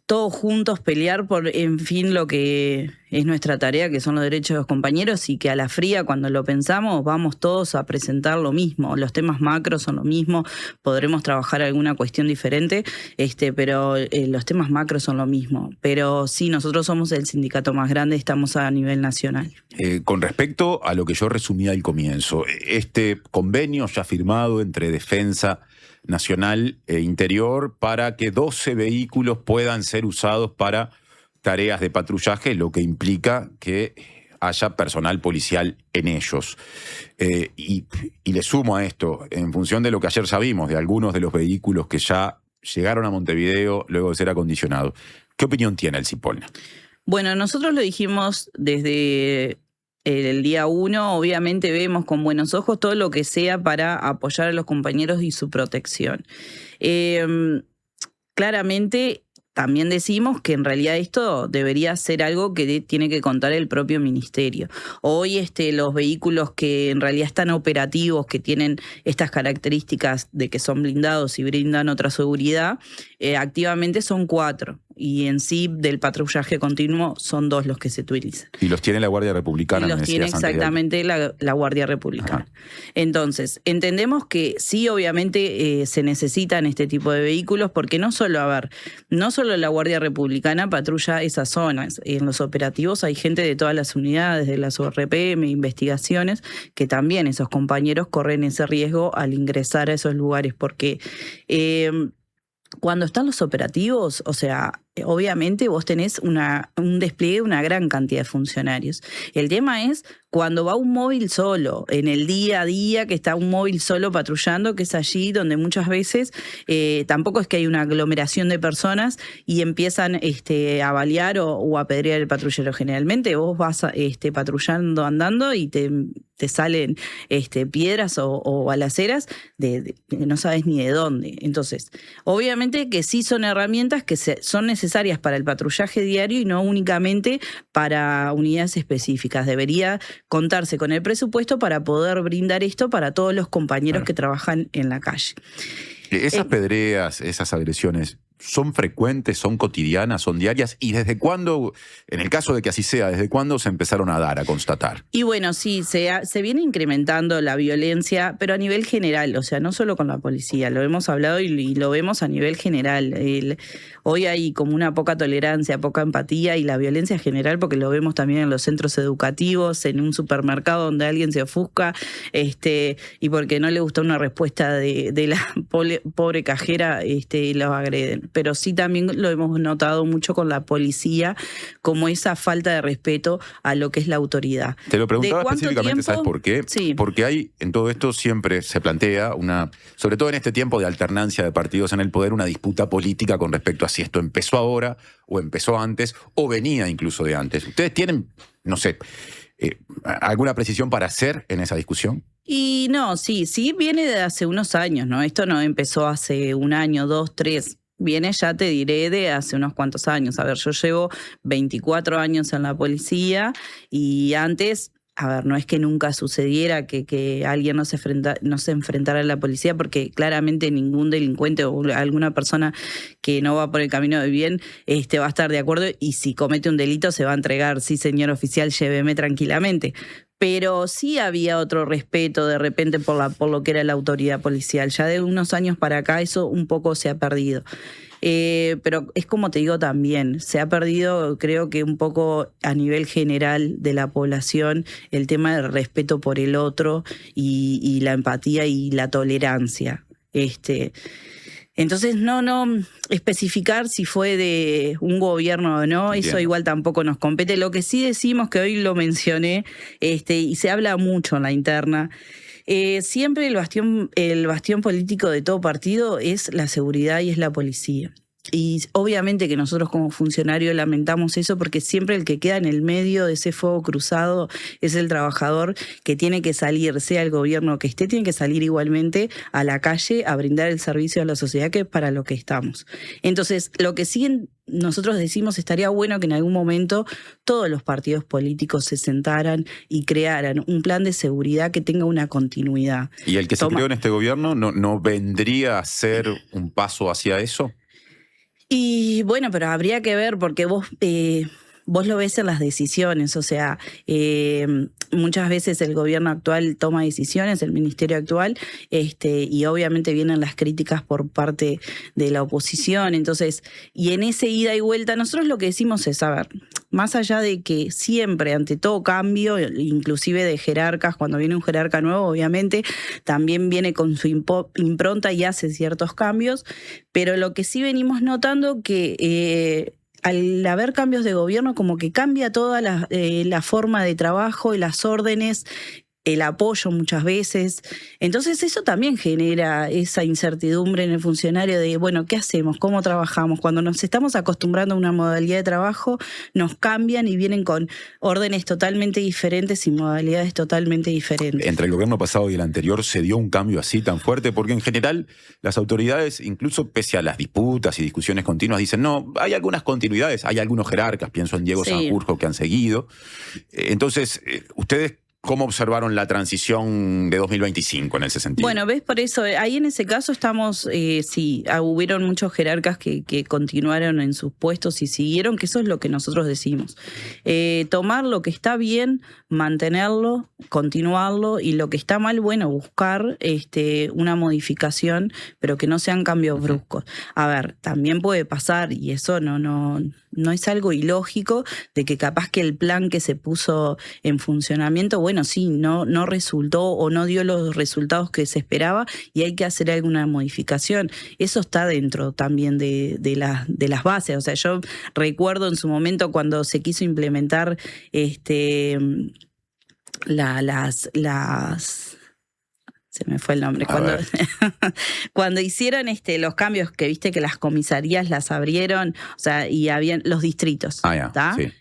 todos juntos pelear por, en fin, lo que es nuestra tarea, que son los derechos de los compañeros, y que a la fría, cuando lo pensamos, vamos todos a presentar lo mismo. Los temas macros son lo mismo, podremos trabajar alguna cuestión diferente, pero los temas macros son lo mismo. Pero sí, nosotros somos el sindicato más grande, estamos a nivel nacional. Con respecto a lo que yo resumía al comienzo, este convenio ya firmado entre Defensa Nacional e Interior para que 12 vehículos puedan ser usados para tareas de patrullaje, lo que implica que haya personal policial en ellos. Y le sumo a esto, en función de lo que ayer sabimos, de algunos de los vehículos que ya llegaron a Montevideo luego de ser acondicionados. ¿Qué opinión tiene el CIPOLNA? Bueno, nosotros lo dijimos desde el día 1, obviamente vemos con buenos ojos todo lo que sea para apoyar a los compañeros y su protección. Claramente también decimos que en realidad esto debería ser algo que tiene que contar el propio ministerio. Hoy los vehículos que en realidad están operativos, que tienen estas características de que son blindados y brindan otra seguridad, activamente son 4. Y en sí, del patrullaje continuo, son 2 los que se utilizan. Y los tiene la Guardia Republicana. Y los tiene exactamente la Guardia Republicana. Ajá. Entonces, entendemos que sí, obviamente, se necesitan este tipo de vehículos, porque no solo la Guardia Republicana patrulla esas zonas. En los operativos hay gente de todas las unidades, de las ORPM, investigaciones, que también esos compañeros corren ese riesgo al ingresar a esos lugares, porque cuando están los operativos, o sea, obviamente vos tenés un despliegue de una gran cantidad de funcionarios. El tema es cuando va un móvil solo, en el día a día que está un móvil solo patrullando, que es allí donde muchas veces tampoco es que hay una aglomeración de personas y empiezan a balear o a apedrear el patrullero. Generalmente vos vas patrullando, andando y te salen piedras o balaceras de no sabes ni de dónde. Entonces, obviamente que sí son herramientas que son necesarias para el patrullaje diario y no únicamente para unidades específicas. Debería contarse con el presupuesto para poder brindar esto para todos los compañeros que trabajan en la calle. Esas pedreas, esas agresiones, son frecuentes, son cotidianas, son diarias? ¿Y desde cuándo, en el caso de que así sea, desde cuándo se empezaron a dar, a constatar? Y bueno, sí, se viene incrementando la violencia, pero a nivel general, o sea, no solo con la policía, lo hemos hablado y lo vemos a nivel general. Hoy hay como una poca tolerancia, poca empatía y la violencia general, porque lo vemos también en los centros educativos, en un supermercado donde alguien se ofusca y porque no le gustó una respuesta de la pobre cajera, los agreden. Pero sí también lo hemos notado mucho con la policía, como esa falta de respeto a lo que es la autoridad. Te lo preguntaba ¿De cuánto específicamente, tiempo? ¿sabes por qué? Sí. Porque hay, en todo esto siempre se plantea sobre todo en este tiempo de alternancia de partidos en el poder, una disputa política con respecto a si esto empezó ahora, o empezó antes, o venía incluso de antes. ¿Ustedes tienen, no sé, alguna precisión para hacer en esa discusión? Y no, sí viene de hace unos años, ¿no? Esto no empezó hace 1 año, 2, 3. Viene, ya te diré, de hace unos cuantos años. A ver, yo llevo 24 años en la policía y antes, a ver, no es que nunca sucediera que alguien no se enfrentara a la policía, porque claramente ningún delincuente o alguna persona que no va por el camino de bien va a estar de acuerdo, y si comete un delito se va a entregar. Sí, señor oficial, lléveme tranquilamente. Pero sí había otro respeto de repente por lo que era la autoridad policial. Ya de unos años para acá eso un poco se ha perdido. Pero es como te digo también, se ha perdido, creo que un poco a nivel general de la población, el tema del respeto por el otro y la empatía y la tolerancia. Entonces, no especificar si fue de un gobierno o no, eso Bien. igual tampoco nos compete. Lo que sí decimos, que hoy lo mencioné, y se habla mucho en la interna, siempre el bastión político de todo partido es la seguridad y es la policía. Y obviamente que nosotros como funcionarios lamentamos eso, porque siempre el que queda en el medio de ese fuego cruzado es el trabajador, que tiene que salir, sea el gobierno que esté, tiene que salir igualmente a la calle a brindar el servicio a la sociedad, que es para lo que estamos. Entonces, lo que sí nosotros decimos, estaría bueno que en algún momento todos los partidos políticos se sentaran y crearan un plan de seguridad que tenga una continuidad. ¿Y el que se creó en este gobierno no vendría a ser un paso hacia eso? Y bueno, pero habría que ver, porque vos lo ves en las decisiones, o sea, muchas veces el gobierno actual toma decisiones, el ministerio actual, y obviamente vienen las críticas por parte de la oposición. Entonces, y en ese ida y vuelta, nosotros lo que decimos es, a ver, más allá de que siempre, ante todo cambio, inclusive de jerarcas, cuando viene un jerarca nuevo, obviamente, también viene con su impronta y hace ciertos cambios, pero lo que sí venimos notando que al haber cambios de gobierno, como que cambia toda la forma de trabajo y las órdenes, el apoyo muchas veces. Entonces eso también genera esa incertidumbre en el funcionario de, bueno, ¿qué hacemos? ¿Cómo trabajamos? Cuando nos estamos acostumbrando a una modalidad de trabajo, nos cambian y vienen con órdenes totalmente diferentes y modalidades totalmente diferentes. Entre el gobierno pasado y el anterior se dio un cambio así tan fuerte, porque en general las autoridades, incluso pese a las disputas y discusiones continuas, dicen, no, hay algunas continuidades, hay algunos jerarcas, pienso en Diego Sanjurjo, que han seguido. Entonces, ustedes, ¿cómo observaron la transición de 2025 en ese sentido? Bueno, ves, por eso, ahí en ese caso estamos, hubieron muchos jerarcas que continuaron en sus puestos y siguieron, que eso es lo que nosotros decimos. Tomar lo que está bien, mantenerlo, continuarlo, y lo que está mal, bueno, buscar una modificación, pero que no sean cambios bruscos. A ver, también puede pasar, y eso no es algo ilógico, de que capaz que el plan que se puso en funcionamiento, bueno, sí, no resultó o no dio los resultados que se esperaba y hay que hacer alguna modificación. Eso está dentro también de las bases. O sea, yo recuerdo en su momento cuando se quiso implementar se me fue el nombre. Cuando hicieron los cambios, que viste que las comisarías las abrieron, o sea, y habían los distritos. Sí.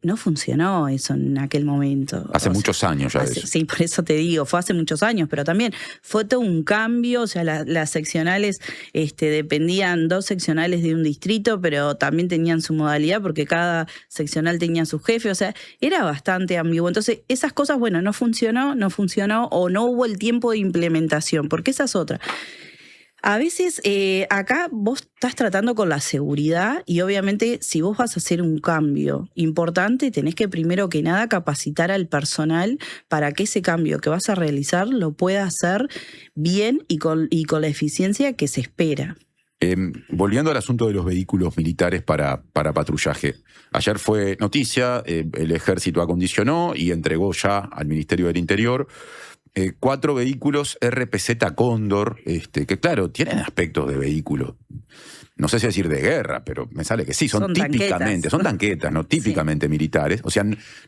No funcionó eso en aquel momento. Hace muchos años ya eso. Sí, por eso te digo, fue hace muchos años, pero también fue todo un cambio. O sea, las seccionales dependían 2 seccionales de un distrito, pero también tenían su modalidad porque cada seccional tenía su jefe. O sea, era bastante ambiguo. Entonces, esas cosas, bueno, no funcionó o no hubo el tiempo de implementación, porque esa es otra. A veces acá vos estás tratando con la seguridad y obviamente si vos vas a hacer un cambio importante tenés que primero que nada capacitar al personal para que ese cambio que vas a realizar lo pueda hacer bien y con la eficiencia que se espera. Volviendo al asunto de los vehículos militares para patrullaje. Ayer fue noticia, el Ejército acondicionó y entregó ya al Ministerio del Interior 4 vehículos RPZ Cóndor, que claro, tienen aspectos de vehículos, no sé si decir de guerra, pero me sale que sí, son típicamente, son tanquetas, ¿no? Típicamente militares, o sea,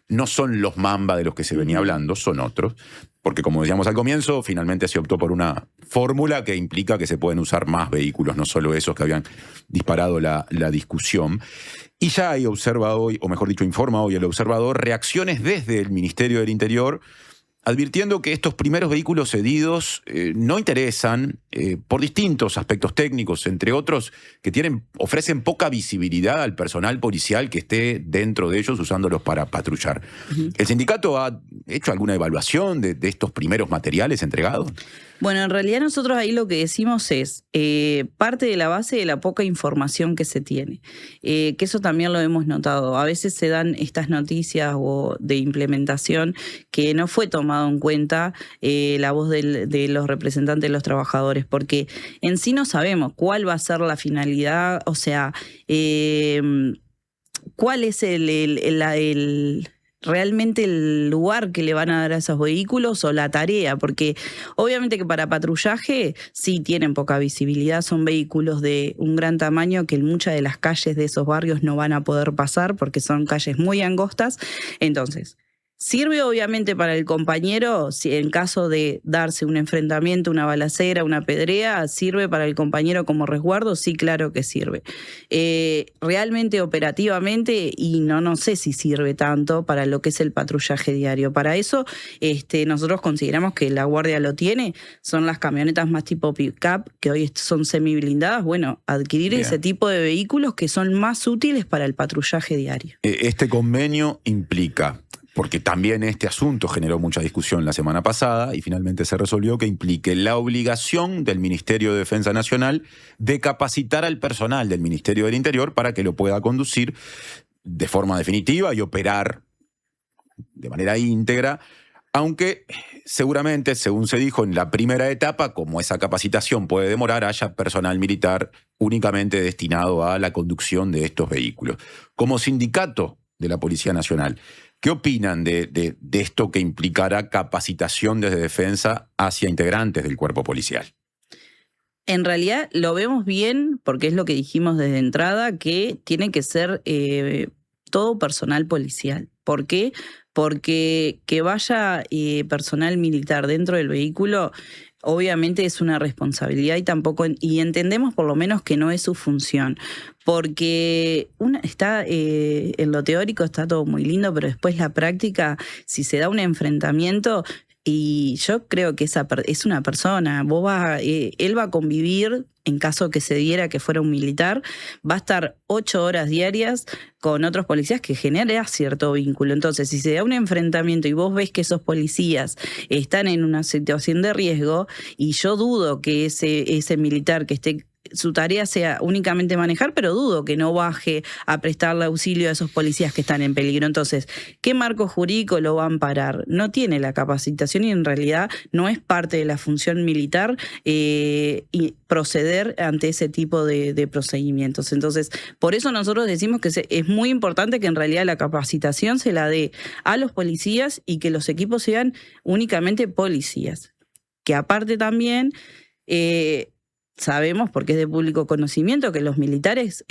no son los Mamba de los que se venía hablando, son otros, porque como decíamos al comienzo, finalmente se optó por una fórmula que implica que se pueden usar más vehículos, no solo esos que habían disparado la discusión. Y ya hay observa hoy, o mejor dicho, informa hoy el observador, reacciones desde el Ministerio del Interior advirtiendo que estos primeros vehículos cedidos no interesan por distintos aspectos técnicos, entre otros que ofrecen poca visibilidad al personal policial que esté dentro de ellos usándolos para patrullar. ¿El sindicato ha hecho alguna evaluación de estos primeros materiales entregados? Bueno, en realidad nosotros ahí lo que decimos es parte de la base de la poca información que se tiene, que eso también lo hemos notado. A veces se dan estas noticias de implementación que no fue tomado en cuenta la voz de los representantes de los trabajadores, porque en sí no sabemos cuál va a ser la finalidad, o sea, cuál es realmente el lugar que le van a dar a esos vehículos o la tarea, porque obviamente que para patrullaje sí tienen poca visibilidad, son vehículos de un gran tamaño que en muchas de las calles de esos barrios no van a poder pasar porque son calles muy angostas. Entonces, sirve obviamente para el compañero, si en caso de darse un enfrentamiento, una balacera, una pedrea, ¿sirve para el compañero como resguardo? Sí, claro que sirve. Realmente operativamente, y no sé si sirve tanto para lo que es el patrullaje diario. Para eso nosotros consideramos que la Guardia lo tiene, son las camionetas más tipo pick-up, que hoy son semiblindadas. Bueno, adquirir ese tipo de vehículos que son más útiles para el patrullaje diario. Este convenio implica, porque también este asunto generó mucha discusión la semana pasada y finalmente se resolvió que implique la obligación del Ministerio de Defensa Nacional de capacitar al personal del Ministerio del Interior para que lo pueda conducir de forma definitiva y operar de manera íntegra, aunque seguramente, según se dijo en la primera etapa, como esa capacitación puede demorar, haya personal militar únicamente destinado a la conducción de estos vehículos. Como sindicato de la Policía Nacional, ¿qué opinan de esto que implicará capacitación desde defensa hacia integrantes del cuerpo policial? En realidad lo vemos bien porque es lo que dijimos desde entrada, que tiene que ser todo personal policial. ¿Por qué? Porque que vaya personal militar dentro del vehículo obviamente es una responsabilidad y entendemos por lo menos que no es su función, porque en lo teórico está todo muy lindo, pero después la práctica, si se da un enfrentamiento, y yo creo que es una persona, él va a convivir, en caso que se diera que fuera un militar, va a estar 8 horas diarias con otros policías que genera cierto vínculo. Entonces, si se da un enfrentamiento y vos ves que esos policías están en una situación de riesgo, y yo dudo que ese militar que esté, su tarea sea únicamente manejar, pero dudo que no baje a prestarle auxilio a esos policías que están en peligro. Entonces, ¿qué marco jurídico lo va a amparar? No tiene la capacitación y en realidad no es parte de la función militar y proceder ante ese tipo de procedimientos. Entonces, por eso nosotros decimos que es muy importante que en realidad la capacitación se la dé a los policías y que los equipos sean únicamente policías. Que aparte también sabemos, porque es de público conocimiento, que los militares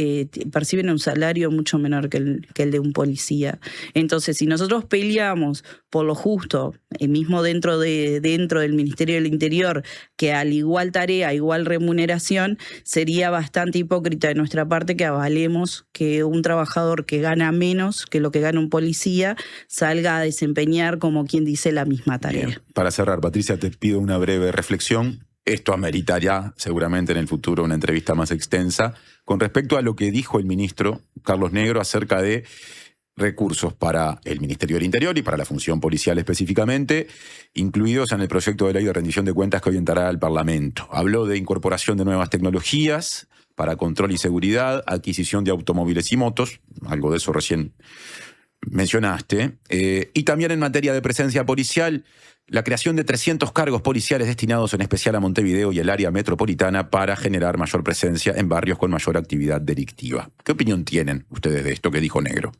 perciben un salario mucho menor que el de un policía. Entonces, si nosotros peleamos por lo justo, mismo dentro del Ministerio del Interior, que al igual tarea, igual remuneración, sería bastante hipócrita de nuestra parte que avalemos que un trabajador que gana menos que lo que gana un policía salga a desempeñar, como quien dice, la misma tarea. Bien. Para cerrar, Patricia, te pido una breve reflexión. Esto ameritaría seguramente en el futuro una entrevista más extensa con respecto a lo que dijo el ministro Carlos Negro acerca de recursos para el Ministerio del Interior y para la función policial específicamente, incluidos en el proyecto de ley de rendición de cuentas que hoy entrará al Parlamento. Habló de incorporación de nuevas tecnologías para control y seguridad, adquisición de automóviles y motos, algo de eso recién mencionaste, y también en materia de presencia policial, la creación de 300 cargos policiales destinados en especial a Montevideo y el área metropolitana para generar mayor presencia en barrios con mayor actividad delictiva. ¿Qué opinión tienen ustedes de esto que dijo Negro?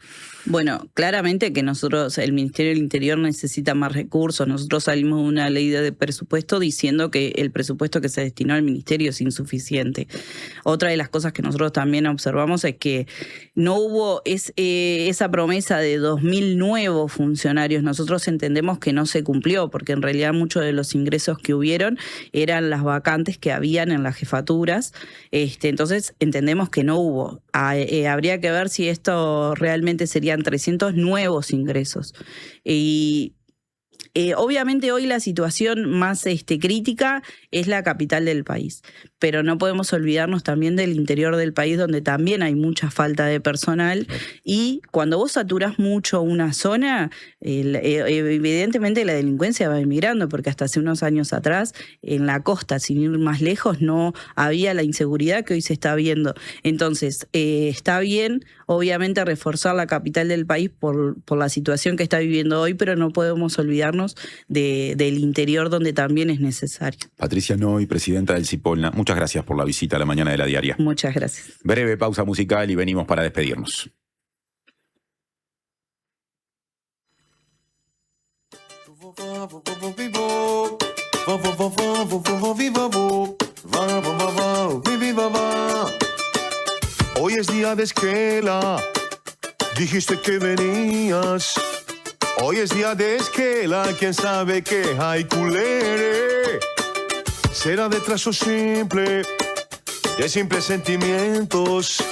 Bueno, claramente que nosotros, el Ministerio del Interior necesita más recursos. Nosotros salimos de una ley de presupuesto diciendo que el presupuesto que se destinó al Ministerio es insuficiente. Otra de las cosas que nosotros también observamos es que no hubo esa promesa de 2.000 nuevos funcionarios. Nosotros entendemos que no se cumplió, porque en realidad muchos de los ingresos que hubieron eran las vacantes que habían en las jefaturas. Entonces entendemos que no hubo. Habría que ver si esto realmente serían 300 nuevos ingresos. Y obviamente hoy la situación más crítica es la capital del país, pero no podemos olvidarnos también del interior del país, donde también hay mucha falta de personal, y cuando vos saturas mucho una zona, evidentemente la delincuencia va emigrando, porque hasta hace unos años atrás en la costa, sin ir más lejos, no había la inseguridad que hoy se está viendo. Entonces está bien obviamente reforzar la capital del país por la situación que está viviendo hoy, pero no podemos olvidarnos del interior, donde también es necesario. Patricia Noy, presidenta del Cipolna, muchas gracias por la visita a la mañana de la diaria. Muchas gracias. Breve pausa musical y venimos para despedirnos. Hoy es día de Esquela, dijiste que venías. Hoy es día de Esquela, quién sabe qué hay culere. Será de trazo simple, de simples sentimientos.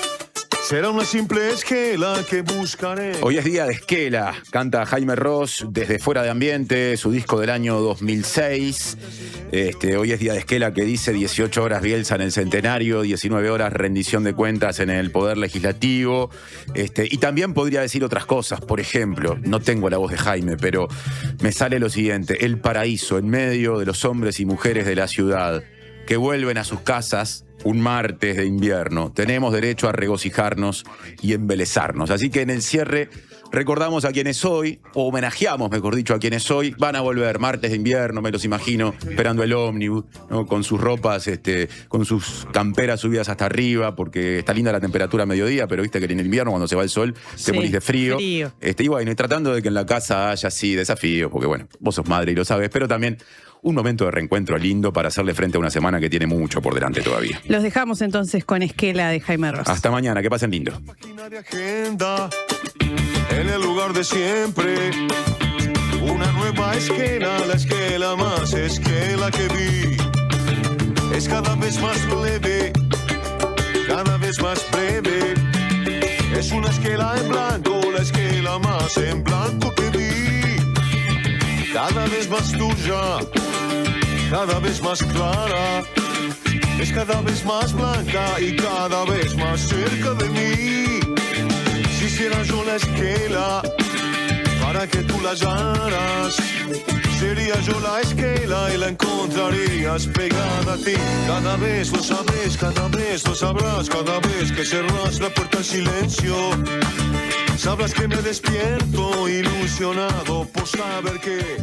Será una simple esquela que buscaré. Hoy es día de Esquela, canta Jaime Ross desde Fuera de Ambiente, su disco del año 2006. Hoy es día de Esquela, que dice 18 horas Bielsa en el Centenario, 19 horas rendición de cuentas en el Poder Legislativo. Y también podría decir otras cosas, por ejemplo, no tengo la voz de Jaime, pero me sale lo siguiente: el paraíso en medio de los hombres y mujeres de la ciudad que vuelven a sus casas un martes de invierno. Tenemos derecho a regocijarnos y embelezarnos. Así que en el cierre recordamos a quienes hoy, o homenajeamos, mejor dicho, a quienes hoy van a volver martes de invierno, me los imagino, esperando el ómnibus, ¿no? Con sus ropas, con sus camperas subidas hasta arriba, porque está linda la temperatura a mediodía, pero viste que en el invierno, cuando se va el sol, te morís de frío. Y bueno, y tratando de que en la casa haya así desafíos, porque bueno, vos sos madre y lo sabes, pero también un momento de reencuentro lindo para hacerle frente a una semana que tiene mucho por delante todavía. Los dejamos entonces con Esquela de Jaime Ross. Hasta mañana, que pasen lindo. En el lugar de siempre, una nueva esquela, la esquela más esquela que vi. Es cada vez más leve, cada vez más breve. Es una esquela en blanco, la esquela más en blanco que vi. Cada vez más tuya, cada vez más clara. Es cada vez más blanca y cada vez más cerca de mí. Si hiciera yo la esquela para que tú la hallaras, sería yo la esquela y la encontrarías pegada a ti. Cada vez lo sabes, cada vez lo sabrás, cada vez que cerrás la puerta en silencio, sabrás que me despierto ilusionado por saber que